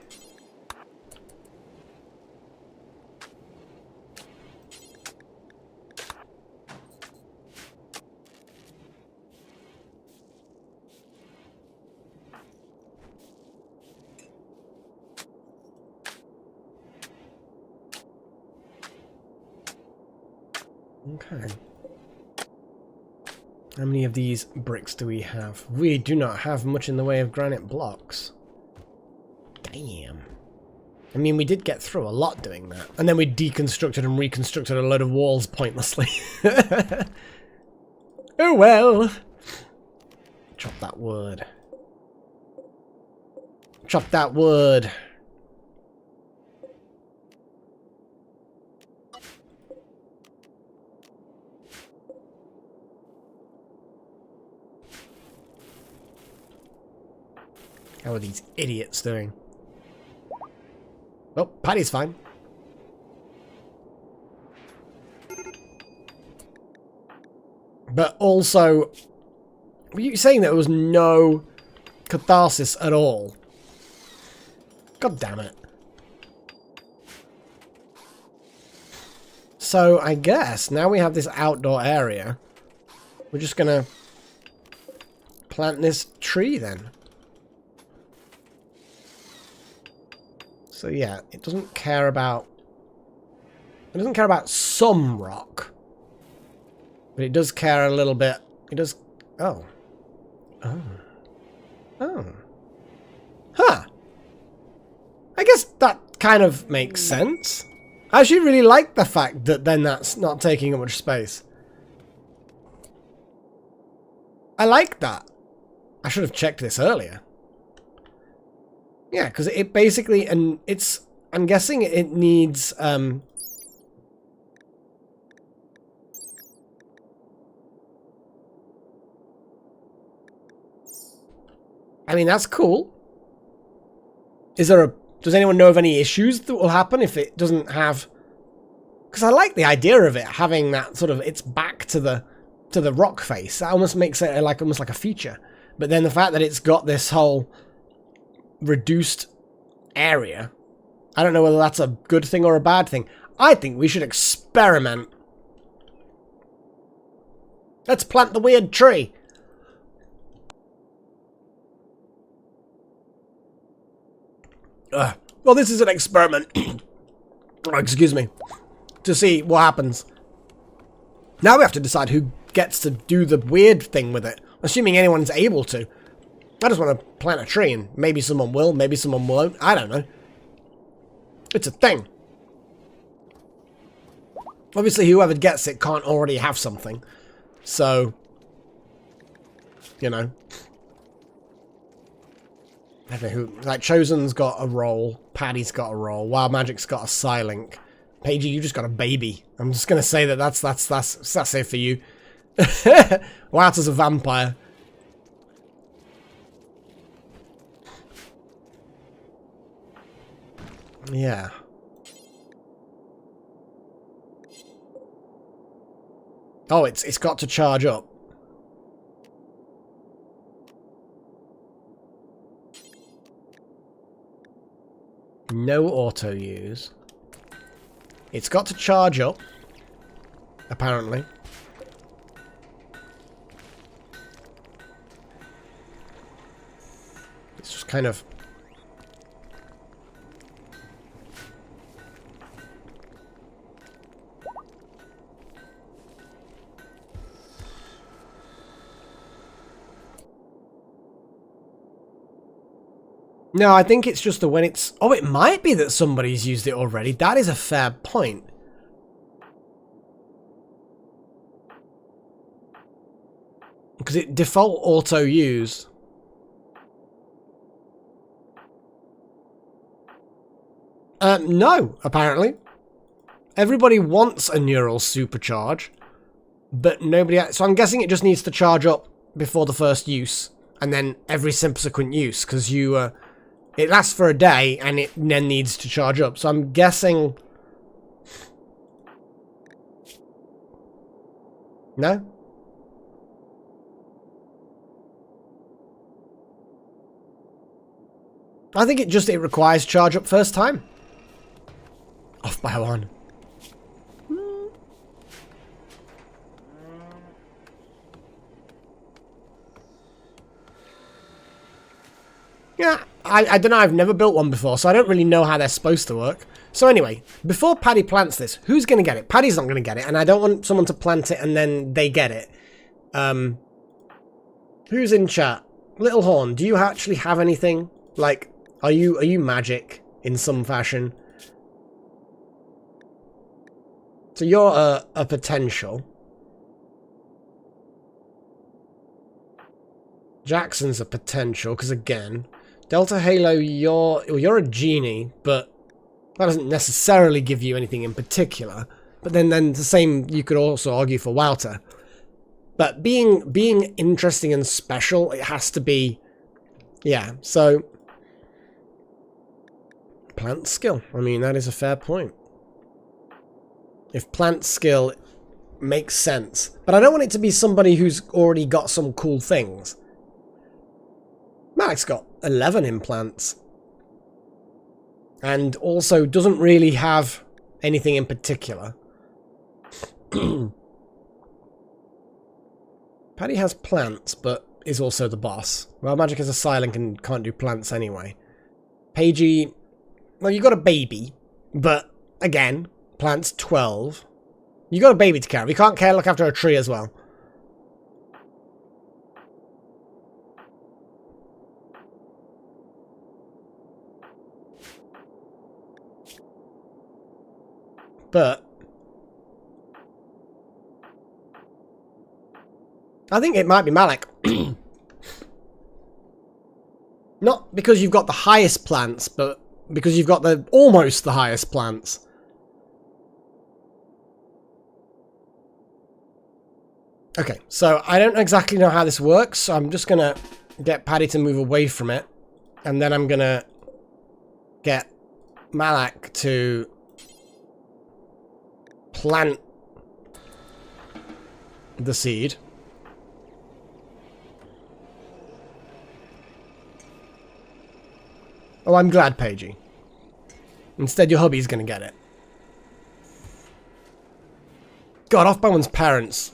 Okay. How many of these bricks do we have? We do not have much in the way of granite blocks. Damn. I mean, we did get through a lot doing that. And then we deconstructed and reconstructed a load of walls pointlessly. Oh well. Chop that wood. Chop that wood. How are these idiots doing? Oh, Paddy's fine. But also, were you saying that there was no catharsis at all? God damn it. So, I guess, now we have this outdoor area. We're just gonna plant this tree then. So yeah, it doesn't care about some rock. But it does care a little bit. It does. Oh. Oh. Oh. Huh. I guess that kind of makes sense. I actually really like the fact that then that's not taking up much space. I like that. I should have checked this earlier. Yeah, because it basically, and it's, I'm guessing it needs, I mean, that's cool. Is there a, does anyone know of any issues that will happen if it doesn't have, because I like the idea of it having that sort of, it's back to the rock face. That almost makes it like, almost like a feature. But then the fact that it's got this whole reduced area, I don't know whether that's a good thing or a bad thing. I think we should experiment. Let's plant the weird tree. Well, this is an experiment. Oh, excuse me. To see what happens. Now we have to decide who gets to do the weird thing with it. Assuming anyone's able to. I just want to plant a tree and maybe someone will, maybe someone won't. I don't know. It's a thing. Obviously, whoever gets it can't already have something. So, you know. I don't know who. Like, Chosen's got a role. Paddy's got a role. Wild Magic's got a Psylink. Paigey, you just got a baby. I'm just going to say that that's it for you. Wouter's a vampire. Yeah. Oh, it's got to charge up. No auto use. It's got to charge up. Apparently. It's just kind of... No, I think it's just the when it's... Oh, it might be that somebody's used it already. That is a fair point. Because it default auto use. No, apparently. Everybody wants a neural supercharge, but nobody... So I'm guessing it just needs to charge up before the first use, and then every subsequent use, because you... it lasts for a day, and it then needs to charge up. So I'm guessing... No? I think it requires charge up first time. Off by one. Yeah, I don't know, I've never built one before, so I don't really know how they're supposed to work. So anyway, before Paddy plants this, who's going to get it? Paddy's not going to get it, and I don't want someone to plant it and then they get it. Who's in chat? Little Horn, do you actually have anything? Like, are you magic in some fashion? So you're a potential. Jackson's a potential, because again, Delta Halo, you're a genie, but that doesn't necessarily give you anything in particular. But then the same you could also argue for Wouter. But being interesting and special, it has to be, yeah. So plant skill. I mean, that is a fair point. If plant skill makes sense, but I don't want it to be somebody who's already got some cool things. Malik's got 11 implants. And also doesn't really have anything in particular. Paddy has plants, but is also the boss. Well, Magic is a silent and can't do plants anyway. Pagey, well, you got a baby, but again, plants 12. You got a baby to care of. You can't look after a tree as well. But I think it might be Malik. Not because you've got the highest plants, but because you've got almost the highest plants. Okay, so I don't exactly know how this works, so I'm just gonna get Paddy to move away from it, and then I'm gonna get Malak to plant the seed. Oh, I'm glad, Pagey. Instead, your hubby's gonna get it. God, Offbound's parents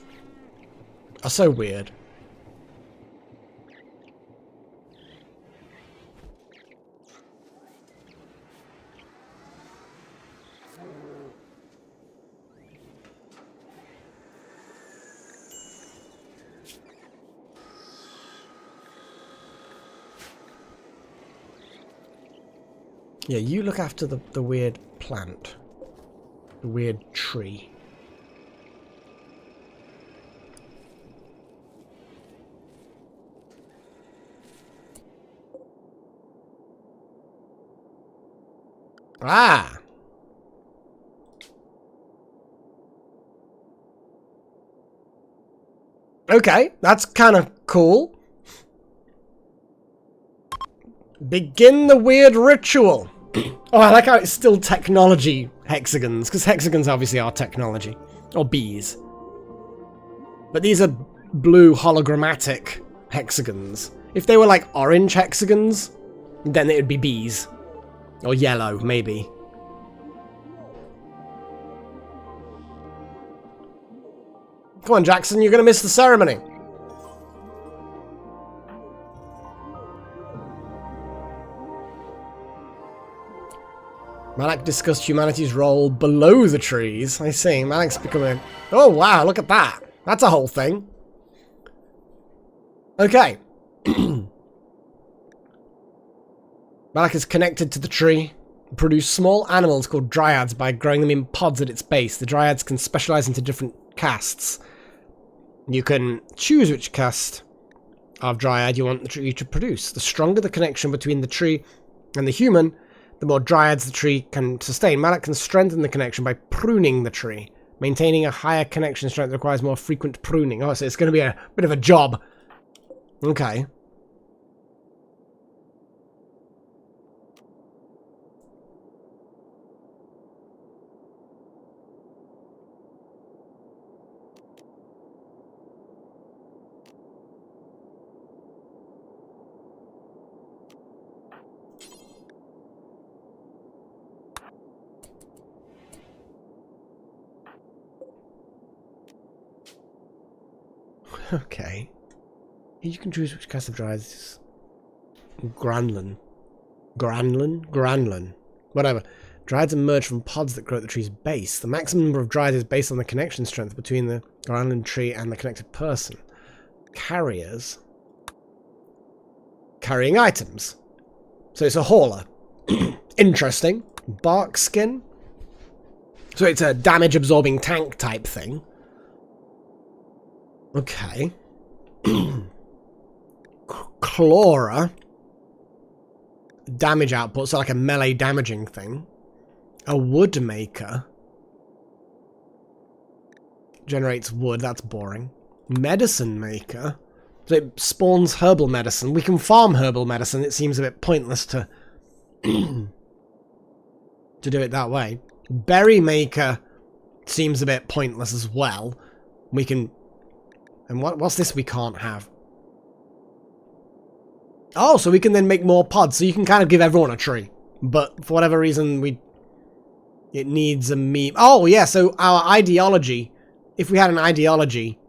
are so weird. Yeah, you look after the weird plant. The weird tree. Ah! Okay, that's kind of cool. Begin the weird ritual. Oh, I like how it's still technology hexagons, because hexagons obviously are technology. Or bees. But these are blue hologrammatic hexagons. If they were like orange hexagons, then it would be bees. Or yellow, maybe. Come on, Jackson, you're going to miss the ceremony. Malak discussed humanity's role below the trees. I see. Malak's becoming... Oh, wow, look at that. That's a whole thing. Okay. Malak is connected to the tree. Produce small animals called dryads by growing them in pods at its base. The dryads can specialize into different castes. You can choose which caste of dryad you want the tree to produce. The stronger the connection between the tree and the human, the more dryads the tree can sustain. Malak can strengthen the connection by pruning the tree. Maintaining a higher connection strength requires more frequent pruning. Oh, so it's going to be a bit of a job. Okay. Okay. You can choose which caste of dryads. Granlun. Whatever. Dryads emerge from pods that grow at the tree's base. The maximum number of dryads is based on the connection strength between the Granlun tree and the connected person. Carriers. carrying items. So it's a hauler. Interesting. Bark skin. So it's a damage-absorbing tank type thing. Okay. Chlora. Damage output, so like a melee damaging thing. A wood maker. Generates wood, that's boring. Medicine maker. So it spawns herbal medicine. We can farm herbal medicine. It seems a bit pointless to to do it that way. Berry maker seems a bit pointless as well. We can... And what's this we can't have? Oh, so we can then make more pods. So you can kind of give everyone a tree. But for whatever reason, it needs a meme. Oh, yeah, so our ideology... If we had an ideology,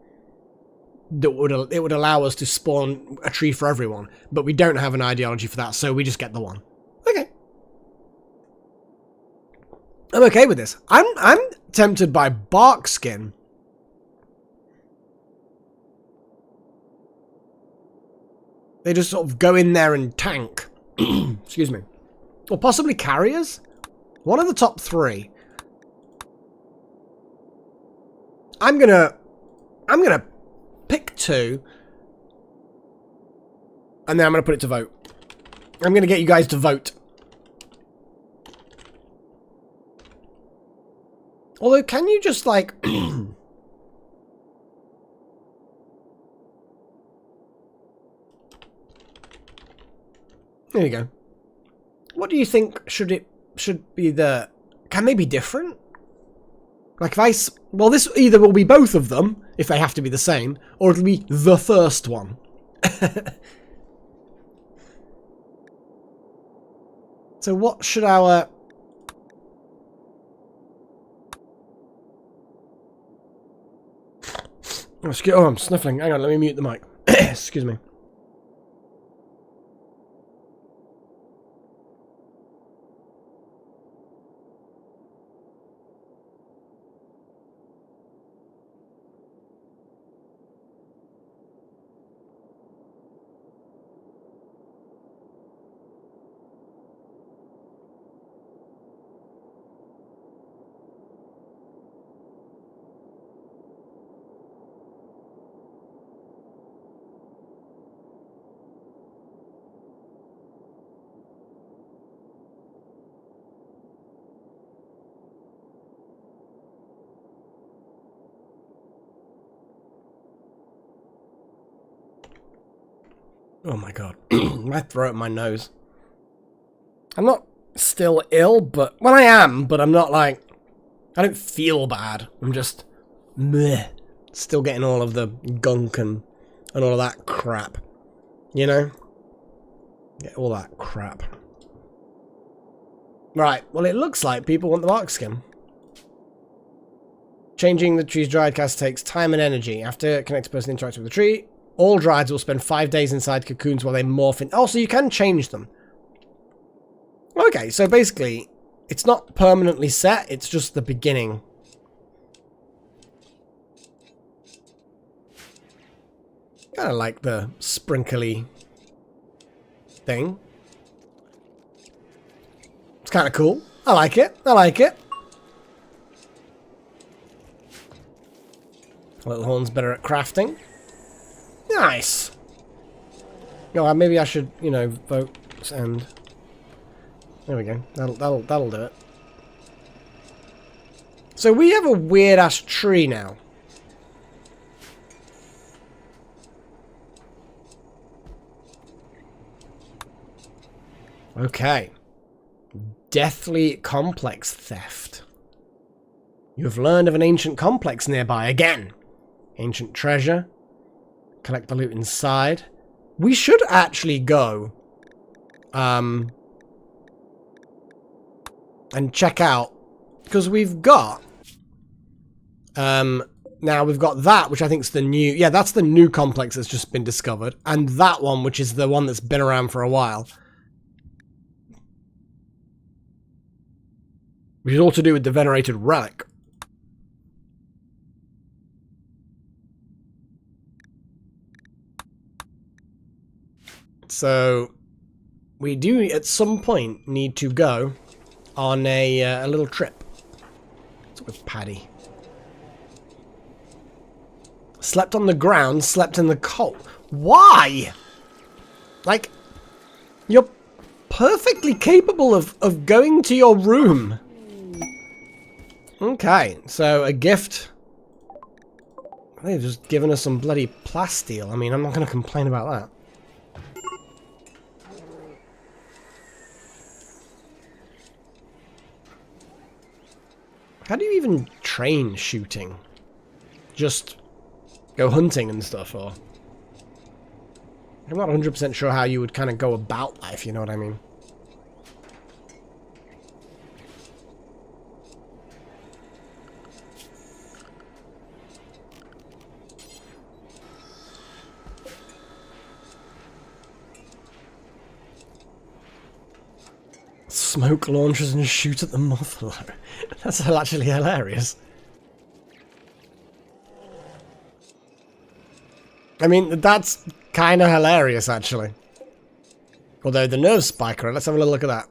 it would allow us to spawn a tree for everyone. But we don't have an ideology for that, so we just get the one. Okay. I'm okay with this. I'm tempted by bark skin. They just sort of go in there and tank. Excuse me. Or possibly carriers? One of the top three. I'm gonna pick two. And then I'm gonna put it to vote. I'm gonna get you guys to vote. Although, can you just like... There you go. What do you think should be the... Can they be different? Like if I... Well, this either will be both of them, if they have to be the same, or it'll be the first one. So what should our... Oh, I'm sniffling. Hang on, let me mute the mic. Excuse me. Oh my god. My throat and my nose. I'm not still ill, but... Well, I am, but I'm not like... I don't feel bad. I'm just... Meh. Still getting all of the gunk and all of that crap. You know? Get all that crap. Right, well it looks like people want the bark skin. Changing the tree's dried cast takes time and energy. After connect person interacts with the tree... All drieds will spend 5 days inside cocoons while they morph in... Oh, so you can change them. Okay, so basically, it's not permanently set, it's just the beginning. Kind of like the sprinkly thing. It's kind of cool. I like it. I like it. Little horn's better at crafting. Nice. No, maybe I should, you know, vote and there we go. That'll do it. So we have a weird ass tree now. Okay. Deathly complex theft. You have learned of an ancient complex nearby again. Ancient treasure. Collect the loot inside. We should actually go and check out, because we've got now we've got that, which I think is the new, yeah, that's the new complex that's just been discovered, and that one, which is the one that's been around for a while, which is all to do with the venerated relic. So we do at some point need to go on a little trip. What's up with Paddy? Slept on the ground, slept in the cold. Why? Like, you're perfectly capable of going to your room. Okay, so a gift. They've just given us some bloody plasteel. I mean, I'm not going to complain about that. How do you even train shooting? Just go hunting and stuff, or... I'm not 100% sure how you would kind of go about that, if you know what I mean. Smoke launchers and shoot at the muffler. That's actually hilarious. I mean, that's kind of hilarious, actually. Although the nerve spiker, let's have a little look at that.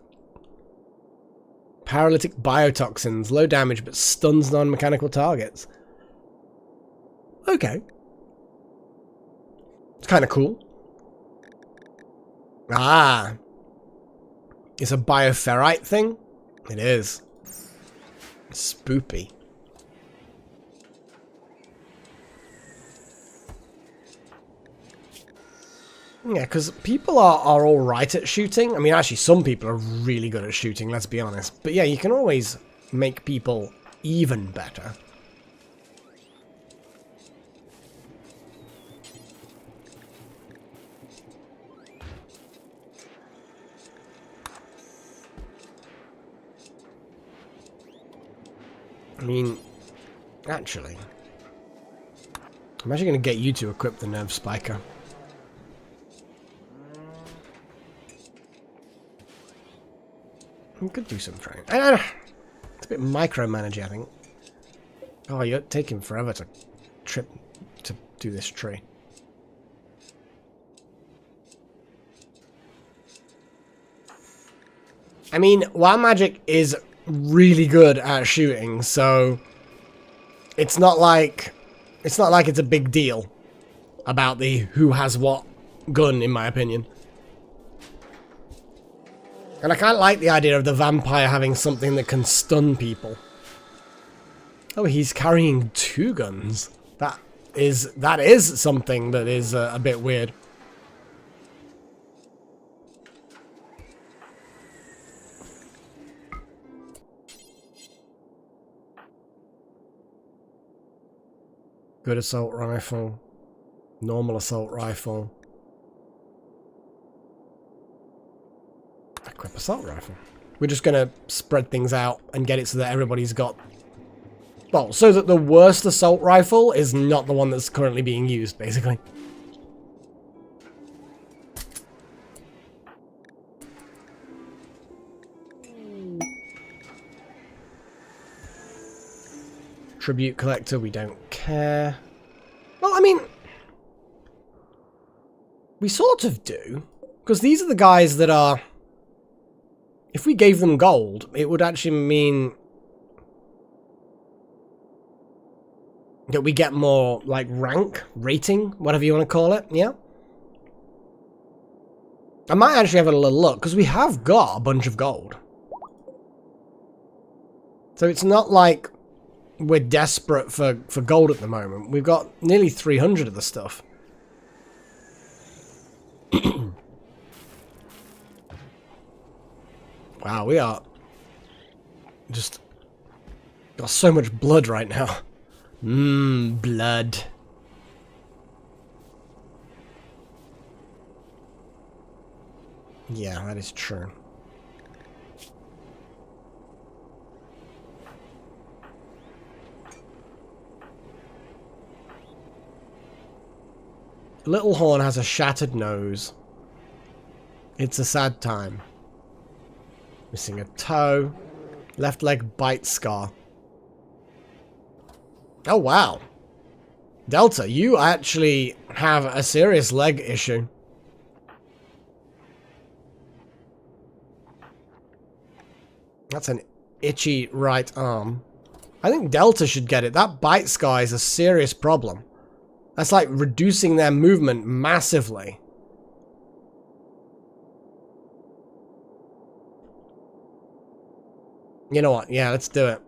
Paralytic biotoxins, low damage but stuns non-mechanical targets. Okay. It's kind of cool. Ah. It's a bioferrite thing? It is. It's spoopy. Yeah, because people are alright at shooting. I mean, actually, some people are really good at shooting, let's be honest. But yeah, you can always make people even better. I mean, actually, I'm actually going to get you to equip the nerve spiker. We could do some training. It's a bit micromanaging, I think. Oh, you're taking forever to do this tree. I mean, Wild Magic is really good at shooting, so it's not like it's a big deal about the who has what gun, in my opinion. And I kind of like the idea of the vampire having something that can stun people. Oh, he's carrying 2 guns. That is something that is a bit weird. Good assault rifle. Normal assault rifle. Equip assault rifle. We're just going to spread things out and get it so that everybody's got... Well, so that the worst assault rifle is not the one that's currently being used, basically. Tribute collector, we don't care. Well, I mean... we sort of do. Because these are the guys that are... If we gave them gold, it would actually mean that we get more, like, rank, rating, whatever you want to call it, yeah? I might actually have a little look, because we have got a bunch of gold. So it's not like we're desperate for gold at the moment. We've got nearly 300 of the stuff. Wow, we are just got so much blood right now. Blood. Yeah, that is true. Little Horn has a shattered nose. It's a sad time. Missing a toe. Left leg bite scar. Oh, wow. Delta, you actually have a serious leg issue. That's an itchy right arm. I think Delta should get it. That bite scar is a serious problem. That's like reducing their movement massively. You know what? Yeah, let's do it.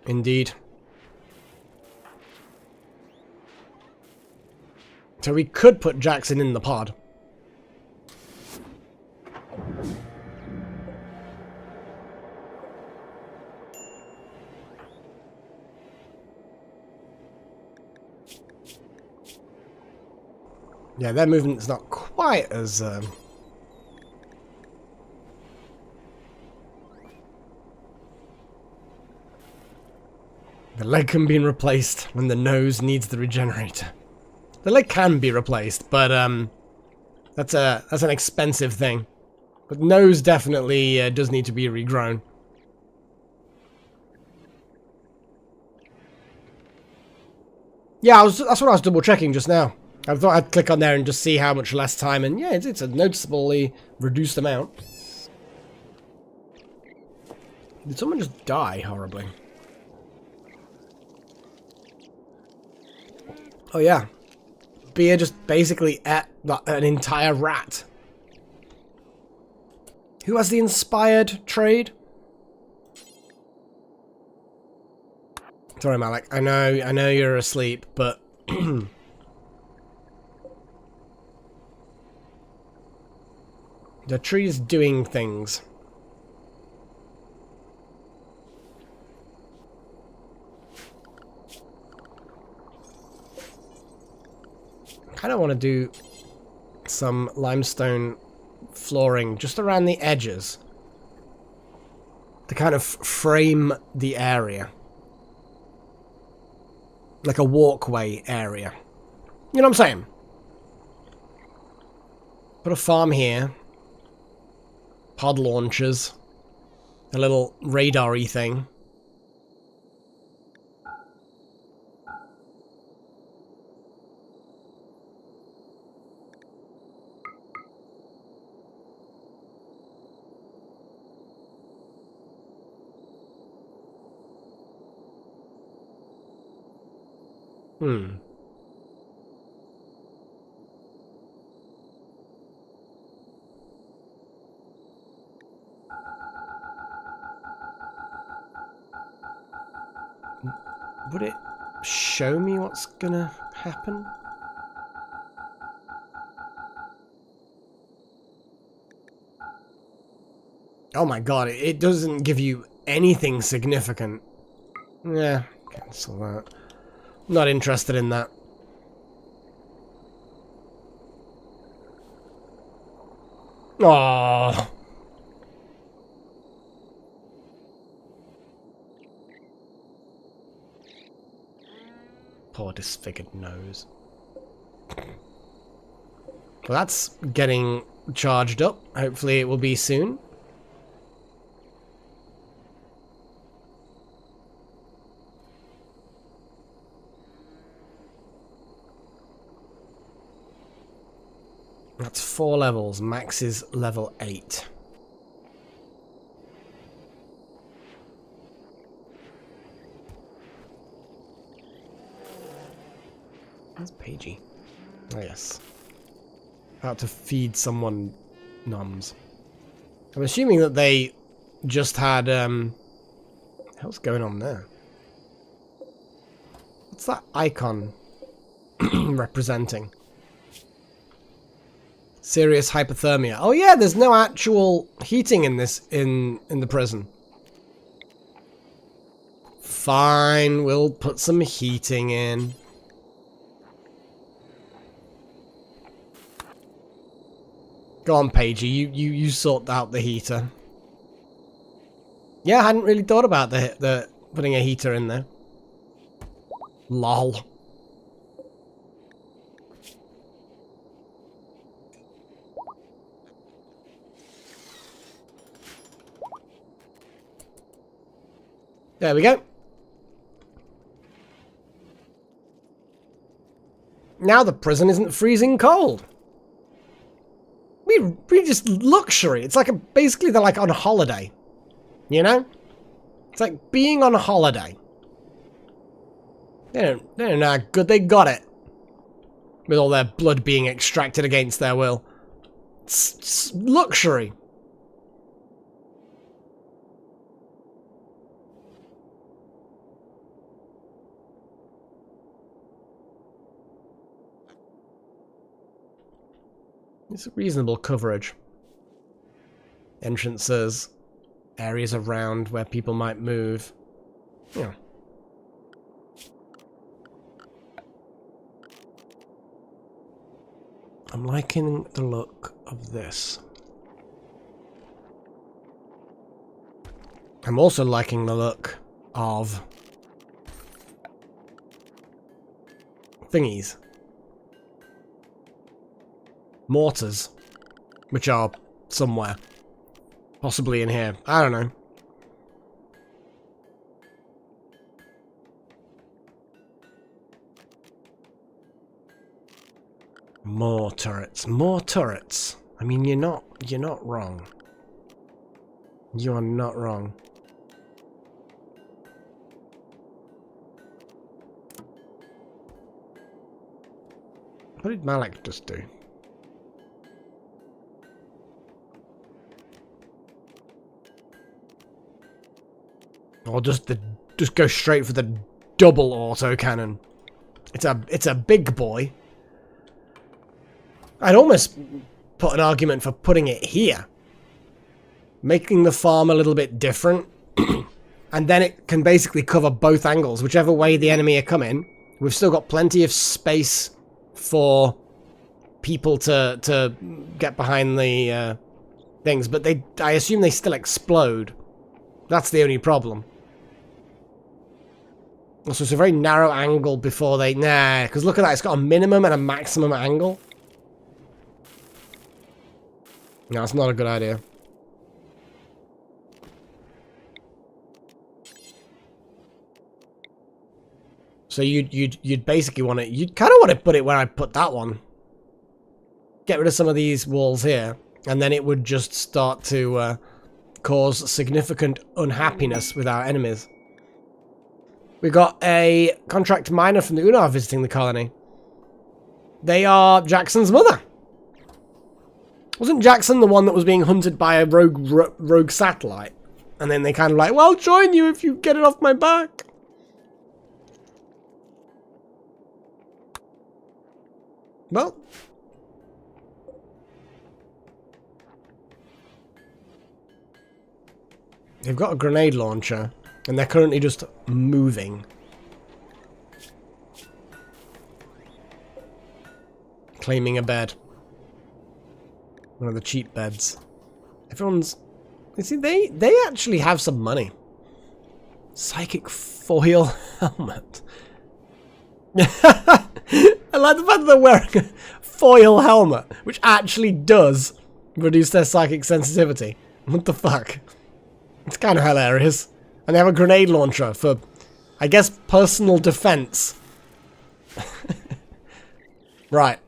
Indeed. So we could put Jackson in the pod. Yeah, their movement's not quite as... The leg can be replaced when the nose needs the regenerator. The leg can be replaced, but that's an expensive thing. But nose definitely does need to be regrown. Yeah, that's what I was double checking just now. I thought I'd click on there and just see how much less time, and yeah, it's a noticeably reduced amount. Did someone just die horribly? Oh yeah. Beer just basically ate an entire rat. Who has the inspired trade? Sorry, Malik. I know you're asleep, but the tree's doing things. I kind of want to do some limestone flooring just around the edges to kind of frame the area. Like a walkway area. You know what I'm saying? Put a farm here. Pod launchers. A little radar-y thing. Would it show me what's gonna happen? Oh my god, it doesn't give you anything significant. Yeah, cancel that. Not interested in that. Oh. Poor disfigured nose. Well, that's getting charged up. Hopefully it will be soon. That's 4 levels. Max is level 8. Where's Pagey? Oh, yes. About to feed someone nums. I'm assuming that they just had, what's going on there? What's that icon representing? Serious hypothermia. Oh yeah, there's no actual heating in this, in the prison. Fine, we'll put some heating in. Go on, Pagey, you sort out the heater. Yeah, I hadn't really thought about the putting a heater in there. Lol. There we go. Now the prison isn't freezing cold. We just luxury. It's like basically they're like on holiday. You know? It's like being on a holiday. They don't know how good they got it. With all their blood being extracted against their will. It's luxury. It's reasonable coverage. Entrances, areas around where people might move. Yeah. I'm liking the look of this. I'm also liking the look of thingies. Mortars, which are somewhere. Possibly in here. I don't know. More turrets. More turrets. I mean, you're not wrong. You are not wrong. What did Malik just do? Or just go straight for the double autocannon. It's a big boy. I'd almost put an argument for putting it here. Making the farm a little bit different. And then it can basically cover both angles, whichever way the enemy are coming. We've still got plenty of space for people to get behind the things, but I assume they still explode. That's the only problem. Also, it's a very narrow angle before they... Nah, because look at that. It's got a minimum and a maximum angle. No, that's not a good idea. So you'd basically want it... You'd kind of want to put it where I put that one. Get rid of some of these walls here. And then it would just start to cause significant unhappiness with our enemies. We got a contract miner from the Unar visiting the colony. They are Jackson's mother. Wasn't Jackson the one that was being hunted by a rogue satellite? And then they kind of like, well, I'll join you if you get it off my back. Well. They've got a grenade launcher. And they're currently just moving. Claiming a bed. One of the cheap beds. Everyone's... You see, they actually have some money. Psychic foil helmet. I like the fact that they're wearing a foil helmet, which actually does reduce their psychic sensitivity. What the fuck? It's kind of hilarious. And they have a grenade launcher for, I guess, personal defense. Right.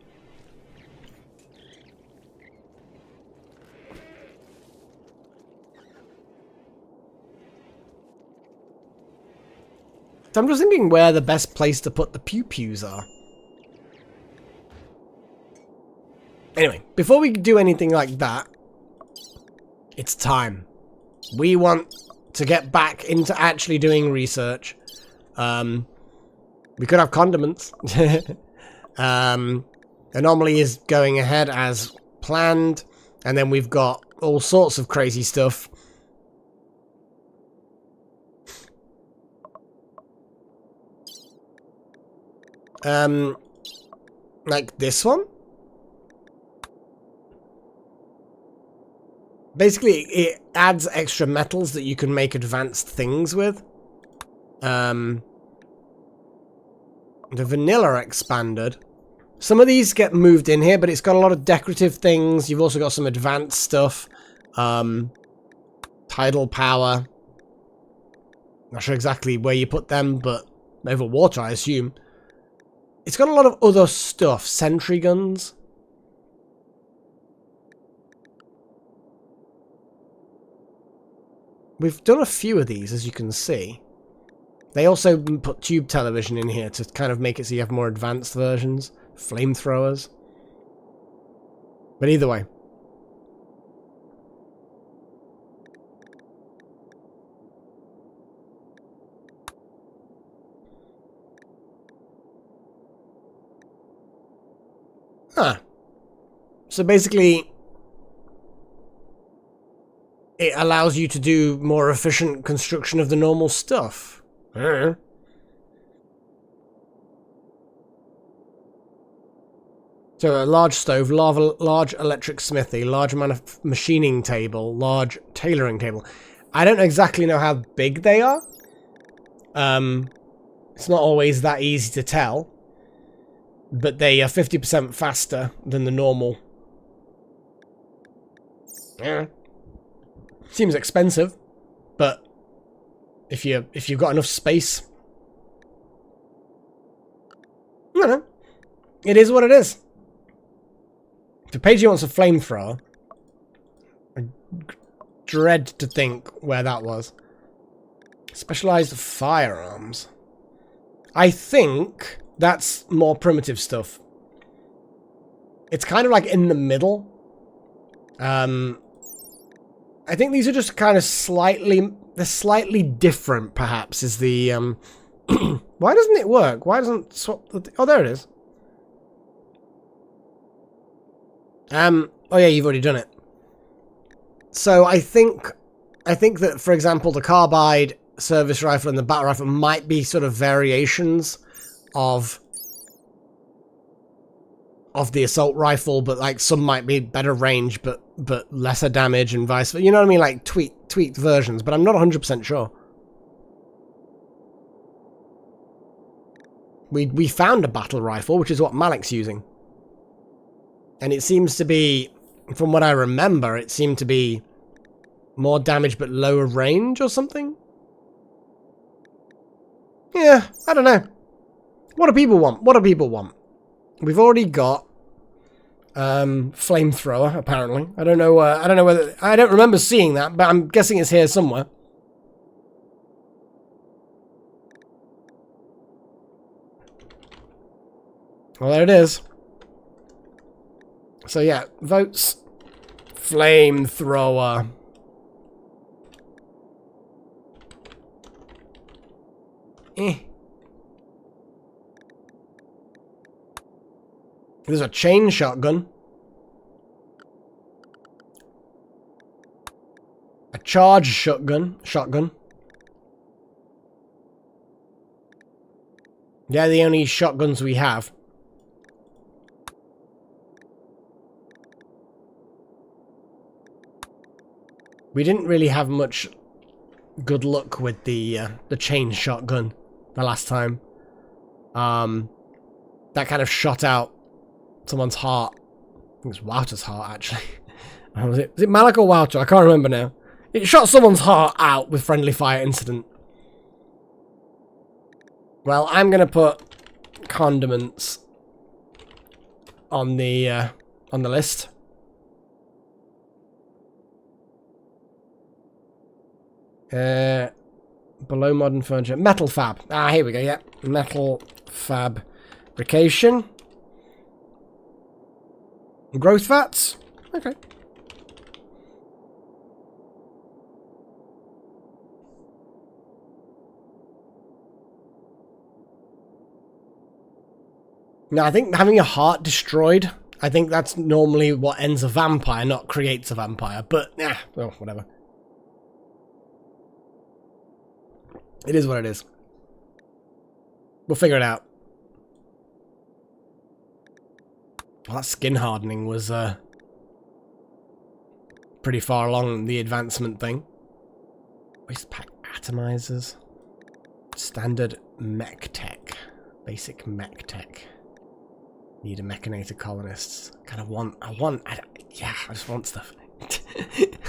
So I'm just thinking where the best place to put the pew-pews are. Anyway, before we do anything like that, it's time. We want to get back into actually doing research. We could have condiments. Anomaly is going ahead as planned. And then we've got all sorts of crazy stuff. Like this one. Basically, it adds extra metals that you can make advanced things with. The vanilla expanded. Some of these get moved in here, but it's got a lot of decorative things. You've also got some advanced stuff. Tidal power. Not sure exactly where you put them, but over water, I assume. It's got a lot of other stuff. Sentry guns. We've done a few of these, as you can see. They also put tube television in here to kind of make it so you have more advanced versions. Flamethrowers. But either way. Huh. So basically, it allows you to do more efficient construction of the normal stuff. So a large stove, large electric smithy, large machining table, large tailoring table. I don't exactly know how big they are. It's not always that easy to tell. But they are 50% faster than the normal. Yeah. Seems expensive, but if you've got enough space, I don't know. It is what it is. If Pagey wants a flamethrower, I dread to think where that was. Specialized firearms. I think that's more primitive stuff. It's kind of like in the middle. I think these are just kind of they're slightly different, perhaps, is the, why doesn't it work? Why doesn't swap oh, there it is. Oh yeah, you've already done it. So I think that, for example, the carbide service rifle and the battle rifle might be sort of variations of the assault rifle, but like some might be better range, but lesser damage and vice versa. You know what I mean? Like tweaked versions, but I'm not 100% sure. We found a battle rifle, which is what Malik's using. And it seems to be, from what I remember, it seemed to be more damage but lower range or something. Yeah, I don't know. What do people want? What do people want? We've already got flamethrower, apparently. I don't know whether I don't remember seeing that, but I'm guessing it's here somewhere. Well, there it is. So yeah, votes. Flamethrower. There's a chain shotgun. A charge shotgun. They're the only shotguns we have. We didn't really have much good luck with the chain shotgun the last time. That kind of shot out someone's heart. I think it's Wouter's heart, actually. Was it Malik or Wouter? I can't remember now. It shot someone's heart out with friendly fire incident. Well, I'm gonna put condiments on the list. Below modern furniture. Metal fab. Ah, here we go, yeah. Metal fabrication. Growth fats? Okay. Now, I think having your heart destroyed, I think that's normally what ends a vampire, not creates a vampire. But, yeah, well, whatever. It is what it is. We'll figure it out. Well, that skin hardening was pretty far along the advancement thing. Waste pack atomizers. Standard mech tech. Basic mech tech. Need a mechanator colonists. I just want stuff.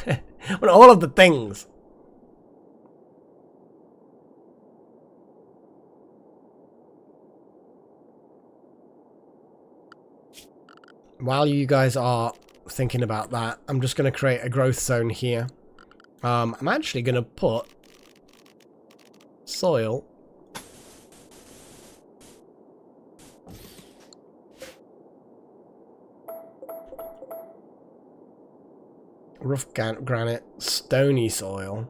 I want all of the things. while you guys are thinking about that, I'm just going to create a growth zone here. I'm actually going to put soil rough granite, stony soil.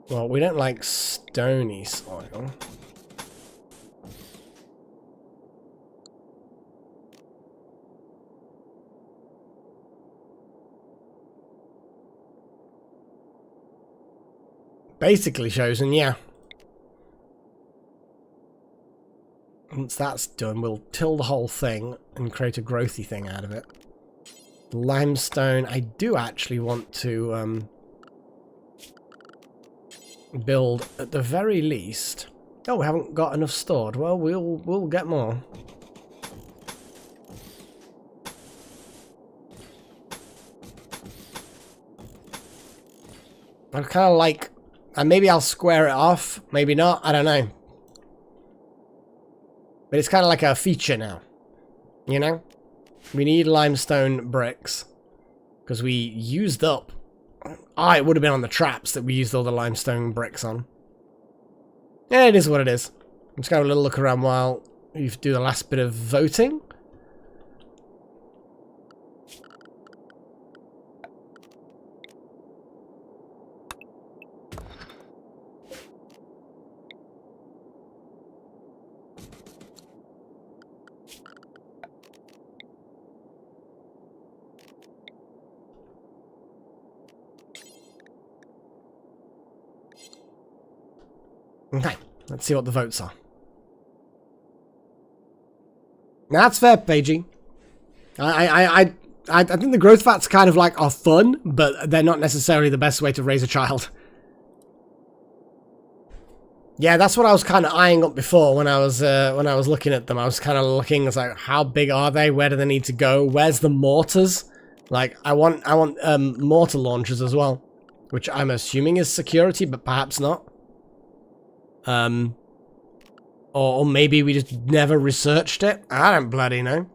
Well, we don't like stony soil. Basically chosen, yeah. Once that's done, we'll till the whole thing and create a growthy thing out of it. Limestone, I do actually want to build at the very least. Oh, we haven't got enough stored. Well, we'll get more. I kind of like, and maybe I'll square it off, maybe not, I don't know. But it's kind of like a feature now, you know? We need limestone bricks because we used up. It would have been on the traps that we used all the limestone bricks on. Yeah, it is what it is. I'm just going to have a little look around while you do the last bit of voting. Okay, let's see what the votes are. Now, that's fair, Paigey. I think the growth fats kind of like are fun, but they're not necessarily the best way to raise a child. Yeah, that's what I was kind of eyeing up before when I was looking at them. I was kind of looking, it's like, how big are they? Where do they need to go? Where's the mortars? Like, I want mortar launchers as well, which I'm assuming is security, but perhaps not. Or maybe we just never researched it. I don't bloody know.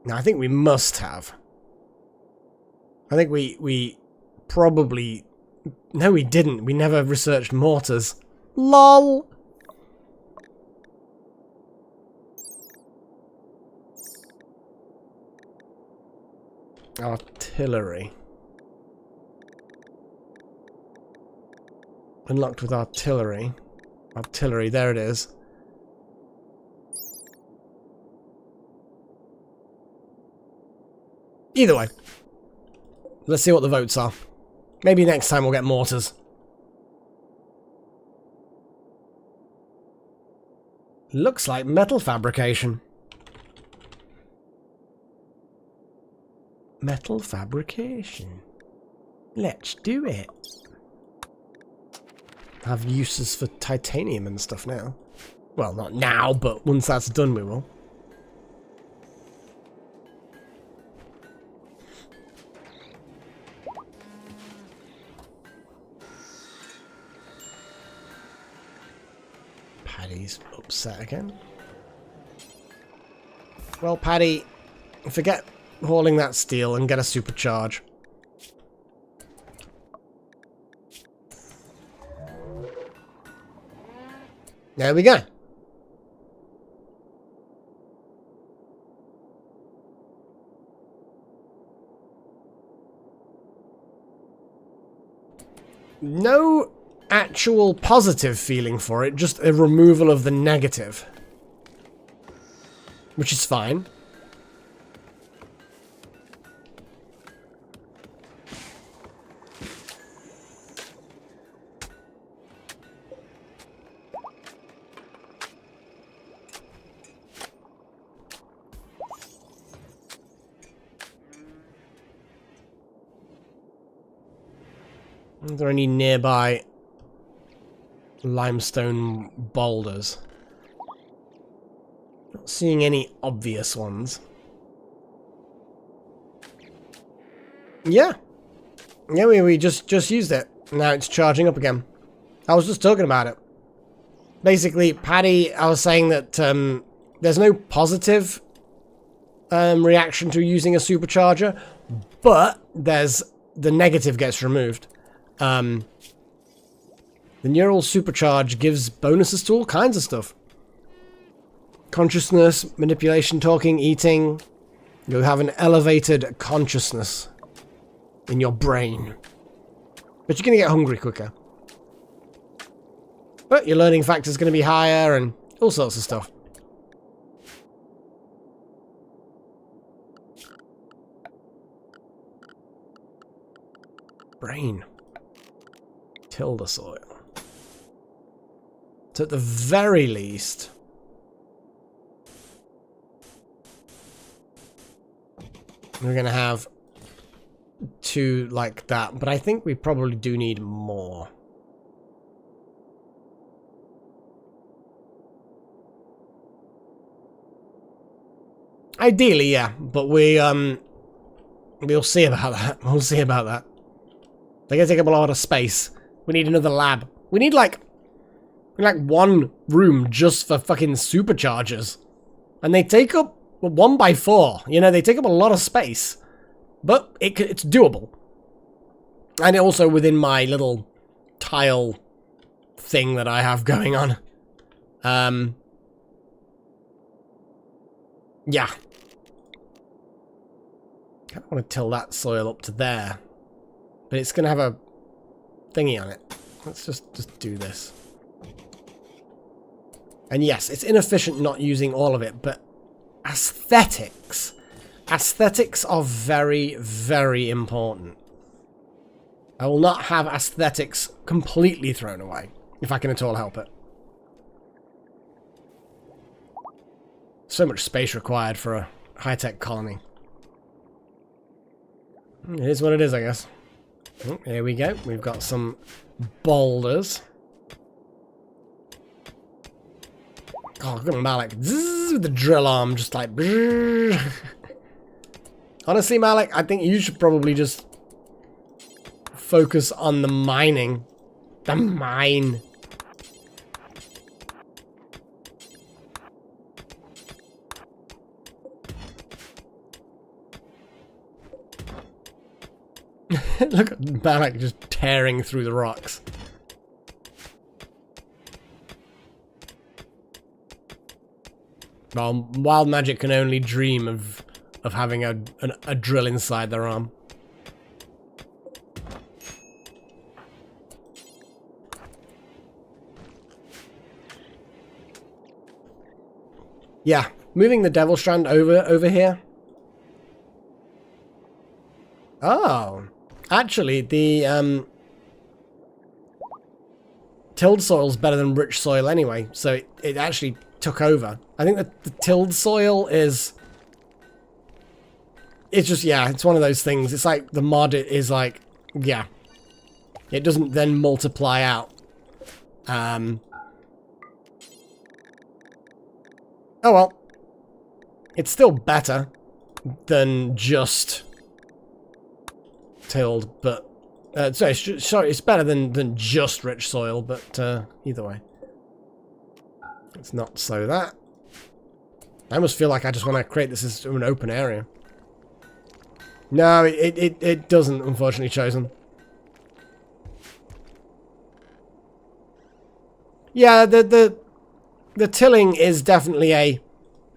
No, I think we must have. I think we probably... No, we didn't. We never researched mortars. LOL! Artillery. Unlocked with artillery. Artillery, there it is. Either way. Let's see what the votes are. Maybe next time we'll get mortars. Looks like metal fabrication. Metal fabrication. Let's do it. Have uses for titanium and stuff now. Well, not now, but once that's done we will. Paddy's upset again. Well, Paddy, forget hauling that steel and get a supercharge. There we go. No actual positive feeling for it, just a removal of the negative. Which is fine. Are there any nearby limestone boulders? Not seeing any obvious ones. Yeah. Yeah, we just used it. Now it's charging up again. I was just talking about it. Basically, Paddy, I was saying that there's no positive reaction to using a supercharger, but there's the negative gets removed. The neural supercharge gives bonuses to all kinds of stuff. Consciousness, manipulation, talking, eating. You'll have an elevated consciousness in your brain. But you're going to get hungry quicker. But your learning factor is going to be higher and all sorts of stuff. Brain. Till the soil. So at the very least, we're going to have 2 like that, but I think we probably do need more. Ideally, yeah, but we'll see about that. We'll see about that. They're going to take up a lot of space. We need another lab. We need like 1 room just for fucking superchargers. And they take up 1 by 4. You know, they take up a lot of space. But it's doable. And also within my little tile thing that I have going on. Yeah. I don't want to till that soil up to there. But it's going to have a thingy on it. Let's just do this. And yes, it's inefficient not using all of it, but aesthetics. Aesthetics are very, very important. I will not have aesthetics completely thrown away, if I can at all help it. So much space required for a high-tech colony. It is what it is, I guess. Oh, here we go. We've got some boulders. Oh, look at Malik. Zzz, with the drill arm, just like... Honestly, Malik, I think you should probably just focus on the mining. The mine. Look at Malik just tearing through the rocks. Well, Wild Magic can only dream of having a drill inside their arm. Yeah, moving the Devil Strand over here. Oh, actually, the tilled soil's better than rich soil anyway, so it actually took over. I think that the tilled soil is... It's just, yeah, it's one of those things. It's like the mod is like, yeah. It doesn't then multiply out. Oh well. It's still better than just tilled, but... sorry, it's better than just rich soil, but either way. It's not so that. I almost feel like I just want to create this as an open area. No, it doesn't, unfortunately, Chosen. Yeah, the tilling is definitely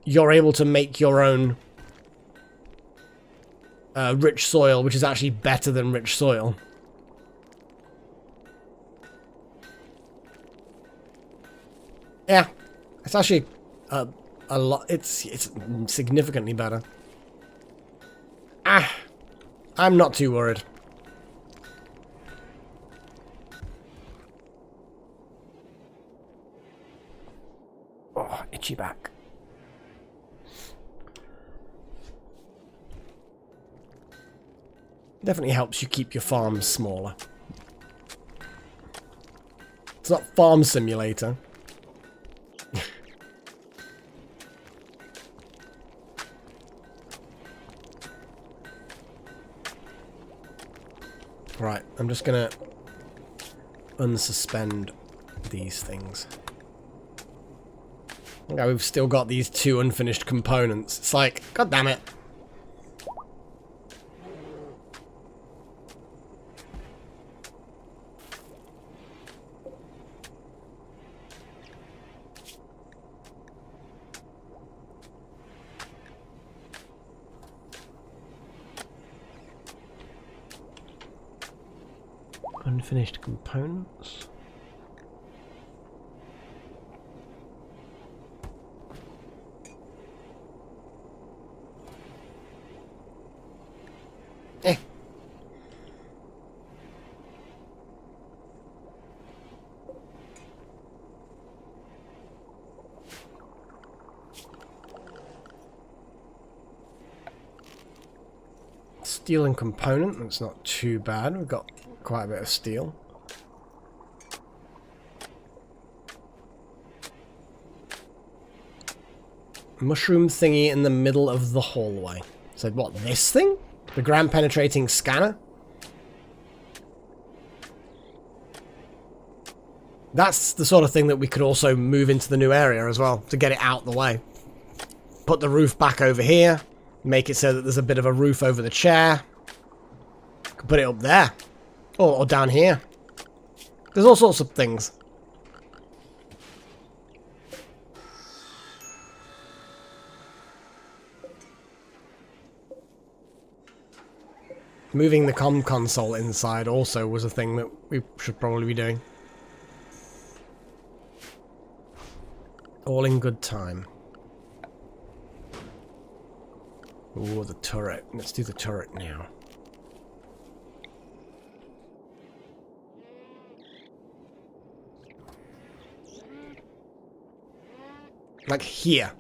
you're able to make your own rich soil, which is actually better than rich soil. Yeah, it's actually a lot. It's significantly better. Ah, I'm not too worried. Oh, itchy back. Definitely helps you keep your farm smaller. It's not Farm Simulator. Right, I'm just gonna unsuspend these things. Okay, we've still got these 2 unfinished components. It's like, god damn it. Unfinished components. Eh. Steel and component, that's not too bad. We've got quite a bit of steel. Mushroom thingy in the middle of the hallway. So what, this thing? The ground penetrating scanner? That's the sort of thing that we could also move into the new area as well, to get it out the way. Put the roof back over here. Make it so that there's a bit of a roof over the chair. Could put it up there. Or down here. There's all sorts of things. Moving the comm console inside also was a thing that we should probably be doing. All in good time. Ooh, the turret. Let's do the turret now. Like here.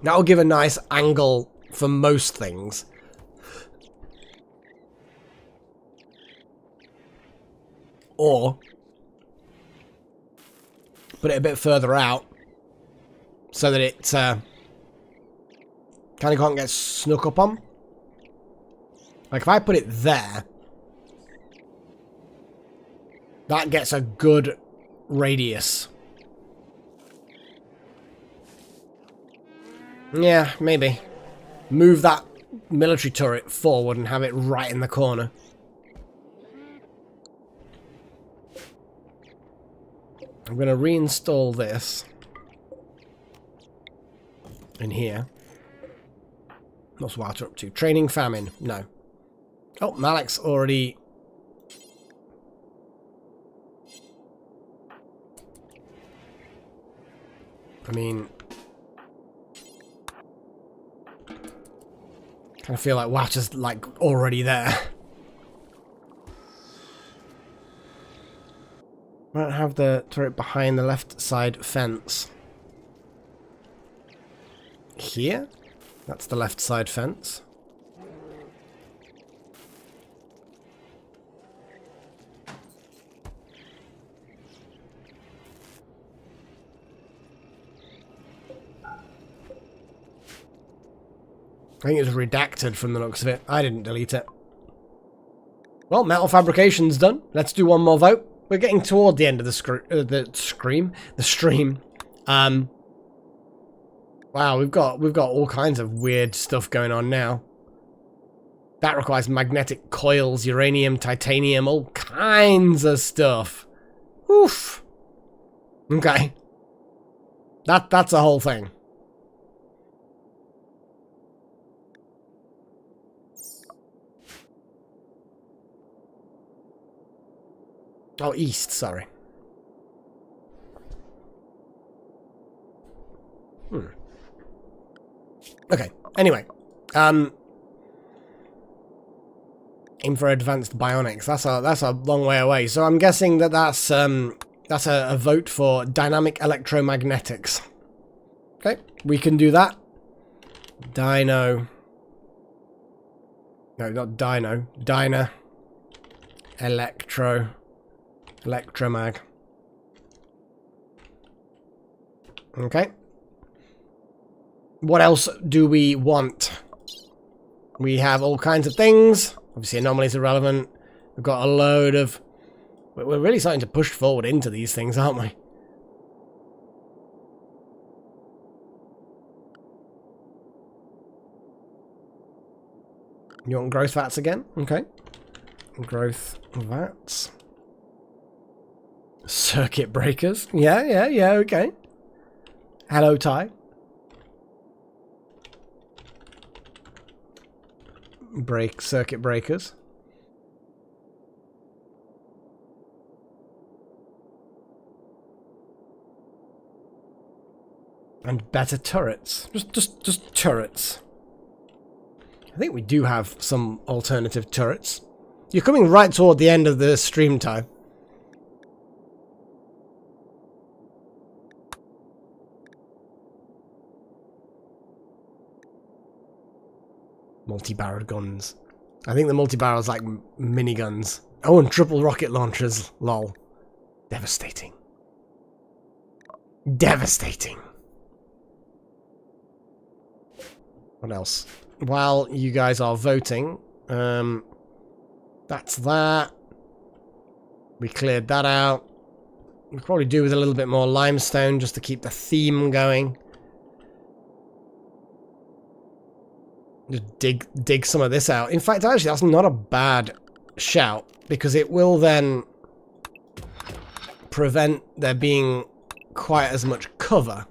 That'll give a nice angle for most things. Or put it a bit further out so that it kind of can't get snuck up on. Like if I put it there, that gets a good radius. Yeah, maybe. Move that military turret forward and have it right in the corner. I'm going to reinstall this in here. What's Walter up to? Training famine. No. Oh, Malik's already... I mean... kind of feel like Walter's like already there. Might have the turret behind the left side fence. Here? That's the left side fence. I think it was redacted from the looks of it. I didn't delete it. Well, metal fabrication's done. Let's do one more vote. We're getting toward the end of the stream. Wow, we've got all kinds of weird stuff going on now. That requires magnetic coils, uranium, titanium, all kinds of stuff. Oof. Okay. That's a whole thing. Oh, east, sorry. Okay, anyway. Aim for advanced bionics. That's a long way away. So I'm guessing that that's a vote for dynamic electromagnetics. Okay, we can do that. Dino. No, not dino. Dyna. Electromag. Okay. What else do we want? We have all kinds of things. Obviously, anomalies are relevant. We've got a load of... We're really starting to push forward into these things, aren't we? You want growth vats again? Okay. Growth vats. Circuit breakers. Yeah, okay. Hello, Ty. Circuit breakers. And better turrets. Just turrets. I think we do have some alternative turrets. You're coming right toward the end of the stream time. Multi-barreled guns. I think the multi-barrel's like miniguns. Oh, and triple rocket launchers. Lol. Devastating. Devastating. What else? While you guys are voting, that's that. We cleared that out. We could probably do with a little bit more limestone just to keep the theme going. Just dig some of this out. In fact, actually, that's not a bad shout, because it will then prevent there being quite as much cover.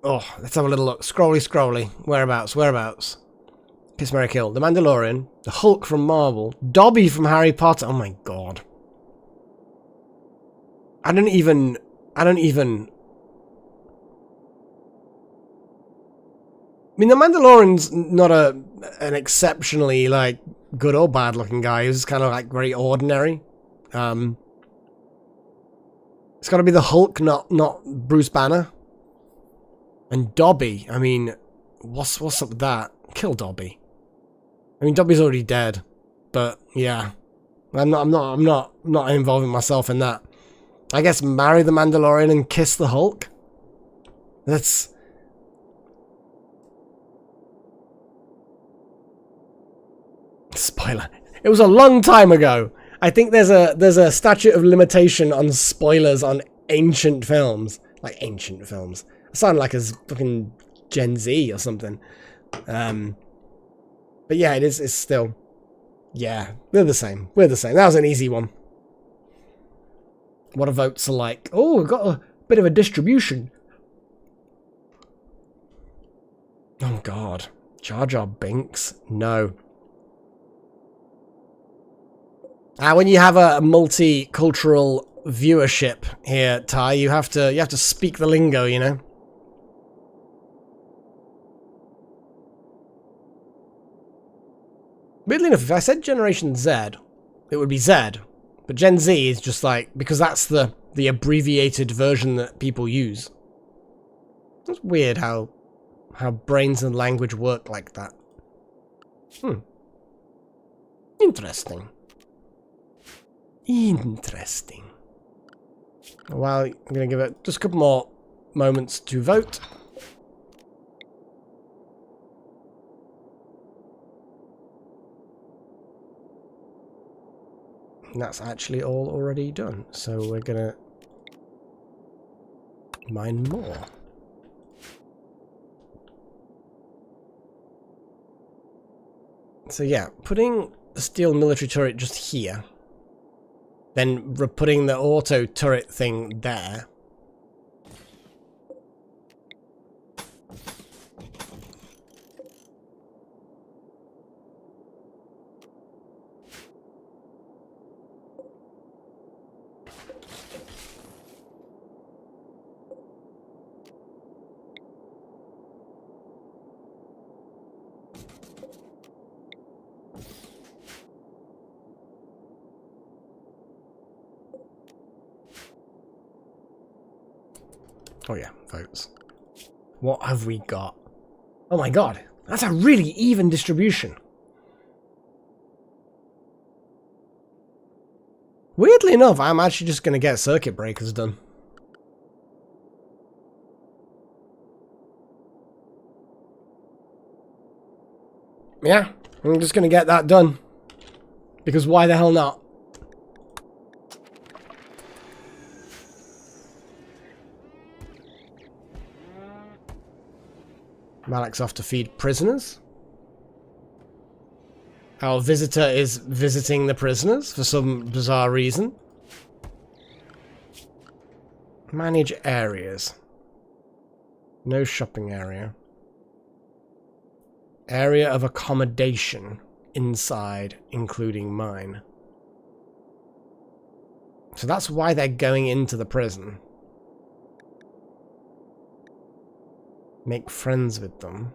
Oh, let's have a little look. Scrolly. Whereabouts? Kiss, Marry, Kill. The Mandalorian. The Hulk from Marvel. Dobby from Harry Potter. Oh my god. I don't even... I mean, the Mandalorian's not an exceptionally, like, good or bad looking guy. He's kind of, like, very ordinary. It's got to be the Hulk, not Bruce Banner. And Dobby, I mean, what's up with that? Kill Dobby. I mean, Dobby's already dead, but yeah, I'm not involving myself in that. I guess marry the Mandalorian and kiss the Hulk. That's... Spoiler. It was a long time ago. I think there's a statute of limitation on spoilers on ancient films. Like ancient films. I sound like a fucking Gen Z or something. But yeah, it's still... Yeah, they're the same. We're the same. That was an easy one. What are votes are like? Oh, we've got a bit of a distribution. Oh god. Jar Jar Binks? No. When you have a multicultural viewership here, Ty, you have to speak the lingo, you know? Weirdly enough, if I said Generation Z, it would be Z. But Gen Z is just like, because that's the abbreviated version that people use. It's weird how brains and language work like that. Interesting. Well, I'm going to give it just a couple more moments to vote. And that's actually all already done. So we're going to mine more. So yeah, putting the steel military turret just here. Then putting the auto turret thing there. Oh yeah, votes. What have we got? Oh my god, that's a really even distribution. Weirdly enough, I'm actually just going to get circuit breakers done. Yeah, I'm just going to get that done. Because why the hell not? Malik's off to feed prisoners. Our visitor is visiting the prisoners for some bizarre reason. Manage areas. No shopping area. Area of accommodation inside, including mine. So that's why they're going into the prison. Make friends with them.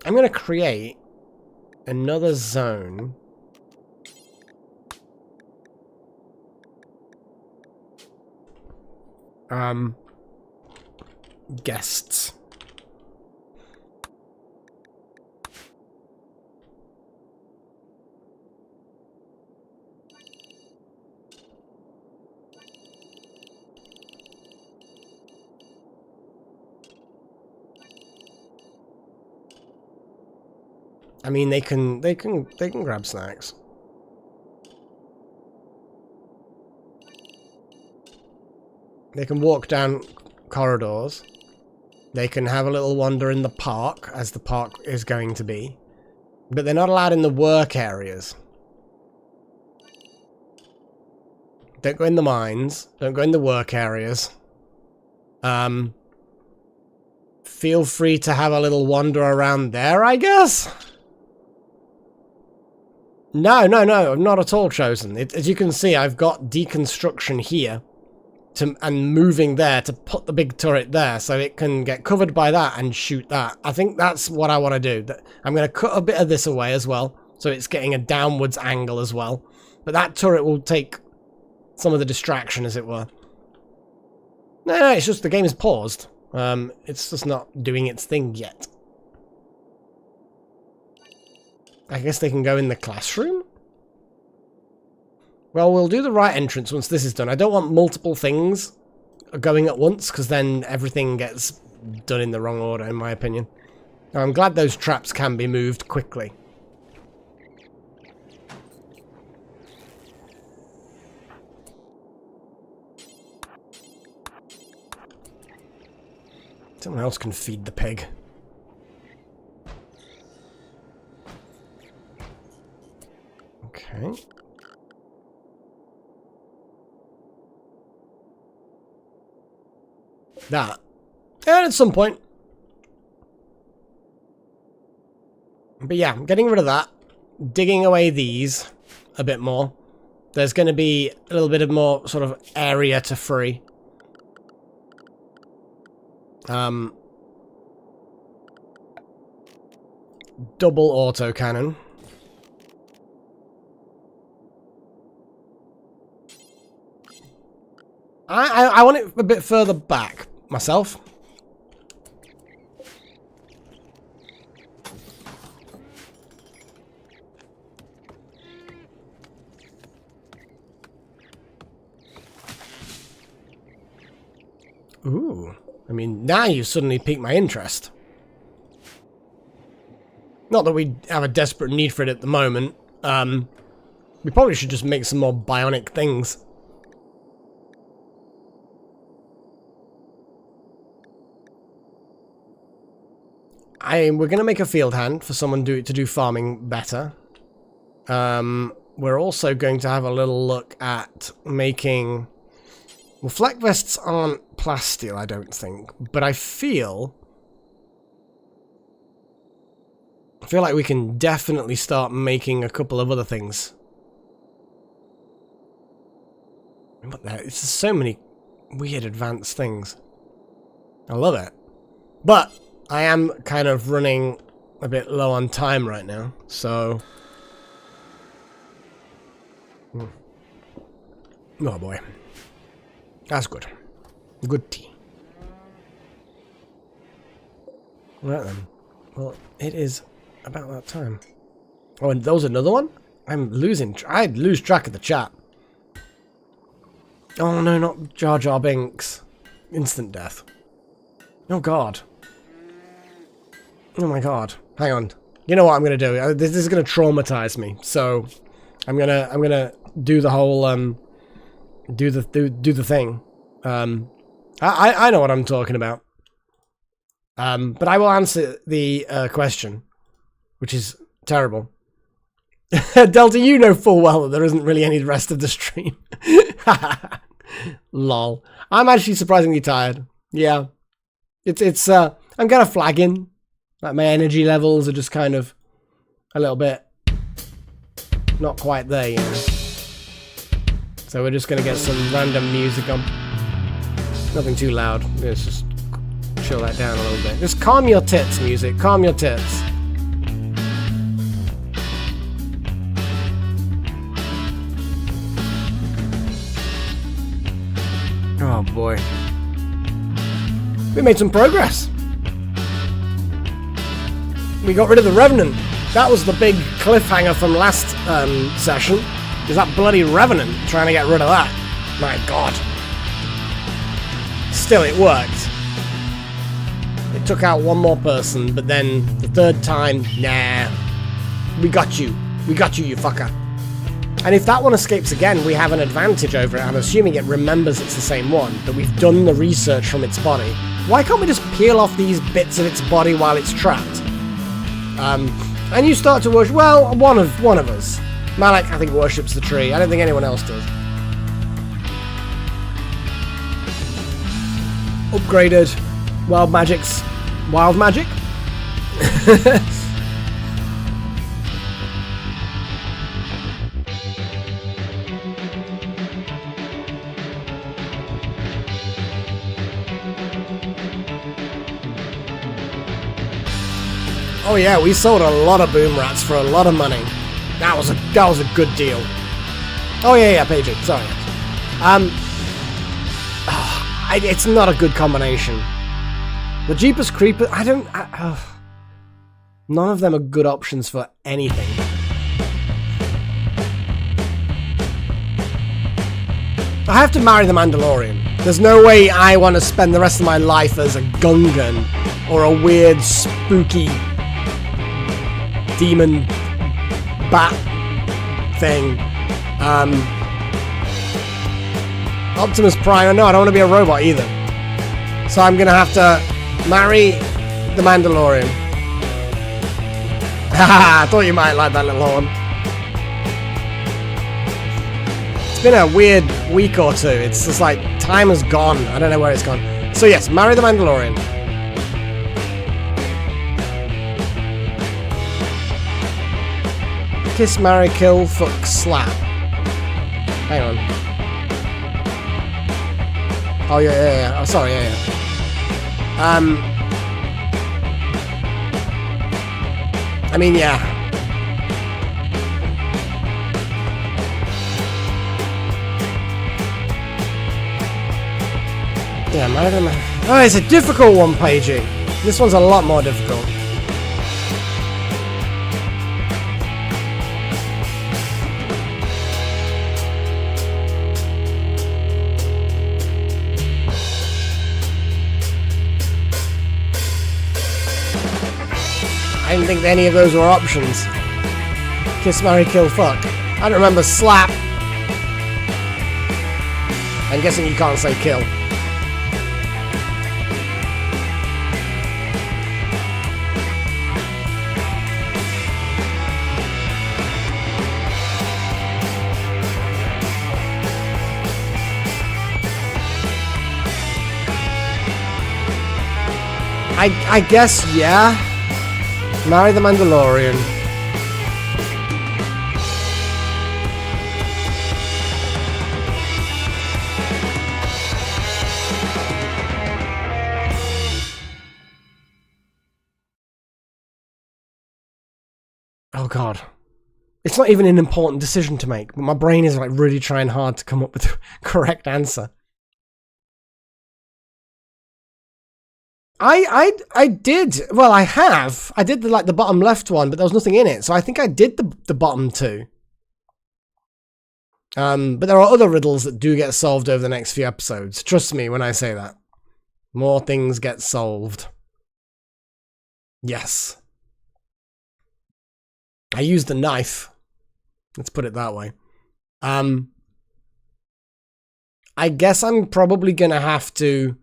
I'm going to create another zone. Guests. I mean, they can grab snacks. They can walk down corridors. They can have a little wander in the park, as the park is going to be. But they're not allowed in the work areas. Don't go in the mines. Don't go in the work areas. Feel free to have a little wander around there, I guess? No, I'm not at all chosen. As you can see, I've got deconstruction here. And moving there to put the big turret there so it can get covered by that and shoot that. I think that's what I want to do. I'm going to cut a bit of this away as well, so it's getting a downwards angle as well. But that turret will take some of the distraction, as it were. No, it's just the game is paused. It's just not doing its thing yet. I guess they can go in the classroom? Well, we'll do the right entrance once this is done. I don't want multiple things going at once, because then everything gets done in the wrong order, in my opinion. Now, I'm glad those traps can be moved quickly. Someone else can feed the pig. Okay. That. And at some point. But yeah, getting rid of that. Digging away these a bit more. There's going to be a little bit of more sort of area to free. Double autocannon. I want it a bit further back myself. Ooh. I mean, now you suddenly piqued my interest. Not that we have a desperate need for it at the moment. We probably should just make some more bionic things. We're going to make a field hand for someone to do farming better. We're also going to have a little look at making... Well, flak vests aren't plasteel, I don't think. But I feel like we can definitely start making a couple of other things. What the heck? It's just so many weird advanced things. I love it. But I am kind of running a bit low on time right now, so... Oh boy. That's good. Good tea. Right then. Well, it is about that time. Oh, and there was another one? I'm losing... I'd lose track of the chat. Oh no, not Jar Jar Binks. Instant death. Oh god. Oh my god. Hang on. You know what I'm gonna do? This is gonna traumatize me. So I'm gonna do the whole do the thing. I know what I'm talking about. But I will answer the question, which is terrible. Delta, you know full well that there isn't really any rest of the stream. Lol. I'm actually surprisingly tired. Yeah. It's I'm kind of flagging. Like my energy levels are just kind of a little bit not quite there, you know. So we're just gonna get some random music on. Nothing too loud. Let's just chill that down a little bit. Just calm your tits, music. Calm your tits. Oh boy. We made some progress. We got rid of the Revenant. That was the big cliffhanger from last session. Is that bloody Revenant trying to get rid of that? My god. Still, it worked. It took out one more person, but then the third time, nah. We got you. We got you, you fucker. And if that one escapes again, we have an advantage over it. I'm assuming it remembers it's the same one, that we've done the research from its body. Why can't we just peel off these bits of its body while it's trapped? And you start to worship, well, one of us. Malak, I think, worships the tree. I don't think anyone else does. Upgraded. Wild magics. Wild magic? Oh yeah, we sold a lot of boom rats for a lot of money. That was a good deal. Oh yeah, Paige. Sorry. It's not a good combination. The Jeepers Creeper. None of them are good options for anything. I have to marry the Mandalorian. There's no way I want to spend the rest of my life as a Gungan or a weird, spooky demon bat thing. Optimus Prime. No, I don't want to be a robot either. So I'm gonna have to marry the Mandalorian. Haha, I thought you might like that little horn. It's been a weird week or two. It's just like time has gone. I don't know where it's gone. So yes, marry the Mandalorian. Kiss, marry, kill, fuck, slap. Hang on. Oh yeah. Oh sorry, yeah. I mean, yeah. Yeah, marry the man. Oh, it's a difficult one, Paigey. This one's a lot more difficult. I didn't think any of those were options. Kiss, marry, kill, fuck. I don't remember slap. I'm guessing you can't say kill. I guess, yeah. Marry the Mandalorian. Oh god. It's not even an important decision to make, but my brain is like really trying hard to come up with the correct answer. I did. Well, I have. I did the bottom left one, but there was nothing in it. So I think I did the bottom two. But there are other riddles that do get solved over the next few episodes. Trust me when I say that. More things get solved. Yes. I used the knife. Let's put it that way. I guess I'm probably gonna have to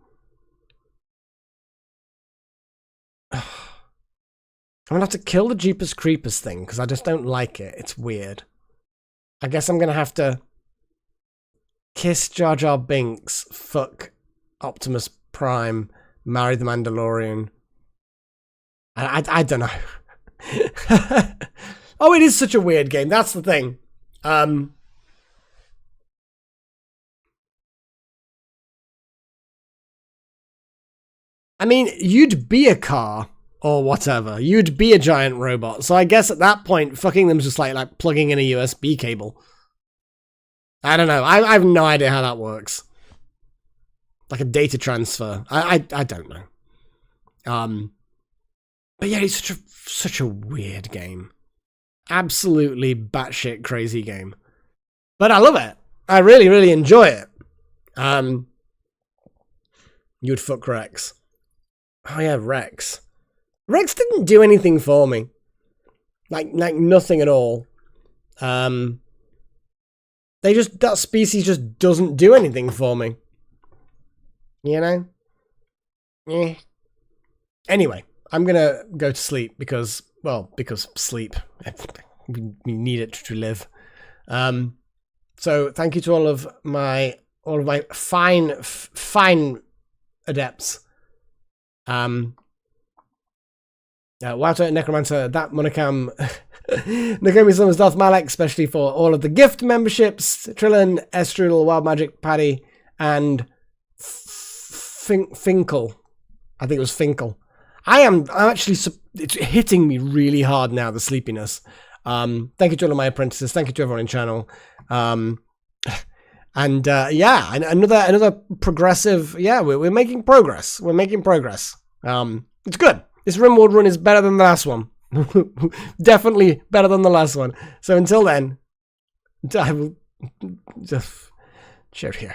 I'm gonna have to kill the Jeepers Creepers thing because I just don't like it. It's weird. I guess I'm gonna have to kiss Jar Jar Binks, fuck Optimus Prime, marry the Mandalorian. I don't know. Oh, it is such a weird game. That's the thing. I mean, you'd be a car or whatever. You'd be a giant robot. So I guess at that point, fucking them's just like plugging in a USB cable. I don't know. I have no idea how that works. Like a data transfer. I don't know. But yeah, it's such a weird game. Absolutely batshit crazy game. But I love it. I really, really enjoy it. You'd fuck Rex. Oh yeah, Rex. Rex didn't do anything for me. Like nothing at all. That species just doesn't do anything for me. You know? Yeah. Anyway, I'm gonna go to sleep because sleep. We need it to live. So thank you to all of my fine adepts. Wowto, Necromancer, that Monocam, Nakomi Summers, Darth Malek, especially for all of the gift memberships, Trillin, Estrel, Wild Magic, Paddy, and Finkel. I think it was Finkel. I'm actually, it's hitting me really hard now, the sleepiness. Thank you to all of my apprentices. Thank you to everyone in channel. And yeah, another progressive. Yeah, we're making progress. We're making progress. It's good. This RimWorld run is better than the last one. Definitely better than the last one. So until then, I will just cheerio.